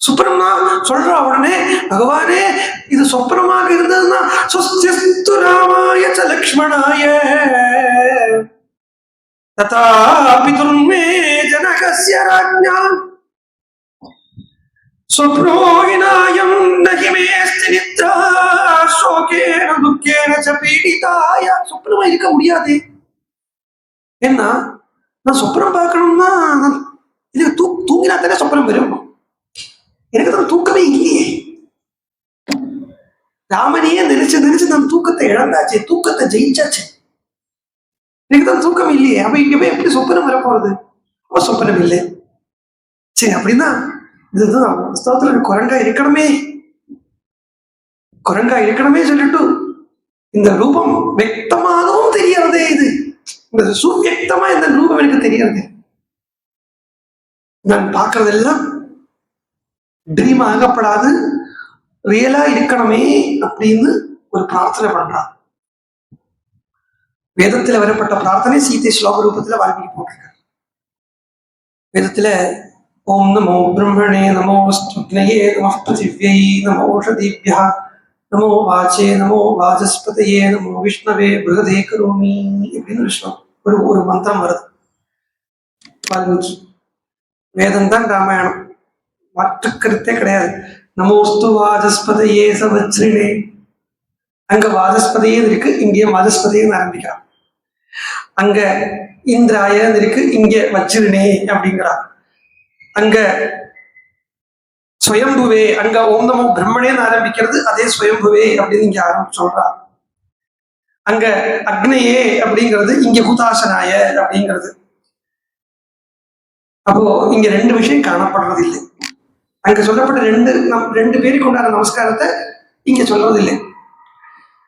சொப்பனமா சொல்றா உடனே, பகவானே இது சொப்பனமாக இருந்ததுன்னா சொஸ்து ராமாய ச லக்ஷ்மணாய ததா பிதுர்மே ஜனகஸ்ய ராஜ்ஞா சொப்னோ விநாயம் நகி மேஸ்தி நித்ரா சோகேன துக்கேன ச பீடிதாய. சொப்பனமா இருக்க முடியாது. என்ன நான் சொப்பனம் பார்க்கணும்னா எனக்கு தூங்கினா தானே சொப்பனம் வரும். எனக்கு தான் தூக்கமே இல்லையே. ராமனையே நினைச்சு நினைச்சு நான் தூக்கத்தை இழந்தாச்சு, தூக்கத்தை ஜெயிச்சாச்சு. எனக்கு தான் தூக்கம் இல்லையே. அப்ப இங்க போய் எப்படி சொப்பனம் வரப்போறது? அப்ப சொப்பனம் இல்லை. சரி, அப்படின்னா இதுதான் புஸ்தகத்துல குரங்கா இருக்கணுமே, குரங்கா இருக்கணுமே சொல்லிட்டு இந்த ரூபம் வெக்தமாகவும் தெரியறதே. இது இந்த சுவியக்தமா இந்த ரூபம் எனக்கு தெரியறது. நான் பார்க்கறதெல்லாம் ட்ரீம் ஆகப்படாது, ரியலா இருக்கணுமே அப்படின்னு ஒரு பிரார்த்தனை பண்றான். வேதத்துல வரப்பட்ட பிரார்த்தனை சீதை ஸ்லோக ரூபத்துல வால்மீகி போட்டிருக்காரு. வேதத்துல ஓம் நமோ பிரம்மணே நமோ ஸ்துக்னயே நமோ பிருதிவ்யை நமோ ஓஷதீப்யா நமோ வாச்சே நமோ வாசஸ்பதயே நமோ விஷ்ணவே பிருகதே கரோமி அப்படின்னு ஒரு மந்திரம் வருது வால்மீகி. வேதம் தான் ராமாயணம், மாற்று கருத்தே கிடையாது. நமோஸ்து வாசஸ்பதையே சவச்சிரினே. அங்க வாசஸ்பதையே இருக்கு, இங்கே வாசஸ்பதையே ஆரம்பிக்கிறான். அங்க இந்திராய இருக்கு, இங்க வச்சிருனே அப்படிங்கிறான். அங்க ஸ்வயம்புவே, அங்க ஓம் நமோ பிரம்மணேன்னு ஆரம்பிக்கிறது, அதே ஸ்வயம்புவே அப்படின்னு இங்க சொல்றான். அங்க அக்னையே அப்படிங்கிறது, இங்க ஹுதாசனாய அப்படிங்கிறது. அப்போ இங்க ரெண்டு விஷயம் காணப்படுறது இல்லை. அங்க சொல்லப்பட்ட ரெண்டு பேருக்கு உண்டான நமஸ்காரத்தை இங்க சொல்றதில்லை.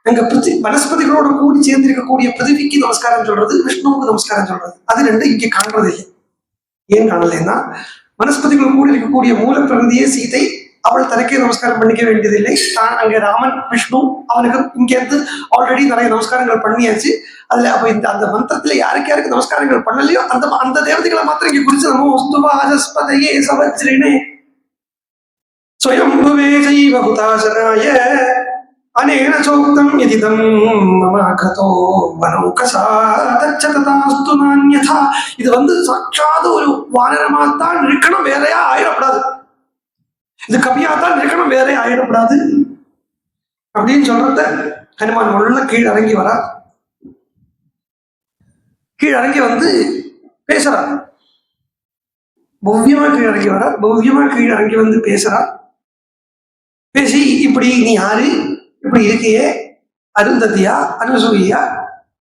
அங்க வனஸ்பதிகளோட கூடி சேர்ந்திருக்கக்கூடிய பிருதிவிக்கு நமஸ்காரம் சொல்றது, விஷ்ணுவுக்கு நமஸ்காரம் சொல்றது, அது ரெண்டு இங்க காண்றது இல்லை. ஏன் காணலைன்னா, வனஸ்பதிகள் கூட இருக்கக்கூடிய மூல பிரகதியே சீதை, அவள் தனக்கே நமஸ்காரம் பண்ணிக்க வேண்டியதில்லை. அங்க ராமன் விஷ்ணு அவனுக்கு இங்க இருந்து ஆல்ரெடி நிறைய நமஸ்காரங்கள் பண்ணியாச்சு. அதுல அப்ப இந்த அந்த மந்திரத்துல யாருக்கு யாருக்கு நமஸ்காரங்கள் பண்ணலையோ அந்த தேவதைகளை மாத்திரம் இங்க குறிச்சு நமோ வாசஸ்பதையே சவச்சிரினே ஸ்வயம்புவே ஜைவ ஹுதாசனாய அனேன சோக்தம் யதிதம் மம கதோ வனௌகசா தச்சததாஸ்து நான்யதா. இது சாட்சாத் ஒரு வானரமாத்தான் இருக்கணும், வேறையா ஆயிடப்படாது. இது கவியாத்தான் இருக்கணும், வேறையா ஆயிடப்படாது அப்படின்னு சொல்றத ஹனுமான் உள்ள கீழ் இறங்கி வரா. கீழ் இறங்கி வந்து பேசுறார். பவ்யமா கீழ் இறங்கி வரா. பவ்யமா கீழ் இறங்கி வந்து பேசுறா. பேசி இப்படி நீ யாரு, இப்படி இருக்கையே, அருந்ததியா அனுசூயா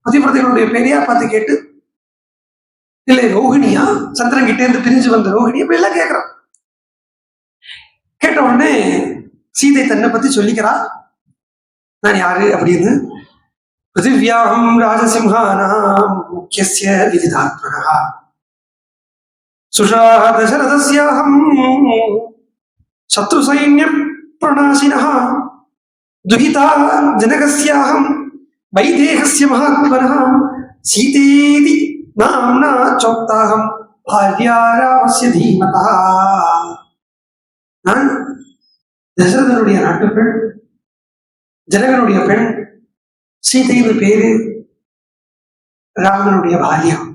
பதிவிரதைகளுடைய பேரையா பார்த்து கேட்டு, இல்லை ரோஹிணியா, சந்திரன் கிட்டே இருந்து பிரிஞ்சு வந்த ரோஹிணி, இப்படி எல்லாம் கேட்கிறான். கேட்ட உடனே சீதை தன்னை பத்தி சொல்லிக்கிறா, நான் யாரு அப்படின்னு. பிருத்திவியாஹம் ராஜசிம்ஹானாம் முக்கியஸ்ய விதிதாத்மனஹ சுஷாஹ தசரதஸ்யாஹம் சத்ரு சைன்ய பிரணாசினஹ துஹிதா ஜனகஸ்யாஹம் வைதேகஸ்ய மகாத்மனஹ சீதேதி நாம்னா சோக்தாஹம் பார்யா ராமஸ்ய தீமதா. நான் தசரதனுடைய நாட்டு பெண், ஜனகனுடைய பெண், சீதையின் பேரு, ராமனுடைய பாரியம்.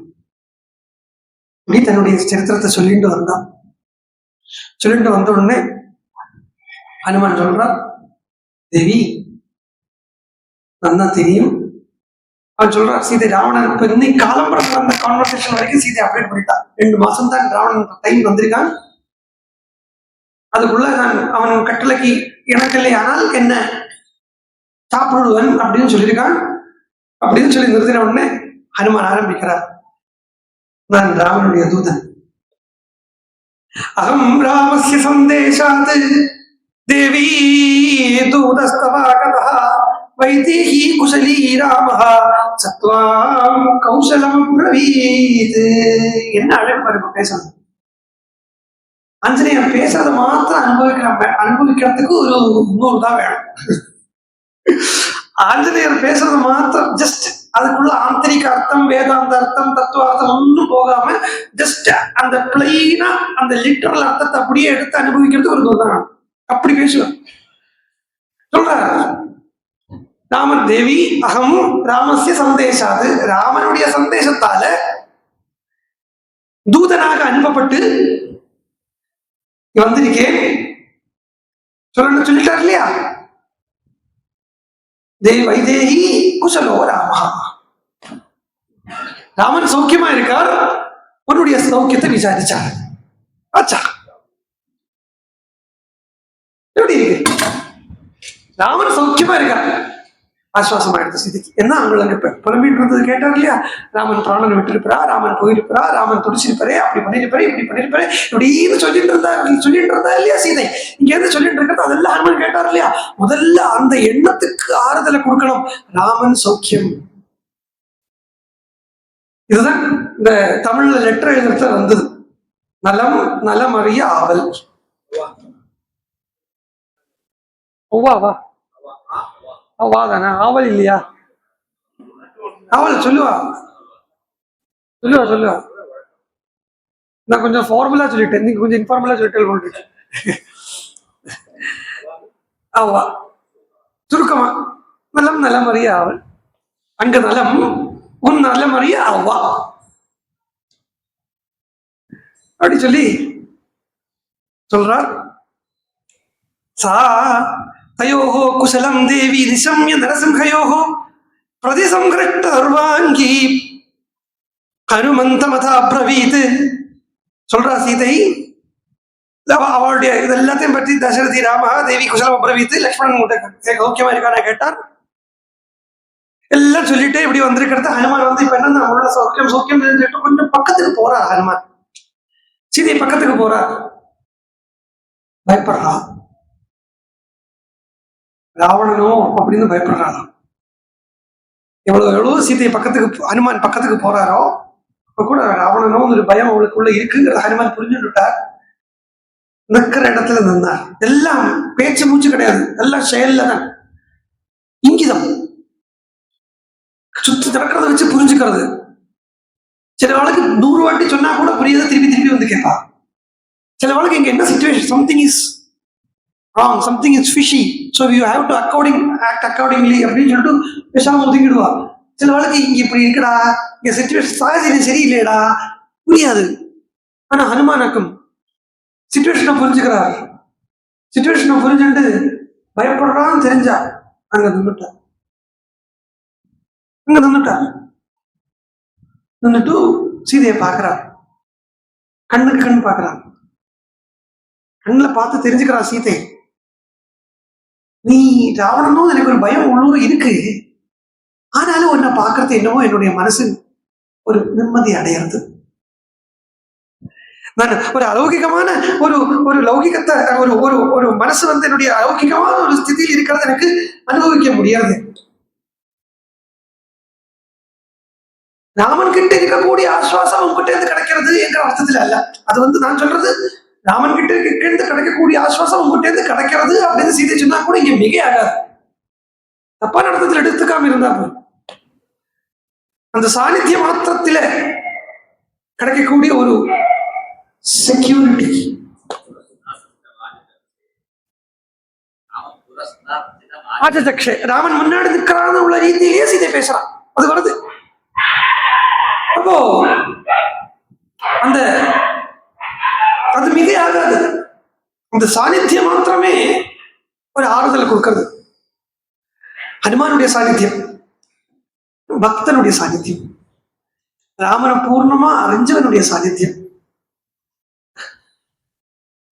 இப்படி தன்னுடைய சரித்திரத்தை சொல்லிட்டு வந்தான். சொல்லிட்டு வந்த உடனே ஹனுமான் சொல்றான், தேவி நல்லா தெரியும். அவன் சொல்றான், சீதை ராவணன் இப்ப இன்னைக்கு காலம்பரம் அந்த கான்வர்சேஷன் வரைக்கும் சீதை அப்டேட் பண்ணிட்டான். 2 மாசம் தான் ராவணன் டைம் வந்திருக்கான். அதுக்குள்ள நான் அவன் கட்டளைக்கு இணக்கலை ஆனால் என்ன சாப்பிடுவன் அப்படின்னு சொல்லியிருக்கான். அப்படின்னு சொல்லி நிறுத்தின உடனே ஹனுமான் ஆரம்பிக்கிறார், நான் ராமனுடைய தூதன். அகம் ராமஸ்ய சந்தேஷாத் தேவி தூதஸ்தவாகதா வைதேகி குசலீ ராமஹ சத்வாம் கௌசலம் பிரவீத். என்ன அழைப்பு பேசணும். ஆஞ்சநேயர் பேசாத மாத்திரம் அனுபவிக்கிறதுக்கு ஒரு 100 தான் வேணும். ஆஞ்சநேயர் பேசுறது மாத்திரம் ஜஸ்ட் அதுக்குள்ள ஆந்தரிக அர்த்தம், வேதாந்த அர்த்தம், தத்துவார்த்தம் ஒன்றும் போகாம ஜஸ்ட் அந்த பிளைனா அந்த லிட்டரல் அர்த்தத்தை அப்படியே எடுத்து அனுபவிக்கிறதுக்கு ஒரு 100 தான் வேணும். அப்படி பேசுவார். சொல்ற ராமன் தேவி அகம் ராமஸ்ய சந்தேஷாது, ராமனுடைய சந்தேசத்தால தூதனாக அனுப்பப்பட்டு வந்திருக்கேன் சொல்லிட்டார் இல்லையா. தேவி வைதேகி குசலோ ராமா, ராமன் சௌக்கியமா இருக்கார், உன்னுடைய சௌக்கியத்தை விசாரிச்சார். ஆச்சா எப்படி இருக்கு? ராமன் சௌக்கியமா இருக்கார், ஆசுவாசமா எடுத்த ஸ்திதிக்கு. என்ன அவங்களை அங்க புலம்பிட்டு இருந்தது கேட்டார் இல்லையா. ராமன் பிராணனை விட்டுருப்பா, ராமன் போயிருப்பா, ராமன் துடிச்சிருப்பாரு, அப்படி பண்ணிருப்பாரு, இப்படி பண்ணிருப்பாரு, இப்படின்னு சொல்லிட்டு இருந்தா இல்லையா சீதை. இங்க இருந்து சொல்லிட்டு இருக்கிறது அதெல்லாம் ஹனுமன் கேட்டார் இல்லையா. முதல்ல அந்த எண்ணத்துக்கு ஆறுதலை கொடுக்கணும். ராமன் சௌக்கியம். இதுதான் இந்த தமிழ்ல லெட்டர் எழுதுறது வந்தது. நலம் நலம் அறிய ஆவல். வா அவாதானே ஆவல் இல்லையா? ஆவல் சொல்லுவா. நான் கொஞ்சம் ஃபார்முலா சொல்லிட்டேன், நீங்க கொஞ்சம் இன்ஃபார்மலா சொல்லிட்டு ஆவா சுருக்கமா நலம் நலம் அறிய ஆவல். அங்க நலம் உன் நலம் அறிய ஆவா அப்படி சொல்லி சொல்றார். சா தயோஹோ குசலம் தேவி நிசம்ய நரசிம்ஹயோஹோ பிரதிசங்கிருஷ்ட சர்வாங்கி ஹனுமந்தமதா பிரவீத். சொல்றா சீதை அவளுடைய இது எல்லாத்தையும் பற்றி தசரதி ராம தேவி குசலம் பிரவீத். லக்ஷ்மணன் சௌக்கியமா இருக்கான கேட்டார். எல்லாம் சொல்லிட்டு இப்படி வந்திருக்கிறது. ஹனுமான் வந்து இப்ப என்ன அவளோட சௌக்கியம் சொல்லிட்டு கொஞ்சம் பக்கத்துக்கு போறார். ஹனுமான் சீதை பக்கத்துக்கு போறார். பயப்படுறா. ராவணனோ அப்படின்னு பயப்படுறாராம். எவ்வளவு சீதையை பக்கத்துக்கு ஹனுமான் பக்கத்துக்கு போறாரோ அப்ப கூட ராவணனோ ஒரு பயம் அவளுக்குள்ள இருக்குங்கிறத ஹனுமான் புரிஞ்சுட்டார். நிற்கிற இடத்துல நின்றார். எல்லாம் பேச்சு மூச்சு கிடையாது, எல்லாம் செயல்ல தான். இங்கிதம் சுத்தி நடக்கிறத வச்சு புரிஞ்சுக்கிறது. சில வாழ்க்கை 100 வாட்டி சொன்னா கூட புரியாத திருப்பி வந்து கேட்பா. சில வாழ்க்கை இங்க என்ன situation, something is wrong, something is fishy, so you have to act accordingly அப்படின்னு சொல்லிட்டு பேசாம ஒதுங்கிடுவா. சில வாழ்க்கை இங்க இப்படி இருக்கடா, இங்க சிச்சுவேஷன் சாகசீனம் சரியில்லையடா புரியாது. ஆனா ஹனுமானாக்கும் சிச்சுவேஷனை புரிஞ்சுக்கிறார். சிச்சுவேஷனை புரிஞ்சுட்டு பயப்படுறான்னு தெரிஞ்சா அங்க நின்னுட்டு சீதையை பார்க்கிறார். கண்ணுக்கு கண் பார்க்கிறார். கண்ணுல பார்த்து தெரிஞ்சுக்கிறா சீதை, நீ ராவணனும் எனக்கு ஒரு பயம் உள்ளூர் இருக்கு, ஆனாலும் உன்னை பார்க்கறது என்னவோ என்னுடைய மனசு ஒரு நிம்மதி அடையிறது. நான் ஒரு அலௌகிகமான ஒரு லௌகிகத்தை ஒரு மனசு வந்து என்னுடைய அலௌகிகமான ஒரு ஸ்திதியில் இருக்கிறது எனக்கு அனுபவிக்க முடியாது. ராமன் கிட்ட இருக்கக்கூடிய ஆசுவாசம் உங்ககிட்ட இருந்து கிடைக்கிறது என்கிற அர்த்தத்துல அல்ல. அது வந்து நான் சொல்றது ராமன் கிட்ட இருந்து கிடைக்கக்கூடிய ஆசுவாசம் உங்ககிட்ட இருந்து கிடைக்கிறது அப்படின்னு சீதை சொன்னா கூட இங்க மிக ஆகாது. தப்பான அர்த்தத்தில் எடுத்துக்காம இருந்தா அந்த சாநித்திய மாத்திரத்தில கிடைக்கக்கூடிய ஒரு செக்யூரிட்டி. ஆச்சே ராமன் முன்னாடி நிற்கிறான்னு உள்ள ரீதியிலேயே சீதை பேசுறான். அது வருது. அப்போ அந்த அது மிக ஆகாது. அந்த சாநித்தியம் மாத்திரமே ஒரு ஆறுதலை கொடுக்கிறது. ஹனுமானுடைய சாநித்தியம், பக்தனுடைய சாநித்தியம், ராமனை பூர்ணமா அறிஞ்சவனுடைய சாநித்தியம்.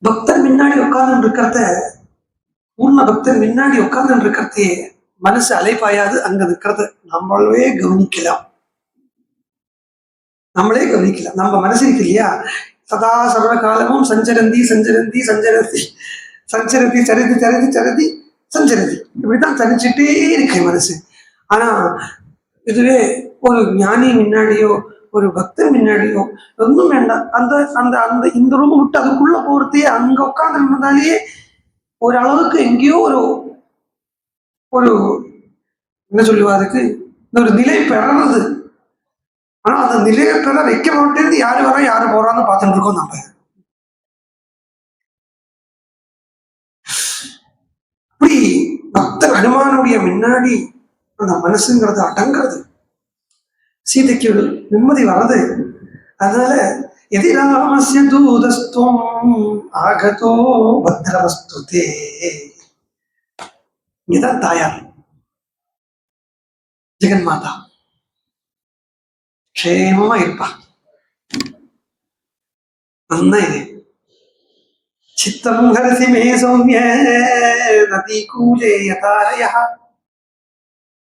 பக்தன் முன்னாடி உட்கார்ந்து இருக்கிறத, பூர்ண பக்தன் முன்னாடி உட்கார்ந்து இருக்கிறதே மனசு அலைப்பாயாது. அங்க இருக்கிறத நம்மளே கவனிக்கலாம். நம்ம மனசு இருக்கு இல்லையா, சதா சர்வ காலமும் சஞ்சரந்தி சஞ்சரந்தி சஞ்சரந்தி சஞ்சரந்தி சரிதி சரிதி சரிதி சஞ்சரந்தி, இப்படித்தான் தனிச்சுட்டே இருக்கு மனசு. ஆனா இதுவே ஒரு ஞானி முன்னாடியோ ஒரு பக்தன் முன்னாடியோ ஒன்றும் வேண்டாம். அந்த அந்த அந்த இந்த ரூம் விட்டு அதுக்குள்ள போறதையே அங்க உட்கார்ந்து இருந்ததாலேயே ஒரு அளவுக்கு எங்கேயோ ஒரு ஒரு என்ன சொல்லுவா அதுக்கு, ஒரு நிலை பெறது. ஆனா அந்த நிலையை பெற வைக்க மாட்டேன்னு யாரு வர யாரு போறான்னு பார்த்துட்டு இருக்கோம் நம்ம. அப்படி பக்தர் ஹனுமானுடைய முன்னாடி அந்த மனசுங்கிறது அடங்கிறது, சீதைக்கு ஒரு நிம்மதி வர்றது. அதனால எதிராமஸ்ய தூதஸ்துவம் ஆகதோ பத்ரவஸ்துதே. இங்கதான் தாயார் ஜெகன் மாதா க்ஷேமமா இருப்பா. நன்னா இது சித்தம் ஹரசி மே சௌமிய நதி கூலே யதாரயா.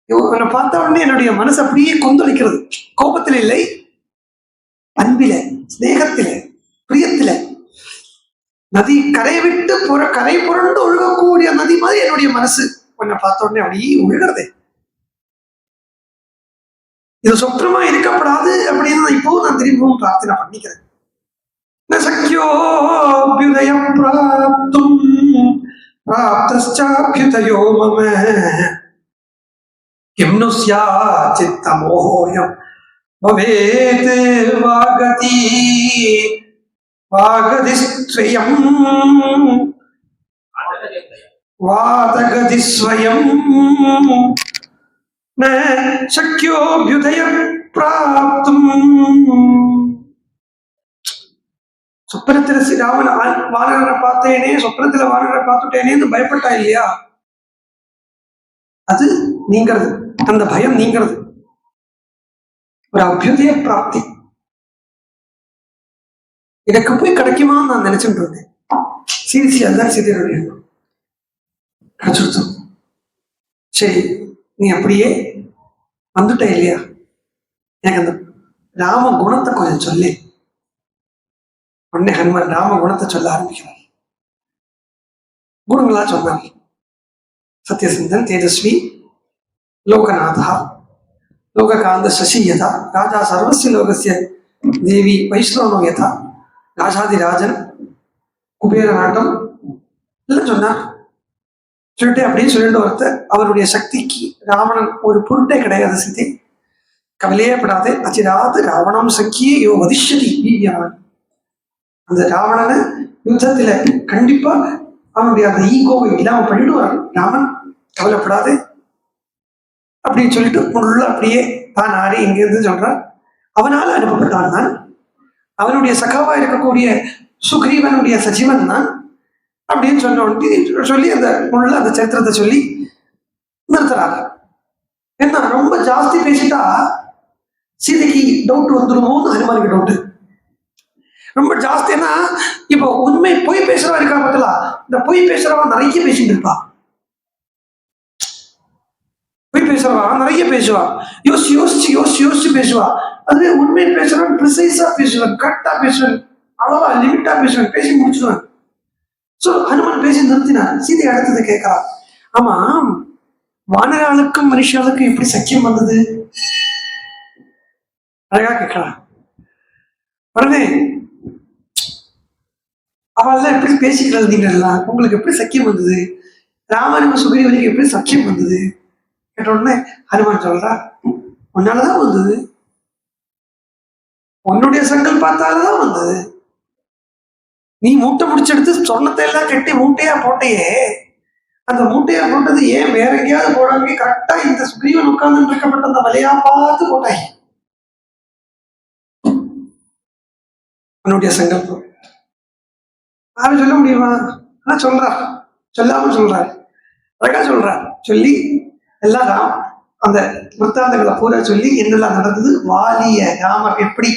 இவனை பார்த்த உடனே என்னுடைய மனசு அப்படியே கொந்தளிக்கிறது. கோபத்தில் இல்லை, அன்பில, ஸ்நேகத்தில, பிரியத்தில. நதி கரை விட்டு கரை புரண்டு ஒழுகக்கூடிய நதி மாதிரி என்னுடைய மனசு உன்னை பார்த்த உடனே அப்படியே ஒழுகிறது. இது சொற்றமா இருக்கப்படாது அப்படின்னு இப்பவும் நான் திரும்பவும் பிரார்த்தனை பண்ணிக்கிறேன். சக்கியோபியுதயம் பிராப்தும் பிராப்தஸ்சாபியுதயோ மம கிம் நு ஸ்யாத் சித்தமோயம் பவேத் வாகதி வாகதிஸ்வயம் வாதகதிஸ்வயம் ந சக்கியோபியுதயம் பிராப்தும். சொப்பனத்துல ராமன் வானரரை பார்த்தேனே, சொப்பனத்துல வானரரை பார்த்துட்டேனேன்னு பயப்பட்டா இல்லையா, அது நீங்கிறது, அந்த பயம் நீங்கிறது. ஒரு அபியுதய பிராப்தி எனக்கு போய் கிடைக்குமான்னு நான் நினைச்சுட்டு இருந்தேன். சீரிசி அதுதான் சீதையுடைய கிடைச்சிருச்சு. சரி, நீ அப்படியே வந்துட்ட இல்லையா, எனக்கு அந்த ராம குணத்தை கொஞ்சம் சொல்லி. உடனே ஹனுமான் ராம குணத்தை சொல்ல ஆரம்பிக்கிறார். குணங்களா சொன்னார். சத்யசந்தன், தேஜஸ்வி, லோகநாதா, லோககாந்த சசியதா, ராஜா சர்வஸ்ய லோகசிய தேவி வைஷ்ணவனோ யதா, ராஜாதிராஜன், குபேர நாட்டம் எல்லாம் சொன்னார். சொல்லிட்டு அப்படின்னு சொல்லிட்டு ஒருத்தர், அவருடைய சக்திக்கு ராவணன் ஒரு பொருட்டே கிடையாது. சித்தி கவலையே படாதே, அச்சிராது ராவணம் சக்கியே யோ வதிஷ்யதி வீரியவான். அந்த ராவணனை யுத்தத்துல கண்டிப்பா அவனுடைய அந்த ஈகோவை இல்லாம பண்ணிடுவான் ராமன், கவலைப்படாது அப்படின்னு சொல்லிட்டு உள்ள அப்படியே தான் ஆடி இங்கிருந்து சொல்றான். அவனால் அனுப்பப்பட்டான் தான், அவனுடைய சகாவா இருக்கக்கூடிய சுக்ரீவனுடைய சஜீவன் தான் அப்படின்னு சொன்ன சொல்லி அந்த உள்ள அந்த சரித்திரத்தை சொல்லி நிறுத்துறாங்க. என்ன ரொம்ப ஜாஸ்தி பேசிட்டா சீதைக்கு டவுட் வந்துருமோன்னு ஹனுமானுக்கு டவுட் ரொம்ப ஜாஸ்தினா. இப்போ உண்மை பொய் பேசுறவா இருக்கா பார்த்தல, இந்த பொய் பேசுறவா நிறைய பேசிட்டு இருப்பா. பொய் பேசுறவா நிறைய பேசுவா, யோசிச்சு யோசிச்சு யோசிச்சு யோசிச்சு பேசுவா. அதுவே உண்மை பேசுறவன் ப்ரிசைஸா பேசுவேன், கரெக்டா பேசுவேன், அளவா லிமிட்டா பேசுவேன், பேசி முடிச்சுடுவேன். சோ ஹனுமான் பேசி நிறுத்தினார். சீதை அடுத்தது கேட்கறா, ஆமா வானராளுக்கும் மனுஷாளுக்கும் எப்படி சக்கியம் வந்தது? அழகா கேட்கறா. உடனே அவள் எப்படி பேசிக்கிறது, நீங்களா உங்களுக்கு எப்படி சக்கியம் வந்தது? ராமனுக்கு சுக்ரீவனுக்கு எப்படி சக்கியம் வந்தது கேட்ட உடனே ஹனுமான் சொல்றா, உன்னாலதான் வந்தது, உன்னுடைய சங்கல்பத்தாலதான் வந்தது. நீ மூட்டை முடிச்செடுத்து சொன்னத்தை எல்லாம் கட்டி மூட்டையா போட்டையே, அந்த மூட்டையா போட்டது ஏன் வேற எங்கேயாவது போடாங்க, கரெக்டா இந்த சுக்ரீவன் உட்கார்ந்து இருக்கப்பட்ட அந்த வலையா பார்த்து போட்டாய். உன்னுடைய சங்கல்பம் யாரும் சொல்ல முடியுமா? ஆனா சொல்றா, சொல்லாம சொல்றாரு, அழகா சொல்றார். சொல்லி எல்லாம் அந்த விற்த்தாந்தங்களை பூரா சொல்லி என்னெல்லாம் நடந்தது, வாலிய ராமர் எப்படி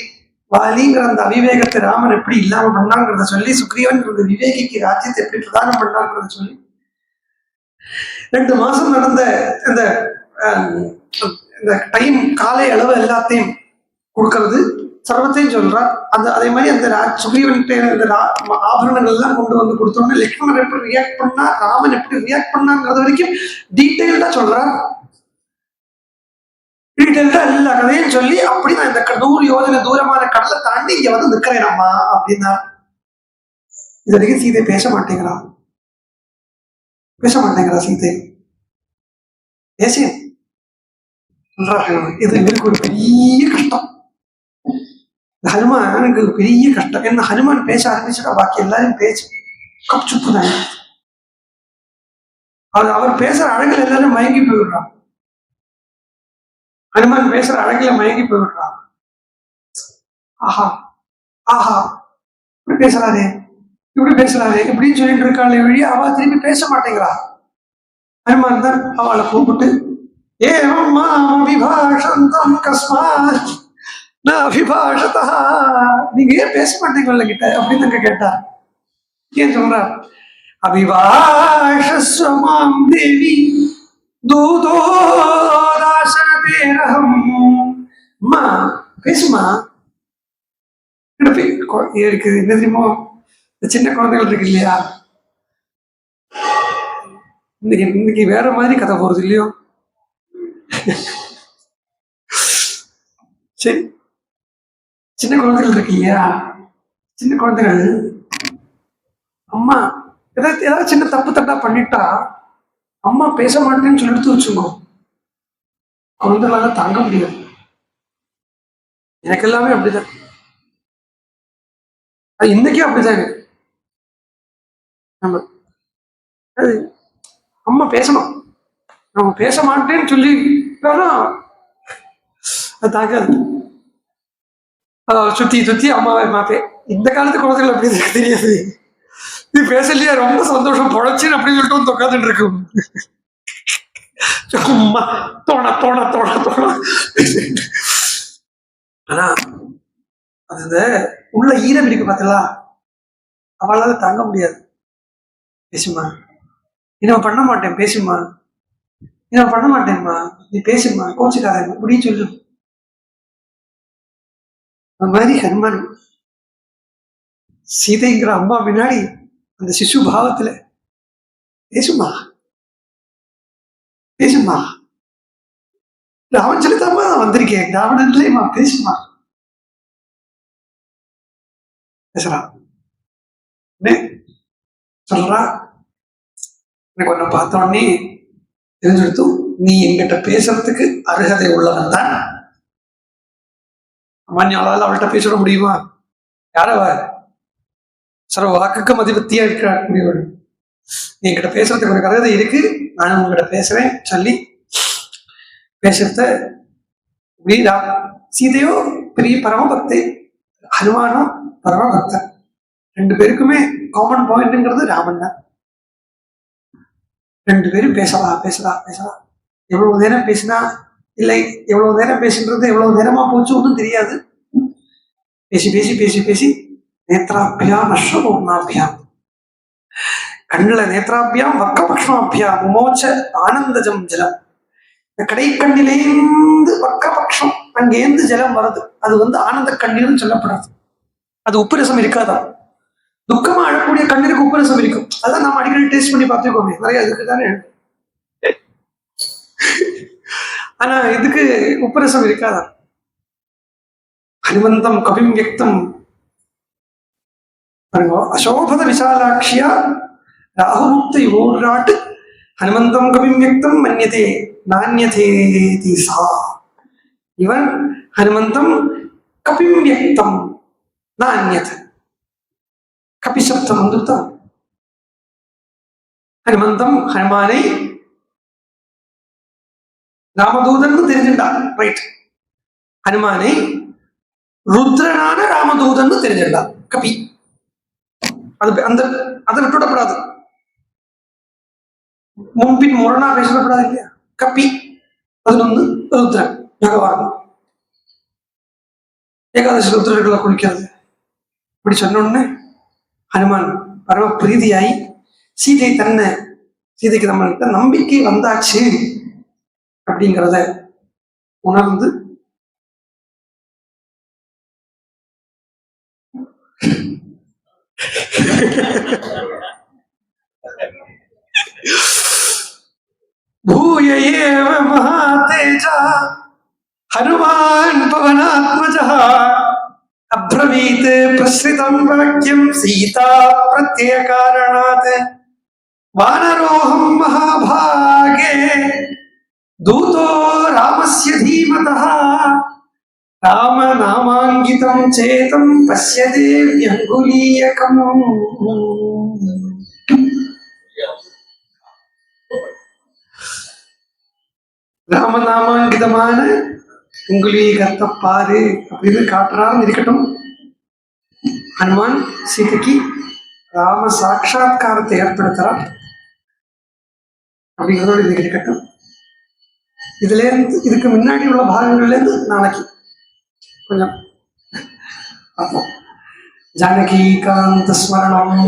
வாலிங்கிற அந்த அவிவேகத்தை ராமன் எப்படி இல்லாம பண்ணாங்கிறத சொல்லி, சுக்ரீவன் விவேகிக்கு ராஜ்யத்தை எப்படி பிரதானம் பண்ணாங்கிறத சொல்லி, 2 மாசம் நடந்த இந்த இந்த டைம் காலை அளவு எல்லாத்தையும் கொடுக்கறது, சர்வத்தையும் சொல்றார். அதே மாதிரி அந்த சுக்ரீவன் ஆபரணங்கள் எல்லாம் கொண்டு வந்து கொடுத்தோம்னா லக்ஷ்மணர் எப்படி ரியாக்ட் பண்ணா, ராமன் எப்படி ரியாக்ட் பண்ணாங்கிறது வரைக்கும் டீட்டெயில்டா சொல்றார். டீட்டெயில்டா எல்லா கதையும் சொல்லி, அப்படி நான் இந்த 100 யோஜனை தூரமான கடலை தாண்டி இங்க வந்து நிக்கிறேன் அம்மா அப்படின்னா. இது வரைக்கும் சீதை பேச மாட்டேங்கிறா சீதை. பேசேன் இது இவருக்கு ஒரு பெரிய கஷ்டம். ஹனுமானுக்கு பெரிய கஷ்டம் என்ன, ஹனுமான் பேச ஆரம்பிச்சுட்டா பாக்கி எல்லாரும் பேச கப்சுப்பு தான். அவர் பேசுற அழகில் எல்லாரும் மயங்கி போயிடுறான். ஹனுமான் பேசுற அழகில மயங்கி போயிடுறான். ஆஹா ஆஹா இப்படி பேசுறாரு இப்படின்னு சொல்லிட்டு இருக்காளே வழி அவ திரும்பி பேச மாட்டேங்கிறா. ஹனுமான் தான் அவளை கூப்பிட்டு, நீங்க ஏன் பேச மாட்டீங்கள கிட்ட அப்படின்னு கேட்டா. ஏன் சொல்ற, அபிபாஷஸ்வமாம் தேவி அம்மா பேசுமா. இருக்கு என்ன தெரியுமோ, இந்த சின்ன குழந்தைகள் இருக்கு இல்லையா, இன்னைக்கு வேற மாதிரி கதை போறது இல்லையோ. சரி, சின்ன குழந்தைகள் இருக்கு இல்லையா, சின்ன குழந்தைகள் அம்மா ஏதாவது சின்ன தப்பு தட்டா பண்ணிட்டா அம்மா பேச மாட்டேன்னு சொல்லி எடுத்து வச்சுக்கோ, குழந்தைகளால தாங்க முடியாது. எனக்கு எல்லாமே அப்படிதான், அது இன்னைக்கே அப்படிதான் எனக்கு. நம்ம அம்மா பேசணும், நம்ம பேச மாட்டேன்னு சொல்லி அது தாங்காது. சுத்தி அம்மாவை மாப்பேன். இந்த காலத்து குழந்தைகள் அப்படி எனக்கு தெரியாது. நீ பேசலையா, ரொம்ப சந்தோஷம் பொழைச்சின்னு அப்படின்னு சொல்லிட்டு வந்து உட்காந்துட்டு இருக்கும். சும்மா தோண. ஆனா அது உள்ள ஈரம் இருக்கு பார்த்தீங்களா, அவளால தாங்க முடியாது. பேசுமா, இன்னும் பண்ண மாட்டேன், பேசுமா, இன்னும் பண்ண மாட்டேன்மா, நீ பேசுமா, கோச்சுக்காத அப்படின்னு சொல்லு. அந்த மாதிரி ஹனுமான் சீதைங்கிற அம்மா முன்னாடி அந்த சிசு பாவத்துல பேசுமா ராவன் சொல்லித்தாமா நான் வந்திருக்கேன், ராவணன்லேயுமா பேசுமா பேசுறா சொல்றா. எனக்கு ஒன்ன பார்த்தோன்னே தெரிஞ்செடுத்து, நீ என்கிட்ட பேசுறதுக்கு அருகதை உள்ளவன் தான். அம்மாஞாளால் அவள்கிட்ட பேசிட முடியுமா? யாரவ சர்வ வாக்குக்கு மதிபத்தியா இருக்கக்கூடியவள். நீ என்கிட்ட பேசுறதுக்கு ஒரு அருகதை இருக்கு, நானும் உங்ககிட்ட பேசுறேன் சொல்லி பேசுறத வீரா. சீதையோ பெரிய பரமபக்தை, ஹனுமானும் பரமபக்தன். 2 பேருக்குமே காமன் பாயிண்ட்ங்கிறது ராமன் தான். 2 பேரும் பேசலாம். எவ்வளவு நேரம் பேசினா இல்லை, எவ்வளவு நேரம் பேசுன்றது எவ்வளவு நேரமா போச்சு ஒன்றும் தெரியாது. பேசி நேத்ராபியாம் அஸ்வபூர்ணாபியாம், கண்ணுல நேத்ராபியாம் வக்கபக்ஷமாபியாம் உமோச்ச ஆனந்தஜம் ஜலம். இந்த கடைக்கண்ணிலேந்து வக்கபக்ஷம் அங்கேந்து ஜலம் வருது, அது ஆனந்த கண்ணீர்னு சொல்லப்படுறது. அது உப்புரசம் இருக்காதான். துக்கமா அழக்கூடிய கண்ணீருக்கு உப்புரசம் இருக்கும். அதான் நம்ம அடிக்கடி டேஸ்ட் பண்ணி பார்த்துக்கோமே, நிறைய இதுக்கு தானே. ஆனா இதுக்கு உப்புரசம் இருக்காதா. ஹனுமந்தம் கவிம் வியக்தம் அசோபத விசாலாட்சியா ராகுமுக்த யோராட்டு ஹனுமந்தம் கவிம் வியக்தம் மன்யதே நான்யதே தீசா. இவன் ஹனுமந்தம் கபிம் வியக்தம் நான்யத். கபி சப்தம் வந்துதான். ஹனுமந்தம் ஹனுமானை ராமதூதன் தெரிஞ்சுட்டான், ரைட். ஹனுமானை ருத்ரனான ராமதூதன் தெரிஞ்சுட்டான் கபி. அது அந்த அதை விட்டுவிடப்படாது, முன்பின் முரணா பேசப்படாது இல்லையா. கபி 11 ருத்ரன் பகவான். ஏகாதசி ருத்ரர்களை குளிக்கிறது. இப்படி சொன்னோடனே ஹனுமான் பரம பிரீதியாய் சீதை சீதைக்கு நம்மள்கிட்ட நம்பிக்கை வந்தாச்சு அப்படிங்கிறத உணர்ந்து பூய ஏவ மகாதேஜா ஹனுமான் பவனாத்மஜः அப்ரவீத் பிரஸ்ரிதம் வாக்கியம் சீதா பிரத்யய காரணாத் வானரோஹம் மகாபாகே தூதோ ராமஸ்ய தீமதः ராம நாமாங்கிதம் சேதம் பஸ்யதே அங்குலீயகம். ராமநாமாங்கிதமான உங்குலீகத்தை பாரு அப்படின்னு காட்டுறாருன்னு இருக்கட்டும். ஹனுமான் சீதைக்கு ராம சாட்சா்காரத்தை ஏற்படுத்துறார் அப்படிங்கிறதோடு இது இருக்கட்டும். இதுல இருந்து இதுக்கு முன்னாடி உள்ள பாகங்கள்ல இருந்து நாளைக்கு கொஞ்சம் பார்ப்போம். ஜானகி காந்த ஸ்மரணம்.